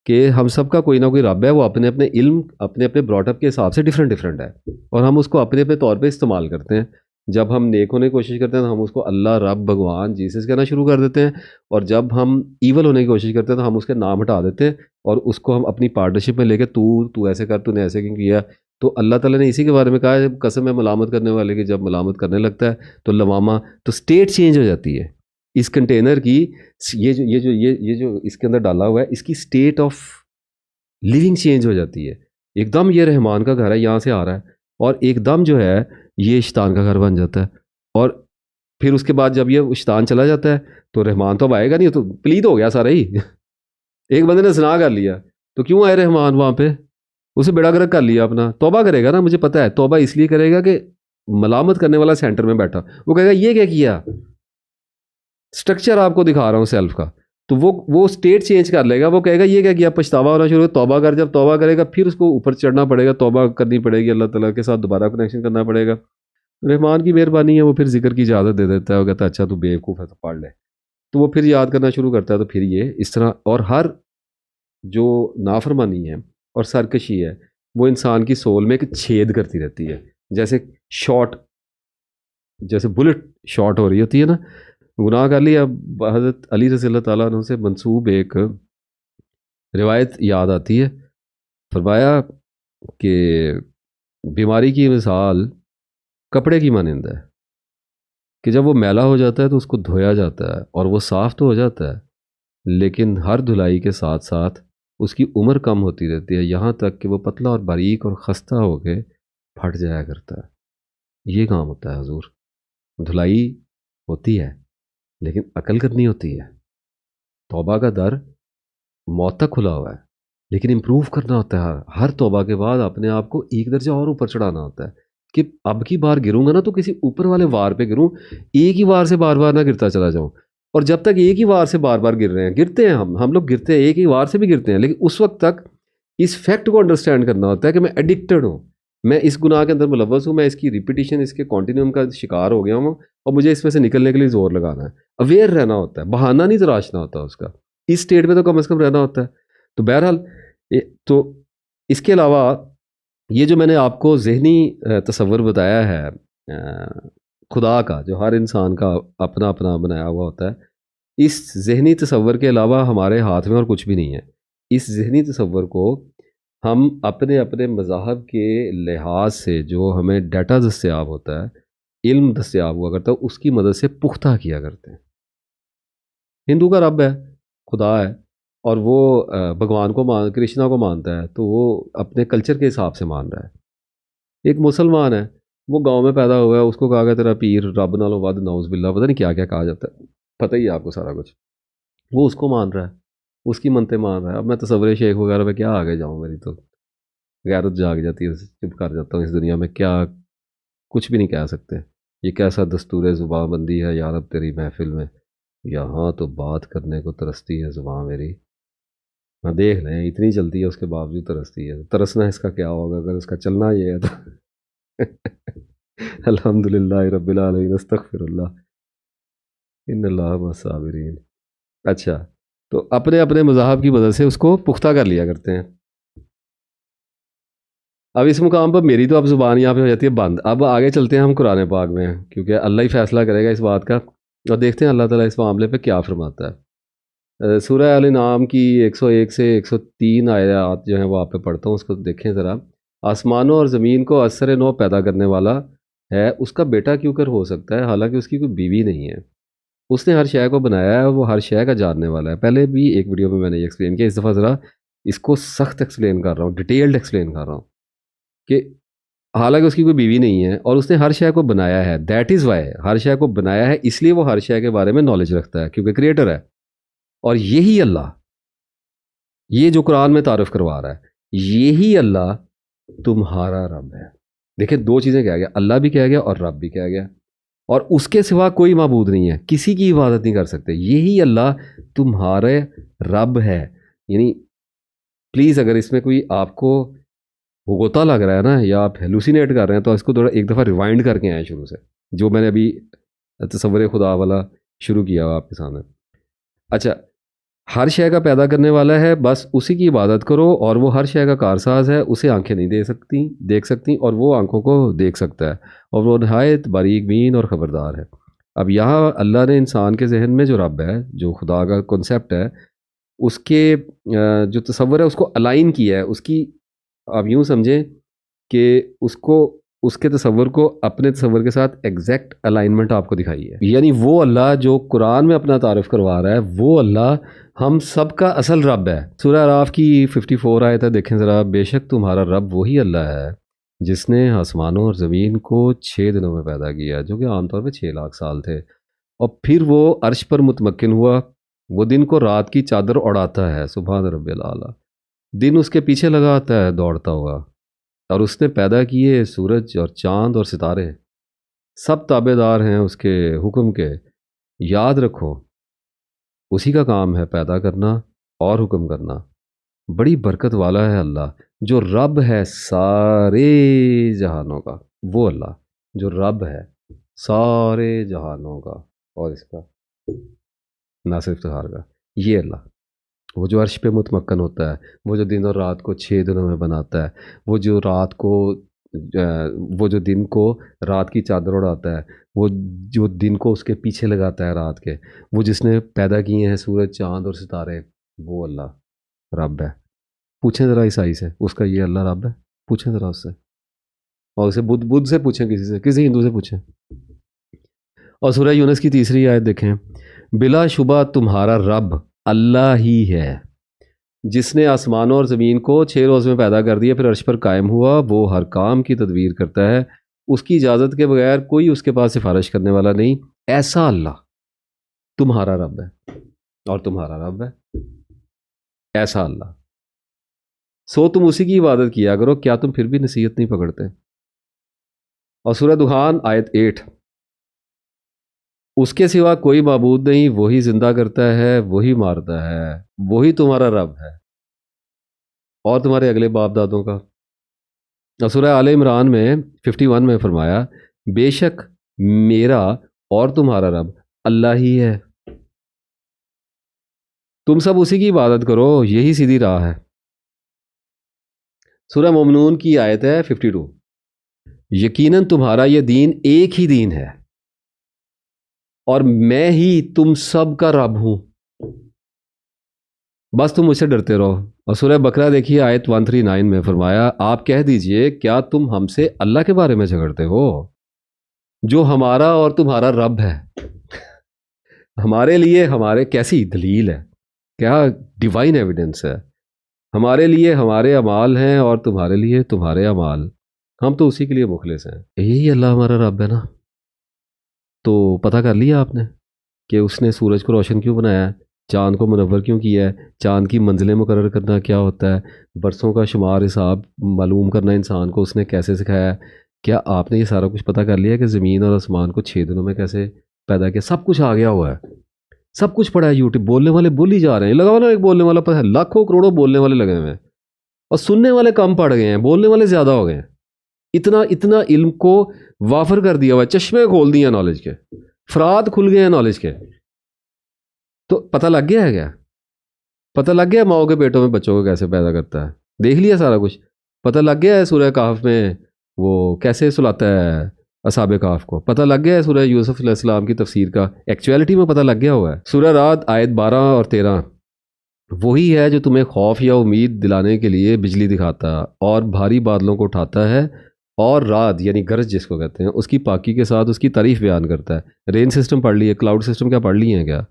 कि हम सबका कोई ना कोई रब है, वो अपने अपने इल्म, अपने अपने ब्रॉटअप के हिसाब से डिफरेंट डिफरेंट है, और हम उसको अपने अपने तौर पे इस्तेमाल करते हैं। जब हम नेक होने की कोशिश करते हैं तो हम उसको अल्लाह, रब, भगवान, जीसस कहना शुरू कर देते हैं, और जब हम ईवल होने की कोशिश करते हैं तो हम उसके नाम हटा देते हैं, और उसको हम अपनी पार्टनरशिप में लेके तू तू ऐसे कर, तूने ऐसे क्यों किया। तो अल्लाह ताला ने इसी के बारे में कहा है, कसम है मलामत करने वाले की, जब मलामत करने लगता है तो लवामा, तो स्टेट चेंज हो जाती है इस कंटेनर की। ये जो इसके अंदर डाला हुआ है, इसकी स्टेट ऑफ लिविंग चेंज हो जाती है। एकदम ये रहमान का घर है, यहाँ से आ रहा है, और एकदम जो है ये शैतान का घर बन जाता है। और फिर उसके बाद जब ये शैतान चला जाता है तो रहमान तो अब आएगा नहीं, तो प्लीत हो गया सारा ही एक बंदे ने ज़िना कर लिया, तो क्यों आए रहमान वहाँ पे? उसे बेड़ा गर्क कर लिया अपना, तौबा करेगा ना, मुझे पता है तौबा इसलिए करेगा कि मलामत करने वाला सेंटर में बैठा, वो कहेगा ये क्या किया। स्ट्रक्चर आपको दिखा रहा हूँ सेल्फ का, तो वो स्टेट चेंज कर लेगा, वो कहेगा ये क्या किया, पछतावा होना शुरू, तौबा कर, जब तौबा करेगा फिर उसको ऊपर चढ़ना पड़ेगा, तौबा करनी पड़ेगी, अल्लाह ताला के साथ दोबारा कनेक्शन करना पड़ेगा। रहमान की मेहरबानी है, वो फिर जिक्र की इजाज़त दे देता है, वो कहता है अच्छा तू बेवकूफ़ है तो पढ़ ले, तो वो फिर याद करना शुरू करता है। तो फिर ये इस तरह, और हर जो नाफरमानी है और सरकशी है, वो इंसान की सोल में एक छेद करती रहती है, जैसे शॉट, जैसे बुलेट शॉट हो रही होती है ना। गुनाह कर लिया, हज़रत अली रज़ी अल्लाह ताला अन्हु से मंसूब एक रिवायत याद आती है। फरमाया कि बीमारी की मिसाल कपड़े की मानंद है, कि जब वो मैला हो जाता है तो उसको धोया जाता है और वो साफ़ तो हो जाता है, लेकिन हर धुलाई के साथ साथ उसकी उम्र कम होती रहती है, यहाँ तक कि वो पतला और बारीक और खस्ता होके फट जाया करता है। ये काम होता है हुज़ूर। धुलाई होती है लेकिन अकल करनी होती है। तौबा का दर मौत तक खुला हुआ है, लेकिन इम्प्रूव करना होता है। हर तौबा के बाद अपने आप को एक दर्जा और ऊपर चढ़ाना होता है, कि अब की बार गिरूंगा ना तो किसी ऊपर वाले वार पे गिरूं, एक ही वार से बार बार ना गिरता चला जाऊं। और जब तक एक ही वार से बार बार गिर रहे हैं, गिरते हैं हम लोग गिरते हैं, एक ही वार से भी गिरते हैं, लेकिन उस वक्त तक इस फैक्ट को अंडरस्टैंड करना होता है कि मैं एडिक्टेड हूँ, मैं इस गुनाह के अंदर मुलव्वस हूँ, मैं इसकी रिपीटिशन, इसके कॉन्टिन्यूम का शिकार हो गया हूँ, और मुझे इसमें से निकलने के लिए जोर लगाना है। अवेयर रहना होता है, बहाना नहीं तराशना होता उसका। इस स्टेट में तो कम से कम रहना होता है। तो बहरहाल तो इसके अलावा ये जो मैंने आपको ज़हनी तसव्वुर बताया है खुदा का, जो हर इंसान का अपना अपना बनाया हुआ होता है, इस ज़हनी तसव्वुर के अलावा हमारे हाथ में और कुछ भी नहीं है। इस ज़हनी तसव्वुर को हम अपने अपने मज़ाहब के लिहाज से जो हमें डाटा दस्तियाब होता है, इल्म दस्तियाब हुआ करता है, उसकी मदद से पुख्ता किया करते हैं। हिंदू का रब है, खुदा है, और वो भगवान को कृष्णा को मानता है, तो वो अपने कल्चर के हिसाब से मान रहा है। एक मुसलमान है, वो गांव में पैदा हुआ है, उसको कहा गया तेरा पीर रब नालों वध नौज़ बिल्ला, पता नहीं क्या क्या कहा जाता है, पता ही है आपको सारा कुछ, वो उसको मान रहा है। उसकी मनते मान रहा है। अब मैं तसव्वुर शेख वगैरह पे क्या आगे जाऊँ, मेरी तो गैरत जाग जाती है, चुप कर जाता हूँ। इस दुनिया में क्या कुछ भी नहीं कह सकते। ये कैसा दस्तूर ज़ुबानबंदी है यार, अब तेरी महफिल में यहाँ तो बात करने को तरसती है ज़ुबान मेरी। हाँ देख लें, इतनी चलती है उसके बावजूद तरसती है। तरसना इसका क्या होगा अगर उसका चलना ये है तो। अल्हम्दुलिल्लाह रब्बिल आलमीन, अस्तगफिरुल्लाह, इन्नल्लाह मस्साबिरीन। अच्छा, तो अपने अपने मज़हब की वजह से उसको पुख्ता कर लिया करते हैं। अब इस मुकाम पर मेरी तो अब ज़ुबान यहाँ पे हो जाती है बंद। अब आगे चलते हैं हम कुरान पाक में, क्योंकि अल्लाह ही फैसला करेगा इस बात का, और देखते हैं अल्लाह ताला इस मामले पे क्या फरमाता है। सूरह अल नाम की 101 से 103 आयत जो हैं वो आप पे पढ़ता हूँ, उसको देखें ज़रा। आसमानों और ज़मीन को असर नौ पैदा करने वाला है, उसका बेटा क्यों कर हो सकता है, हालांकि उसकी कोई बीवी नहीं है। उसने हर शय को बनाया है, वो हर शय का जानने वाला है। पहले भी एक वीडियो में मैंने ये एक्सप्लेन किया, इस दफ़ा ज़रा इसको सख्त एक्सप्लेन कर रहा हूँ, डिटेल्ड एक्सप्लेन कर रहा हूँ कि हालांकि उसकी कोई बीवी नहीं है और उसने हर शय को बनाया है। दैट इज़ वाई, हर शय को बनाया है इसलिए वो हर शय के बारे में नॉलेज रखता है, क्योंकि क्रिएटर है। और यही अल्लाह, ये जो कुरान में तारुफ करवा रहा है, यही अल्लाह तुम्हारा रब है। देखिए दो चीज़ें कह गया, अल्लाह भी कह गया और रब भी कह गया। और उसके सिवा कोई माबूद नहीं है, किसी की इबादत नहीं कर सकते। यही अल्लाह तुम्हारे रब है। यानी प्लीज़, अगर इसमें कोई आपको होता लग रहा है ना, या आप हेलुसिनेट कर रहे हैं, तो इसको थोड़ा एक दफ़ा रिवाइंड करके आए शुरू से, जो मैंने अभी तसव्वुर खुदा वाला शुरू किया हुआ आपके सामने। अच्छा, हर शय का पैदा करने वाला है, बस उसी की इबादत करो। और वो हर शय का कारसाज है, उसे आंखें नहीं देख सकती और वो आंखों को देख सकता है, और वो नहायत बारीक बीन और ख़बरदार है। अब यहाँ अल्लाह ने इंसान के जहन में जो रब है, जो खुदा का कॉन्सेप्ट है, उसके जो तसव्वुर है उसको अलाइन किया है। उसकी आप यूँ समझें कि उसको, उसके तसव्वुर को अपने तसव्वुर के साथ एग्जैक्ट अलाइनमेंट आपको दिखाई है। यानी वो अल्लाह जो कुरान में अपना तारुफ करवा रहा है, वो अल्लाह हम सब का असल रब है। सूरह अराफ की 54 आयत है, देखें ज़रा। बेशक तुम्हारा रब वही अल्लाह है जिसने आसमानों और ज़मीन को 6 दिनों में पैदा किया, जो कि आमतौर पर 6 लाख साल थे। और फिर वो अर्श पर मुतमक्किन हुआ। वो दिन को रात की चादर उड़ाता है, सुभान रब्बिल आला। दिन उसके पीछे लगा आता है दौड़ता हुआ। और उसने पैदा किए सूरज और चांद और सितारे, सब ताबेदार हैं उसके हुक्म के। याद रखो, उसी का काम है पैदा करना और हुक्म करना। बड़ी बरकत वाला है अल्लाह, जो रब है सारे जहानों का। वो अल्लाह जो रब है सारे जहानों का और इसका नासिर इफ्तिखार का, ये अल्लाह, वो जो अर्श पे मुतमक्कन होता है, वो जो दिन और रात को 6 दिनों में बनाता है, वो जो रात को वो जो दिन को रात की चादर उड़ाता है, वो जो दिन को उसके पीछे लगाता है रात के, वो जिसने पैदा किए हैं सूरज चाँद और सितारे, वो अल्लाह रब है। पूछें ज़रा ईसाई से, उसका ये अल्लाह रब है? पूछें ज़रा उससे। और उसे बुद्ध बुद्ध से पूछें, किसी से, किसी हिंदू से पूछें। और सूरह यूनुस की तीसरी आयत देखें। बिलाशुबा तुम्हारा रब अल्लाह ही है, जिसने आसमानों और ज़मीन को 6 रोज़ में पैदा कर दिया, फिर अर्श पर कायम हुआ। वो हर काम की तदबीर करता है, उसकी इजाज़त के बगैर कोई उसके पास सिफारिश करने वाला नहीं। ऐसा अल्लाह तुम्हारा रब है और तुम्हारा रब है, ऐसा अल्लाह। सो तुम उसी की इबादत किया करो, क्या तुम फिर भी नसीहत नहीं पकड़ते? और सूरह दुखान आयत 8। उसके सिवा कोई माबूद नहीं, वही जिंदा करता है, वही मारता है, वही तुम्हारा रब है और तुम्हारे अगले बाप दादों का। और सूरह आले इमरान में 51 में फरमाया, बेशक मेरा और तुम्हारा रब अल्लाह ही है, तुम सब उसी की इबादत करो, यही सीधी राह है। सूरह मोमिनून की आयत है 52। यकीनन तुम्हारा यह दीन एक ही दीन है और मैं ही तुम सब का रब हूं, बस तुम मुझसे डरते रहो। और सूरह बकरा देखिए आयत 139 में फरमाया, आप कह दीजिए क्या तुम हमसे अल्लाह के बारे में झगड़ते हो, जो हमारा और तुम्हारा रब है। हमारे लिए हमारे कैसी दलील है, क्या डिवाइन एविडेंस है। हमारे लिए हमारे अमाल हैं और तुम्हारे लिए तुम्हारे अमाल, हम तो उसी के लिए मुखलिस हैं। यही अल्लाह हमारा रब है ना। तो पता कर लिया आपने कि उसने सूरज को रोशन क्यों बनाया है? चाँद को मुनव्वर क्यों किया है, चाँद की मंजिलें मुकर्रर करना क्या होता है, बरसों का शुमार हिसाब मालूम करना इंसान को उसने कैसे सिखाया है। क्या आपने ये सारा कुछ पता कर लिया कि ज़मीन और आसमान को 6 दिनों में कैसे पैदा किया? सब कुछ आ गया हुआ है, सब कुछ पड़ा है। यूट्यूब, बोलने वाले बोल ही जा रहे हैं, लगा हुआ ना एक बोलने वाला, पर है लाखों करोड़ों बोलने वाले लगे हुए हैं और सुनने वाले कम पड़ गए हैं, बोलने वाले ज़्यादा हो गए हैं। इतना इतना इल्म को वाफर कर दिया हुआ है, चश्मे खोल दिए हैं नॉलेज के, फरात खुल गए हैं नॉलेज के। तो पता लग गया है क्या? पता लग गया माओ के पेटों में बच्चों को कैसे पैदा करता है? देख लिया सारा कुछ? पता लग गया है सूरह काफ में वो कैसे सुलाता है असाबे काफ को? पता लग गया है सूरह यूसुफ अलैहिस्सलाम की तफसीर का एक्चुअलिटी में पता लग गया हुआ है। सूरह रात आयत 12 और 13 वही है जो तुम्हें खौफ या उम्मीद दिलाने के लिए बिजली दिखाता और भारी बादलों को उठाता है और रात यानी गरज जिसको कहते हैं उसकी पाकी के साथ उसकी तारीफ बयान करता है। रेन सिस्टम पढ़ लिए, क्लाउड सिस्टम क्या पढ़ लिए हैं क्या?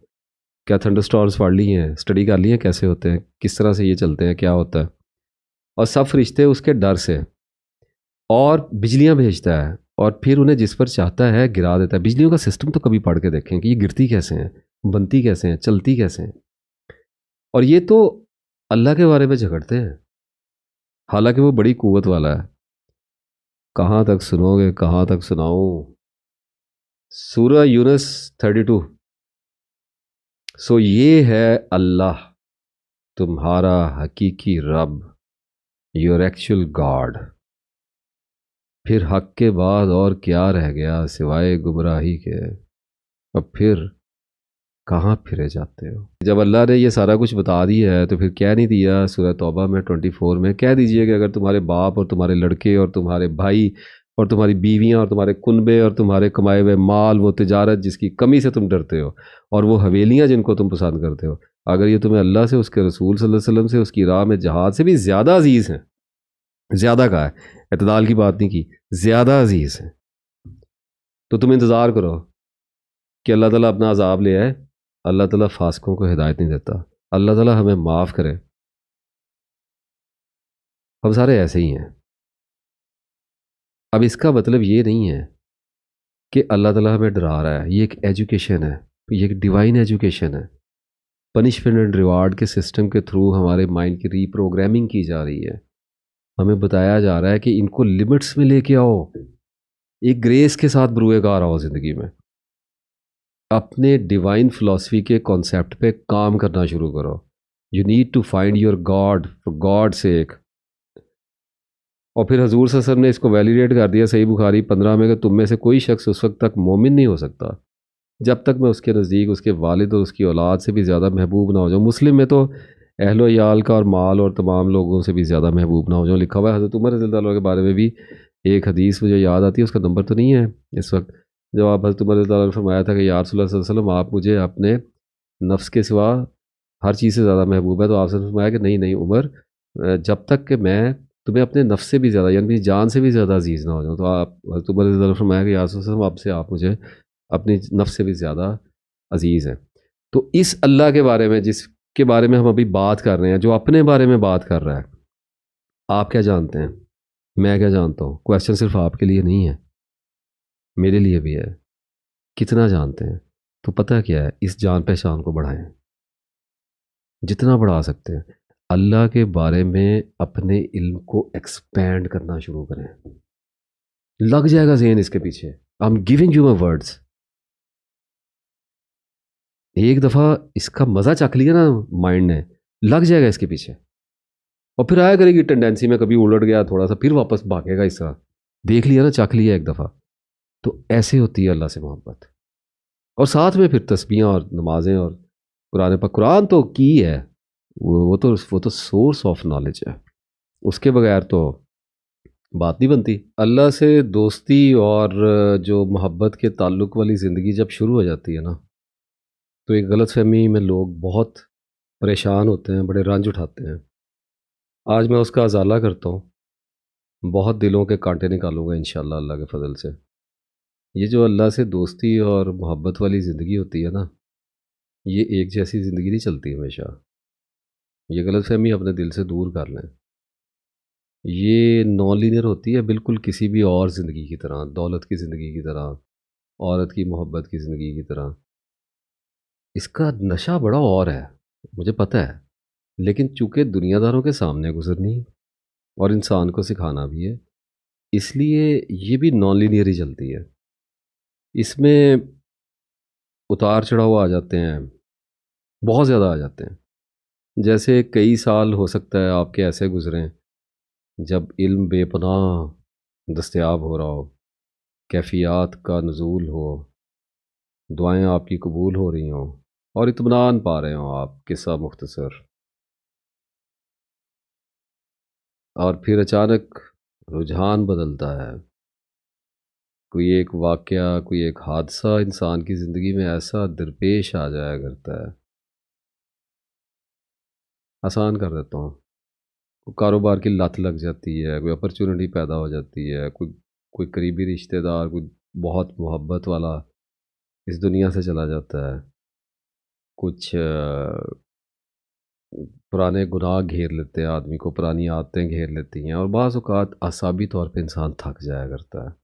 क्या थंडरस्टॉर्म्स पढ़ ली हैं, स्टडी कर ली है कैसे होते हैं, किस तरह से ये चलते हैं, क्या होता है? और सब फरिश्ते उसके डर से और बिजलियां भेजता है और फिर उन्हें जिस पर चाहता है गिरा देता है। बिजलियों का सिस्टम तो कभी पढ़ के देखें कि ये गिरती कैसे हैं, बनती कैसे हैं, चलती कैसे हैं। और ये तो अल्लाह के बारे में झगड़ते हैं, हालांकि वो बड़ी कुव्वत वाला है। कहाँ तक सुनोगे, कहाँ तक सुनाऊं? सूरह यूनुस 32। सो ये है अल्लाह तुम्हारा हकीकी रब, योर एक्चुअल गॉड। फिर हक के बाद और क्या रह गया सिवाय गुमराही के? अब फिर कहाँ फिरे जाते हो? जब अल्लाह ने ये सारा कुछ बता दिया है तो फिर कह नहीं दिया सूरह तौबा में 24 में, कह दीजिए कि अगर तुम्हारे बाप और तुम्हारे लड़के और तुम्हारे भाई और तुम्हारी बीवियां और तुम्हारे कुनबे और तुम्हारे कमाए हुए माल, वो तिजारत जिसकी कमी से तुम डरते हो और वो हवेलियां जिनको तुम पसंद करते हो, अगर ये तुम्हें अल्लाह से, उसके रसूल सल्लल्लाहु अलैहि वसल्लम से, उसकी राह में जहाद से भी ज़्यादा अजीज़ हैं, ज़्यादा कहा है, इतदाल की बात नहीं की, ज़्यादा अजीज़ हैं, तो तुम इंतज़ार करो कि अल्लाह ताला अपना अजाब ले आए। अल्लाह ताला फासिकों को हिदायत नहीं देता। अल्लाह ताला हमें माफ़ करे। हम सारे ऐसे ही हैं। अब इसका मतलब ये नहीं है कि अल्लाह ताला हमें डरा रहा है। ये एक एजुकेशन है, ये एक डिवाइन एजुकेशन है। पनिशमेंट एंड रिवार्ड के सिस्टम के थ्रू हमारे माइंड की रीप्रोग्रामिंग की जा रही है। हमें बताया जा रहा है कि इनको लिमिट्स में लेके आओ, एक ग्रेस के साथ बरूए कार आओ ज़िंदगी में। अपने डिवाइन फ़िलॉसफ़ी के कॉन्सेप्ट पे काम करना शुरू करो। You need to find your God for God sake. और फिर हजूर सल्लल्लाहु अलैहि वसल्लम ने इसको वैलिडेट कर दिया सही बुखारी 15 में कि तुम में से कोई शख्स उस वक्त तक मोमिन नहीं हो सकता जब तक मैं उसके नज़दीक उसके वालिद और उसकी औलाद से भी ज़्यादा महबूब ना हो जाऊँ। मुस्लिम में तो अहलो याल का और माल और तमाम लोगों से भी ज़्यादा महबूब ना हो जाऊँ लिखा हुआ है। हज़रत उमर रज़ियल्लाहु अन्हु के बारे में भी एक हदीस मुझे याद आती है, उसका नंबर तो नहीं है इस वक्त। जब आप हज़रत उमर रज़ियल्लाहु अन्हु ने फरमाया था कि या रसूलल्लाह सल्लल्लाहु अलैहि वसल्लम आप मुझे अपने नफ्स के सिवा हर चीज़ से ज़्यादा महबूब है, तो आपसे फरमाया कि नहीं नहीं उमर, जब तक कि मैं तुम्हें अपने नफ्स से भी ज़्यादा यानी जान से भी ज़्यादा अजीज़ ना हो जाऊँ। तो आप हज़रत उमर रज़ियल्लाहु अन्हु ने फरमाया कि या रसूल सल्लल्लाहु अलैहि वसल्लम आपसे आप मुझे अपनी नफ्स से भी ज़्यादा अजीज़ हैं। तो इस अल्लाह के बारे में जिसके बारे में हम अभी बात कर रहे हैं, जो अपने बारे में बात कर रहा है, आप क्या जानते हैं? मैं क्या जानता हूँ? क्वेश्चन सिर्फ आपके लिए नहीं है, मेरे लिए भी है। कितना जानते हैं? तो पता क्या है, इस जान पहचान को बढ़ाएं जितना बढ़ा सकते हैं। अल्लाह के बारे में अपने इल्म को एक्सपैंड करना शुरू करें। लग जाएगा ज़हन इसके पीछे। I am giving you my words. एक दफ़ा इसका मज़ा चख लिया ना माइंड ने, लग जाएगा इसके पीछे और फिर आया करेगी टेंडेंसी में, कभी उलट गया थोड़ा सा फिर वापस भागेगा इसका। देख लिया ना, चख लिया एक दफ़ा, तो ऐसे होती है अल्लाह से मोहब्बत। और साथ में फिर तस्बीहां और नमाजें और कुरान पर, कुरान तो की है, वो तो सोर्स ऑफ नॉलेज है, उसके बगैर तो बात नहीं बनती। अल्लाह से दोस्ती और जो मोहब्बत के ताल्लुक़ वाली ज़िंदगी जब शुरू हो जाती है ना, तो एक गलतफ़हमी में लोग बहुत परेशान होते हैं, बड़े रंज उठाते हैं। आज मैं उसका अज़ाला करता हूँ, बहुत दिलों के कांटे निकालूंगा इंशाअल्लाह अल्लाह के फ़ज़ल से। ये जो अल्लाह से दोस्ती और मोहब्बत वाली ज़िंदगी होती है ना, ये एक जैसी ज़िंदगी नहीं चलती हमेशा। ये गलतफ़हमी अपने दिल से दूर कर लें। ये नॉन लीनियर होती है, बिल्कुल किसी भी और ज़िंदगी की तरह, दौलत की ज़िंदगी की तरह, औरत की मोहब्बत की ज़िंदगी की तरह। इसका नशा बड़ा और है, मुझे पता है, लेकिन चूंकि दुनियादारों के सामने गुजरनी है और इंसान को सिखाना भी है, इसलिए ये भी नॉन लीनियर ही चलती है। इसमें उतार चढ़ाव आ जाते हैं, बहुत ज़्यादा आ जाते हैं। जैसे कई साल हो सकता है आपके ऐसे गुजरें जब इल्म बेपनाह दस्तयाब हो रहा हो, कैफियत का नुज़ूल हो, दुआएं आपकी कबूल हो रही हों और इत्मीनान पा रहे हों आप, किस्सा मुख्तसर, और फिर अचानक रुझान बदलता है। कोई एक वाक़या, कोई एक हादसा इंसान की ज़िंदगी में ऐसा दरपेश आ जाया करता है। आसान कर देता हूँ, कोई कारोबार की लत लग जाती है, कोई अपॉर्चुनिटी पैदा हो जाती है, कोई कोई करीबी रिश्तेदार, कोई बहुत मोहब्बत वाला इस दुनिया से चला जाता है। कुछ पुराने गुनाह घेर लेते हैं आदमी को, पुरानी आदतें घेर लेती हैं, और बाज़ औक़ात असाबी तौर पे इंसान थक जाया करता है।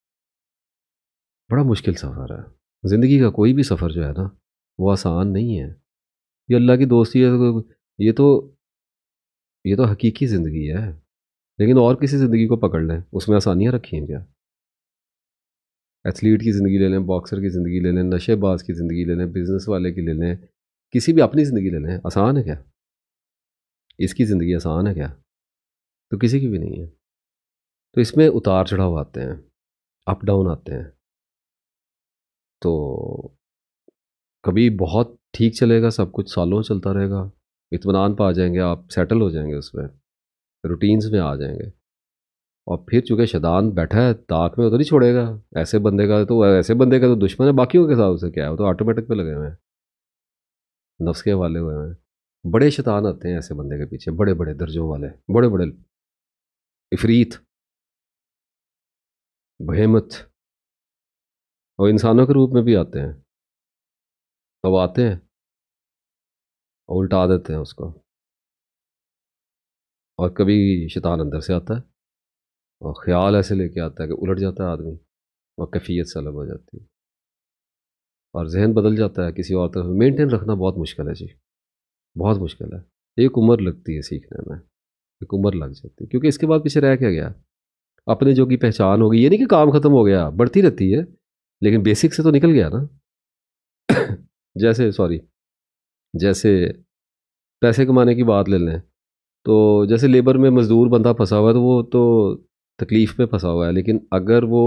बड़ा मुश्किल सफ़र है। ज़िंदगी का कोई भी सफ़र जो है ना, वो आसान नहीं है। ये अल्लाह की दोस्ती है, तो ये तो ये तो हकीकी ज़िंदगी है। लेकिन और किसी ज़िंदगी को पकड़ लें, उसमें आसानियाँ रखी हैं क्या? एथलीट की ज़िंदगी ले लें, बॉक्सर की ज़िंदगी ले लें, नशेबाज़ की ज़िंदगी ले लें, बिज़नेस वाले की ले लें, किसी भी अपनी ज़िंदगी ले लें, आसान है क्या? इसकी ज़िंदगी आसान है क्या? तो किसी की भी नहीं है। तो इसमें उतार-चढ़ाव आते हैं, अप डाउन आते हैं। तो कभी बहुत ठीक चलेगा, सब कुछ सालों चलता रहेगा, इत्मीनान पा जाएँगे आप, सेटल हो जाएँगे उसमें, रूटीन्स में आ जाएँगे। और फिर चूँकि शैतान बैठा है ताक में, वो तो नहीं छोड़ेगा। ऐसे बंदे का तो दुश्मन है, बाकियों के साथ उसे क्या है, वो तो ऑटोमेटिक पे लगे हुए हैं, नफ्स के हवाले हुए हैं। बड़े शैतान आते हैं ऐसे बंदे के पीछे, बड़े-बड़े दर्जों वाले, बड़े-बड़े इफ़रीत, बहेमत, और इंसानों के रूप में भी आते हैं। तो वो आते हैं और उल्टा देते हैं उसको, और कभी शैतान अंदर से आता है और ख़्याल ऐसे लेके आता है कि उलट जाता है आदमी, और कैफ़ियत से अलग हो जाती है और ज़हन बदल जाता है किसी और तरफ। मेंटेन रखना बहुत मुश्किल है जी, बहुत मुश्किल है। एक उम्र लगती है सीखने में, एक उम्र लग जाती है, क्योंकि इसके बाद पीछे रह क्या गया? अपने जो की पहचान होगी, ये नहीं कि काम ख़त्म हो गया, बढ़ती रहती है, लेकिन बेसिक से तो निकल गया ना। जैसे सॉरी जैसे पैसे कमाने की बात ले लें, तो जैसे लेबर में मज़दूर बंदा फँसा हुआ है, तो वो तो तकलीफ़ में फँसा हुआ है, लेकिन अगर वो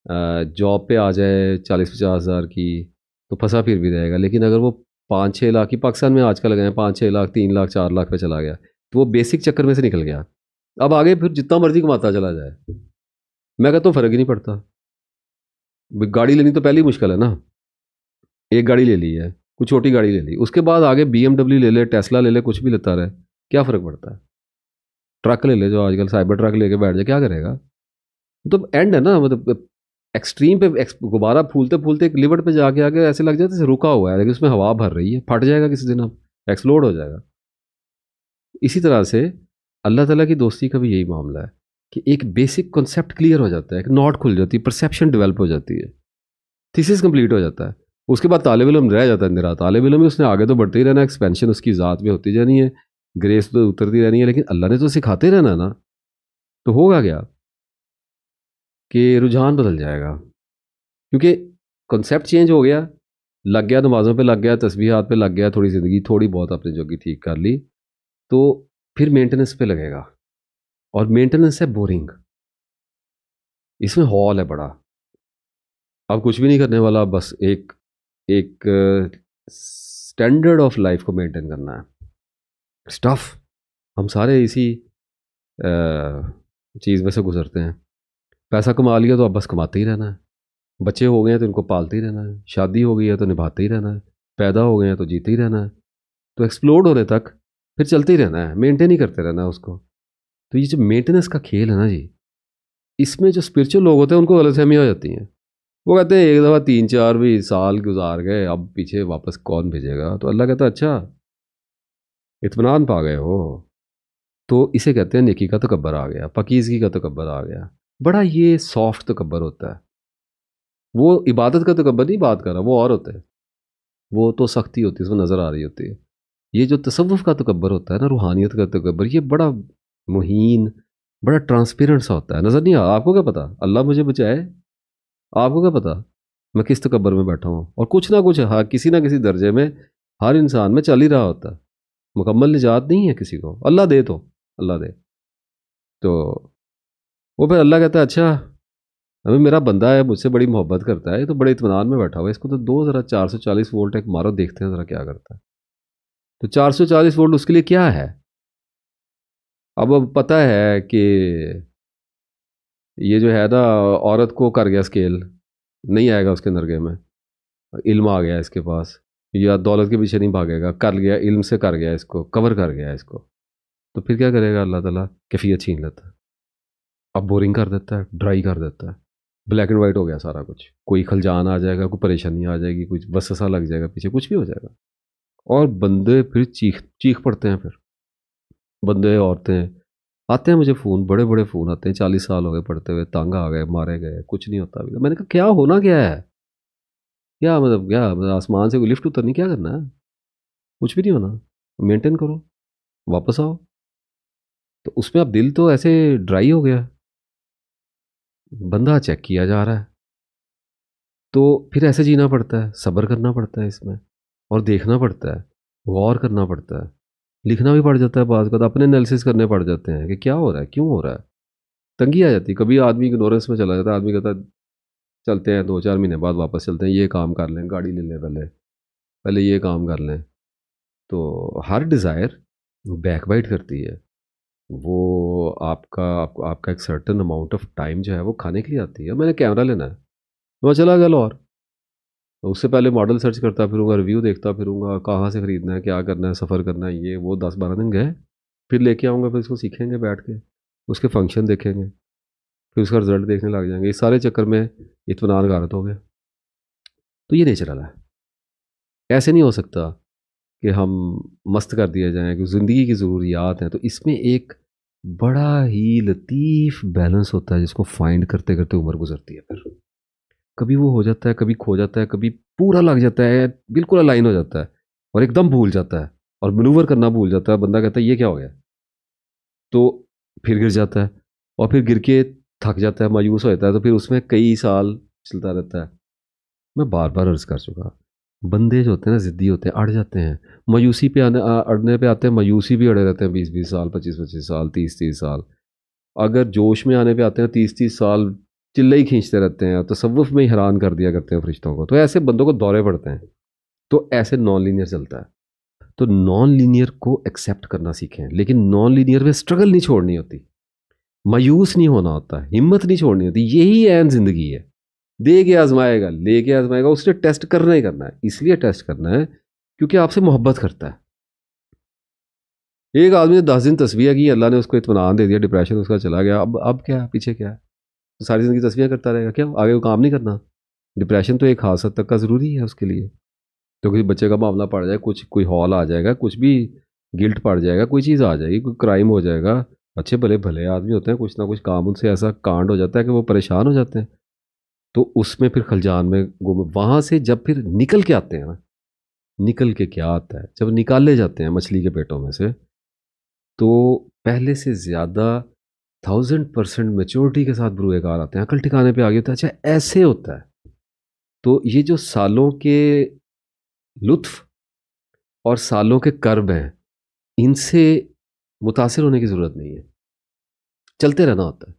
जॉब पे आ जाए 40-50 हज़ार की, तो फँसा फिर भी रहेगा। लेकिन अगर वो 5-6 लाख की, पाकिस्तान में आजकल गए हैं, 5-6 लाख, 3 लाख, 4 लाख पे चला गया, तो वो बेसिक चक्कर में से निकल गया। अब आगे फिर जितना मर्ज़ी कमाता चला जाए, मैं कहता हूँ फ़र्क ही नहीं पड़ता। गाड़ी लेनी तो पहले ही मुश्किल है ना, एक गाड़ी ले ली है, कोई छोटी गाड़ी ले ली, उसके बाद आगे बीएमडब्ल्यू ले ले, टेस्ला ले ले, कुछ भी लेता रहे, क्या फ़र्क पड़ता है? ट्रक ले ले, जो आजकल साइबर ट्रक लेके बैठ जाए, क्या करेगा? तो एंड है ना, मतलब एक्सट्रीम पे गुब्बारा फूलते-फूलते एक लिमिट पे जाके आके ऐसे लग जाता है जैसे रुका हुआ है, लेकिन उसमें हवा भर रही है, फट जाएगा किसी दिन, अब एक्सप्लोड हो जाएगा। इसी तरह से अल्लाह ताला की दोस्ती का भी यही मामला है कि एक बेसिक कॉन्सेप्ट क्लियर हो जाता है, एक नॉट खुल जाती है, परसेप्शन डेवलप हो जाती है, थीसिस कंप्लीट हो जाता है। उसके बाद तालिब इल्म रह जाता है निरा तालिब इल्म, उसने आगे तो बढ़ते ही रहना, एक्सपेंशन उसकी ज़ात में होती जानी है, ग्रेस तो उतरती रहनी है, लेकिन अल्लाह ने तो सिखाते रहना ना। तो होगा क्या कि रुझान बदल जाएगा, क्योंकि कॉन्सेप्ट चेंज हो गया, लग गया नमाज़ों पे, लग गया तस्बीहात पे, लग गया थोड़ी ज़िंदगी थोड़ी बहुत अपनी जोगी ठीक कर ली, तो फिर मेंटेनेंस पे लगेगा, और मेंटेनेंस है बोरिंग, इसमें हॉल है बड़ा। अब कुछ भी नहीं करने वाला, बस एक एक स्टैंडर्ड ऑफ लाइफ को मेंटेन करना है। स्टफ हम सारे इसी चीज़ में से गुजरते हैं। पैसा कमा लिया तो अब बस कमाते ही रहना है, बच्चे हो गए हैं तो इनको पालते ही रहना है, शादी हो गई है तो निभाते ही रहना है, पैदा हो गए हैं तो जीते ही रहना है, तो एक्सप्लोड होने तक फिर चलते ही रहना है, मेंटेन ही करते रहना है उसको। तो ये जो मेंटेनेंस का खेल है ना जी, इसमें जो स्पिरिचुअल लोग होते हैं उनको गलतफहमियाँ हो जाती हैं। वो कहते हैं एक दफ़ा 3-4 भी साल गुजार गए, अब पीछे वापस कौन भेजेगा? तो अल्लाह कहता है अच्छा, इत्मीनान पा गए हो, तो इसे कहते हैं नेकी का तकब्बर आ गया, पाकीज़गी का तकब्बर आ गया। बड़ा ये सॉफ्ट तकब्बर होता है, वो इबादत का तकब्बर नहीं बात कर रहा, वो और होता है। वो तो सख्ती होती है, उसमें नज़र आ रही होती है। ये जो तसव्वुफ़ का तकब्बर होता है ना, रूहानियत का तकब्बर, ये बड़ा मुहीन, बड़ा ट्रांसपेरेंट सा होता है, नज़र नहीं आ आपको क्या पता? अल्लाह मुझे बचाए, आपको क्या पता मैं किस तकब्बर में बैठा हूँ? और कुछ ना कुछ, हाँ, किसी ना किसी दर्जे में हर इंसान में चल ही रहा होता है। मुकम्मल निजात नहीं है किसी को, अल्लाह दे तो, अल्लाह दे। तो वो फिर अल्लाह कहता है, अच्छा अभी मेरा बंदा है, मुझसे बड़ी मोहब्बत करता है, ये तो बड़े इत्मीनान में बैठा हुआ है, इसको तो दो ज़रा 440 वोल्ट एक मारो, देखते हैं ज़रा क्या करता है। तो 440 वोल्ट उसके लिए क्या है? अब पता है कि ये जो है ना, औरत को कर गया स्केल, नहीं आएगा उसके नरगे में, इल्म आ गया इसके पास, या दौलत के पीछे नहीं भागेगा, कर गया, इल्म से कर गया, इसको कवर कर गया इसको। तो फिर क्या करेगा अल्लाह ताला? कैफियत छीन लेता है, अब बोरिंग कर देता है, ड्राई कर देता है, ब्लैक एंड वाइट हो गया सारा कुछ। कोई खलजान आ जाएगा, कोई परेशानी आ जाएगी, कुछ वसवसा लग जाएगा पीछे, कुछ भी हो जाएगा। और बंदे फिर चीख चीख पड़ते हैं। फिर बंदे, औरतें आते हैं मुझे फ़ोन, बड़े बड़े फ़ोन आते हैं, 40 साल हो गए पढ़ते हुए, तंग आ गए, मारे गए, कुछ नहीं होता अभी। मैंने कहा क्या होना क्या है? क्या मतलब आसमान से कोई लिफ्ट उतरनी, क्या करना है? कुछ भी नहीं होना, मेंटेन करो, वापस आओ। तो उसमें अब दिल तो ऐसे ड्राई हो गया, बंदा चेक किया जा रहा है। तो फिर ऐसे जीना पड़ता है, सब्र करना पड़ता है इसमें, और देखना पड़ता है, गौर करना पड़ता है, लिखना भी पड़ जाता है, बात का अपने एनालिसिस करने पड़ जाते हैं कि क्या हो रहा है, क्यों हो रहा है। तंगी आ जाती है, कभी आदमी इग्नोरेंस में चला जाता है, आदमी कहता है चलते हैं 2-4 महीने बाद वापस चलते हैं, ये काम कर लें, गाड़ी ले लें, पहले पहले ये काम कर लें। तो हर डिज़ायर बैकबाइट करती है, वो आपका एक सर्टेन अमाउंट ऑफ टाइम जो है वो खाने के लिए आती है। मैंने कैमरा लेना है, मैं चला गया लाहौर, तो उससे पहले मॉडल सर्च करता फिरूंगा, रिव्यू देखता फिरूंगा, कहाँ से ख़रीदना है, क्या करना है, सफ़र करना है, ये वो 10-12 दिन गए। फिर लेके आऊँगा, फिर इसको सीखेंगे बैठ के, उसके फंक्शन देखेंगे, फिर उसका रिजल्ट देखने लग जाएंगे। इस सारे चक्कर में इत्मीनान गारत हो गया। तो ये नहीं चला है। ऐसे नहीं हो सकता कि हम मस्त कर दिए जाएँ, कि ज़िंदगी की ज़रूरियात हैं, तो इसमें एक बड़ा ही लतीफ़ बैलेंस होता है, जिसको फाइंड करते-करते उम्र गुज़रती है फिर। कभी वो हो जाता है, कभी खो जाता है, कभी पूरा लग जाता है, बिल्कुल अलाइन हो जाता है, और एकदम भूल जाता है, और मैनूवर करना भूल जाता है। बंदा कहता है ये क्या हो गया? तो फिर गिर जाता है, और फिर गिर के थक जाता है, मायूस हो जाता है, तो फिर उसमें कई साल चलता रहता है। मैं बार-बार अर्ज़ कर चुका, बंदे जो होते हैं ना, ज़िद्दी होते हैं, अड़ जाते हैं। मायूसी पे अड़ने पे आते हैं, मायूसी भी अड़े रहते हैं 20-20 साल, 25-25 साल, 30-30 साल। अगर जोश में आने पे आते हैं 30-30 साल, चिल्ले ही खींचते रहते हैं, तसव्वुफ़ में ही हैरान कर दिया करते हैं फ़रिश्तों को। तो ऐसे बंदों को दौरे पड़ते हैं। तो ऐसे नॉन लीनियर चलता है। तो नॉन लीनियर को एक्सेप्ट करना सीखें, लेकिन नॉन लीनियर में स्ट्रगल नहीं छोड़नी होती, मायूस नहीं होना होता, हिम्मत नहीं छोड़नी होती। यही ऐन ज़िंदगी है। दे के आज़माएगा, लेके आज़माएगा, उसने टेस्ट करना ही करना है। इसलिए टेस्ट करना है क्योंकि आपसे मोहब्बत करता है। एक आदमी ने 10 दिन तस्बीह की, अल्लाह ने उसको इत्मीनान दे दिया, डिप्रेशन उसका चला गया। अब क्या है, पीछे क्या है? तो सारी ज़िंदगी तस्बीह करता रहेगा क्या? आगे वो काम नहीं करना? डिप्रेशन तो एक ख़ास हद तक का ज़रूरी है उसके लिए। तो किसी बच्चे का मामला पड़ जाए, कुछ कोई हॉल आ जाएगा, कुछ भी गिल्ट पड़ जाएगा, कोई चीज़ आ जाएगी, कोई क्राइम हो जाएगा। अच्छे भले भले आदमी होते हैं, कुछ ना कुछ काम उनसे ऐसा कांड हो जाता है कि वो परेशान हो जाते हैं। तो उसमें फिर खलजान में गुम, वहाँ से जब फिर निकल के आते हैं ना, निकल के क्या आता है, जब निकाले जाते हैं मछली के पेटों में से, तो पहले से ज़्यादा 1000% मैच्योरिटी के साथ ब्रूएकार आते हैं, अकल ठिकाने पे आ गई होता है। अच्छा ऐसे होता है। तो ये जो सालों के लुत्फ़ और सालों के कर्ब हैं, इनसे मुतासिर होने की ज़रूरत नहीं है, चलते रहना होता है।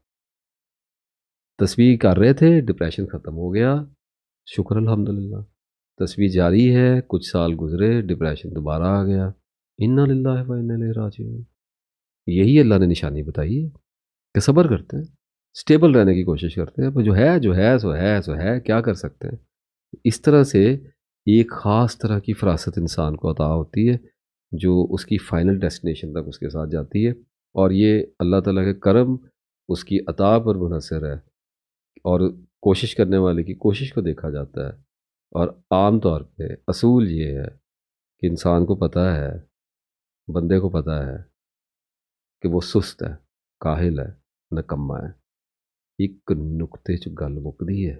तस्बीह कर रहे थे, डिप्रेशन ख़त्म हो गया, शुक्र अल्हम्दुलिल्लाह। तस्बीह जारी है, कुछ साल गुज़रे, डिप्रेशन दोबारा आ गया। इन्ना लिल्लाहि व इन्ना इलैहि राजिऊन। यही अल्लाह ने निशानी बताई है कि सब्र करते हैं, स्टेबल रहने की कोशिश करते हैं। पर जो है, सो है, सो है, क्या कर सकते हैं। इस तरह से एक ख़ास तरह की फ़रासत इंसान को अता होती है, जो उसकी फ़ाइनल डेस्टिनेशन तक उसके साथ जाती है। और ये अल्लाह ताला के करम, उसकी अता पर मुनहसर है, और कोशिश करने वाले की कोशिश को देखा जाता है। और आम तौर पे असूल ये है कि इंसान को पता है, बंदे को पता है कि वो सुस्त है, काहिल है, निकम्मा है। एक नुक्ते च गल मुकदी है।